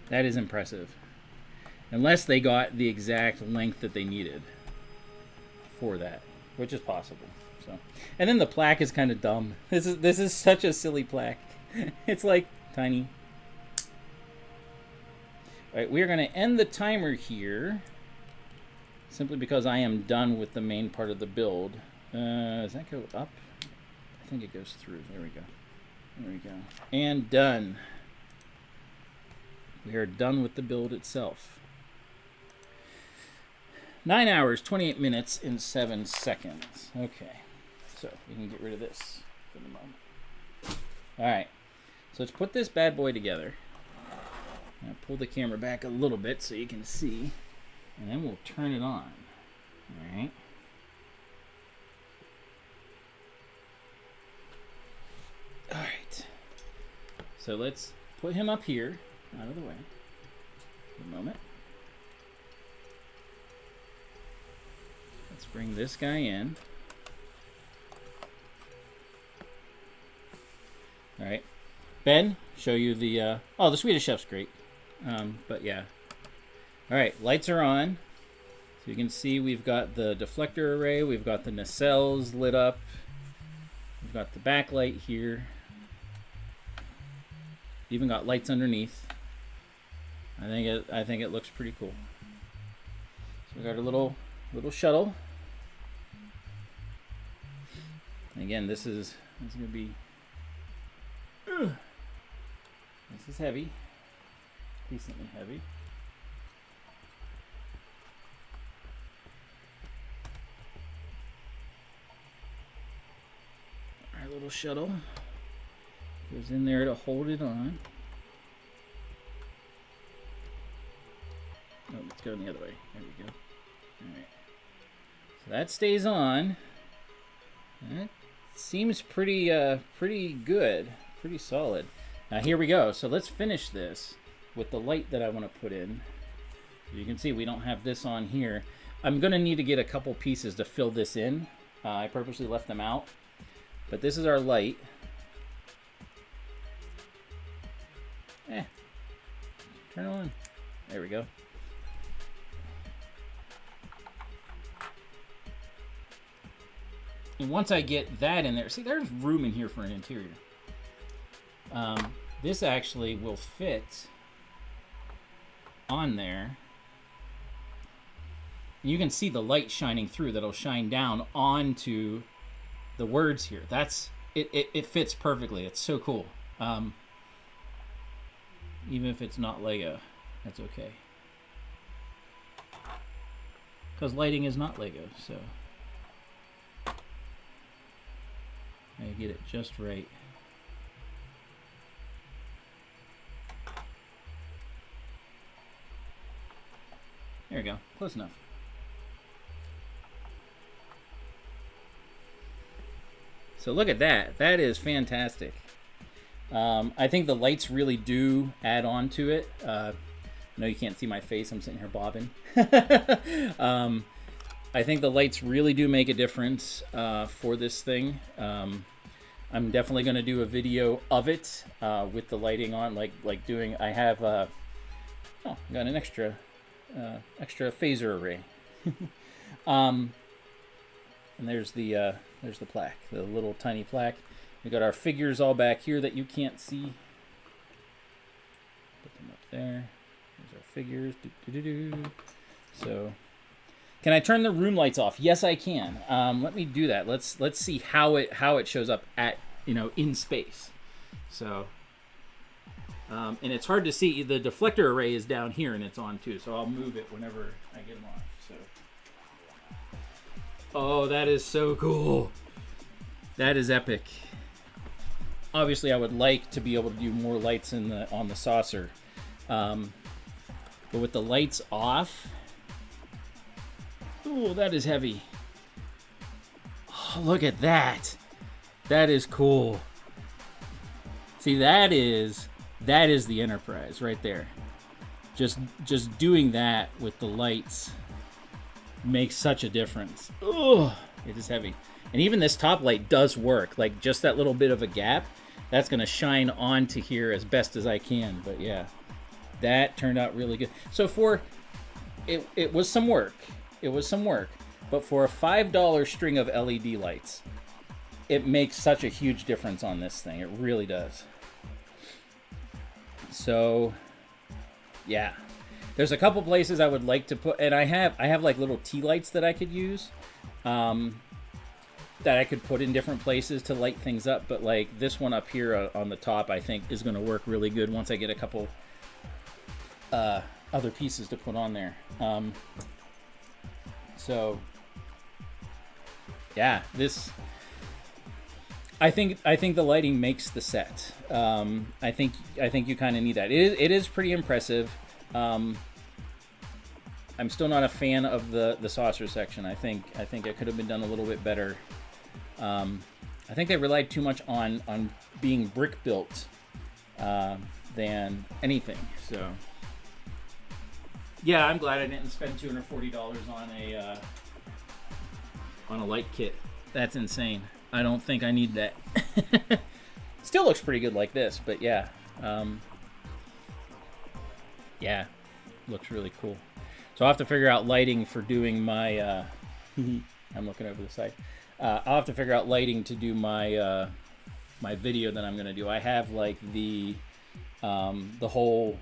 That is impressive. Unless they got the exact length that they needed for that. which is possible. So, and then the plaque is kind of dumb. This is such a silly plaque. It's like tiny. All right, we are going to end the timer here, simply because I am done with the main part of the build. Does that go up? I think it goes through. There we go. There we go. And done. We are done with the build itself. 9 hours, 28 minutes, and 7 seconds. Okay, so we can get rid of this for the moment. All right, so let's put this bad boy together. I'll pull the camera back a little bit so you can see, and then we'll turn it on. All right. All right. So let's put him up here, out of the way, for a moment. Let's bring this guy in. All right. Ben, show you the, oh, the Swedish Chef's great. But yeah. All right, lights are on. So you can see we've got the deflector array. We've got the nacelles lit up. We've got the backlight here. Even got lights underneath. I think it looks pretty cool. So we got a little shuttle. And again, this is gonna be. This is heavy, decently heavy. Our little shuttle goes in there to hold it on. Oh, it's going the other way. There we go. All right. So that stays on. That seems pretty good, pretty solid. Now here we go. So let's finish this with the light that I want to put in. You can see we don't have this on here. I'm going to need to get a couple pieces to fill this in. I purposely left them out. But this is our light. Turn it on. There we go. And once I get that in there, see, there's room in here for an interior. This actually will fit on there. You can see the light shining through that'll shine down onto the words here. It fits perfectly. It's so cool. Even if it's not Lego, that's okay. Because lighting is not Lego, so I get it just right. There we go, close enough. So look at that. That is fantastic. I think the lights really do add on to it. I know you can't see my face. I'm sitting here bobbing. I think the lights really do make a difference for this thing. I'm definitely going to do a video of it with the lighting on, like doing. I have I got an extra phaser array. And there's the plaque, the little tiny plaque. We got our figures all back here that you can't see. Put them up there. There's our figures. So, can I turn the room lights off? Yes, I can. Let me do that. Let's see how it shows up at in space. So, and it's hard to see. The deflector array is down here and it's on too. So I'll move it whenever I get them off. So. Oh, that is so cool. That is epic. Obviously, I would like to be able to do more lights on the saucer. But with the lights off, oh, that is heavy. Oh, look at that. That is cool. See, that is the Enterprise right there. Just doing that with the lights makes such a difference. Oh, it is heavy. And even this top light does work. Like just that little bit of a gap, that's going to shine onto here as best as I can. But yeah, that turned out really good. So it was some work. It was some work. but for a $5 string of LED lights, it makes such a huge difference on this thing. It really does. So, yeah. There's a couple places I would like to put, and I have like little tea lights that I could use, that I could put in different places to light things up. But like this one up here on the top, I think is going to work really good once I get a couple other pieces to put on there. So yeah, this. I think the lighting makes the set. I think you kind of need that. It is pretty impressive. I'm still not a fan of the saucer section. I think it could have been done a little bit better. I think they relied too much on being brick built than anything. So yeah, I'm glad I didn't spend $240 on a light kit. That's insane. I don't think I need that. Still looks pretty good like this, but yeah. Yeah, looks really cool. So I'll have to figure out lighting for doing my... I'm looking over the side. I'll have to figure out lighting to do my my video that I'm going to do. I have like the whole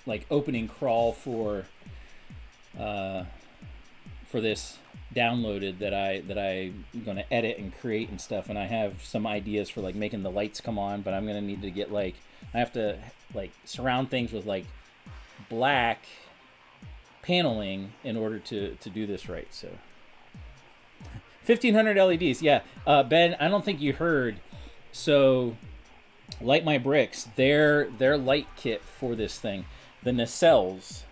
like opening crawl for this downloaded that I'm going to edit and create and stuff, and I have some ideas for like making the lights come on, but I'm going to need to get like, I have to like surround things with like black paneling in order to do this right. So 1500 LEDs. Yeah. Ben, I don't think you heard. So Light My Bricks, their light kit for this thing, the nacelles,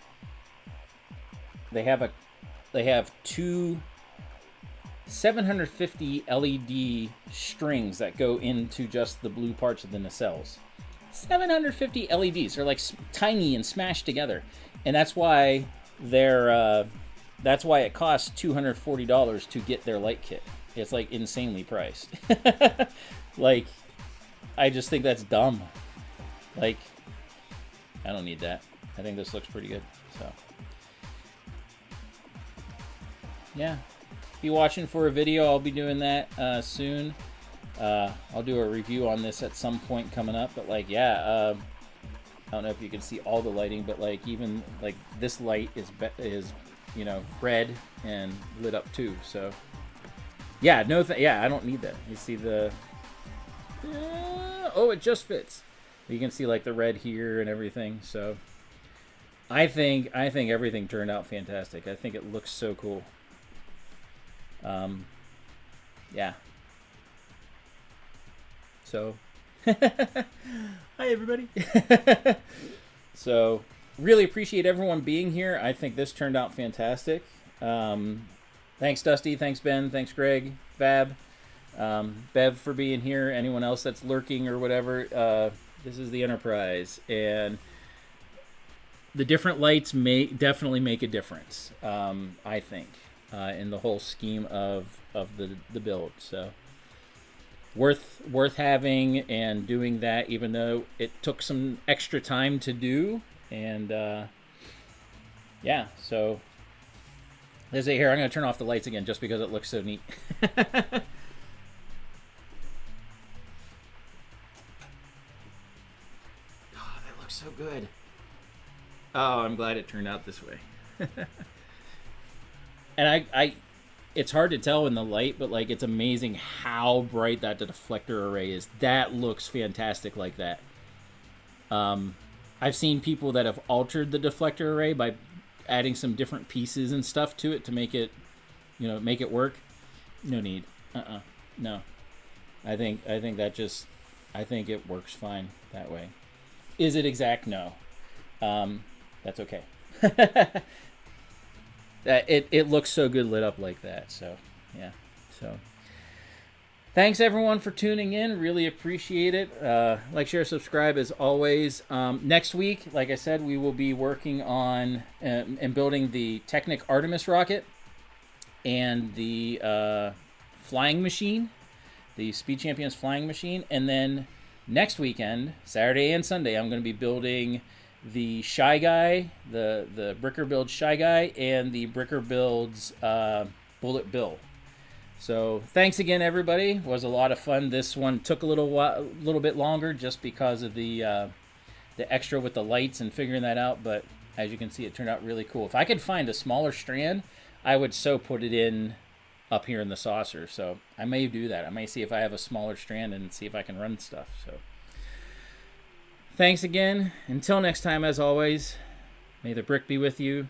they have two 750 LED strings that go into just the blue parts of the nacelles. 750 LEDs. They're like tiny and smashed together, and that's why it costs $240 to get their light kit. It's like insanely priced. Like, I just think that's dumb. Like, I don't need that. I think this looks pretty good. So yeah, be watching for a video. I'll be doing that soon. I'll do a review on this at some point coming up. But like, yeah, I don't know if you can see all the lighting, but like even like this light is you know, red and lit up too. So yeah, yeah, I don't need that. You see the oh, it just fits. You can see like the red here and everything. So I think everything turned out fantastic. I think it looks so cool. Yeah. So, hi everybody. So, really appreciate everyone being here. I think this turned out fantastic. Thanks Dusty, thanks Ben, thanks Greg, Fab, Bev for being here. Anyone else that's lurking or whatever. This is the Enterprise, and the different lights definitely make a difference. I think. In the whole scheme of the build. So worth having and doing that, even though it took some extra time to do. And yeah, so there's it here. I'm going to turn off the lights again just because it looks so neat. Oh, that looks so good. Oh, I'm glad it turned out this way. And it's hard to tell in the light, but like, it's amazing how bright that deflector array is. That looks fantastic like that. I've seen people that have altered the deflector array by adding some different pieces and stuff to it to make it, you know, make it work. No need. No. I think it works fine that way. Is it exact? No. That's okay. It looks so good lit up like that. So yeah. So thanks everyone for tuning in. Really appreciate it. Like, share, subscribe as always. Next week, like I said, we will be working on and building the Technic Artemis rocket and the flying machine, the Speed Champions flying machine. And then next weekend, Saturday and Sunday, I'm going to be building the Shy Guy, the BuildWithJonny Shy Guy, and the BuildWithJonny Bullet Bill. So thanks again, everybody. It was a lot of fun. This one took a little bit longer just because of the extra with the lights and figuring that out. But as you can see, it turned out really cool. If I could find a smaller strand, I would so put it in up here in the saucer. So I may do that. I may see if I have a smaller strand and see if I can run stuff. So thanks again. Until next time, as always, may the brick be with you.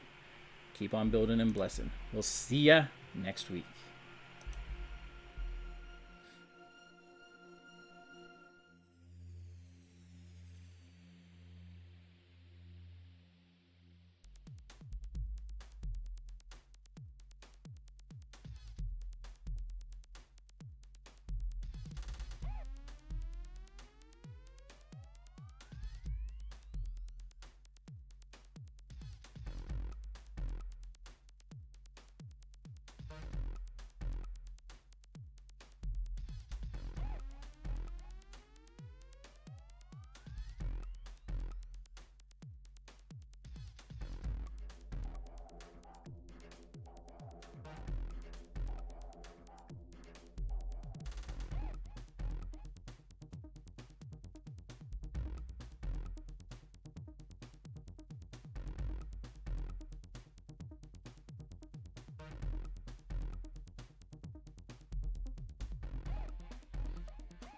Keep on building and blessing. We'll see ya next week.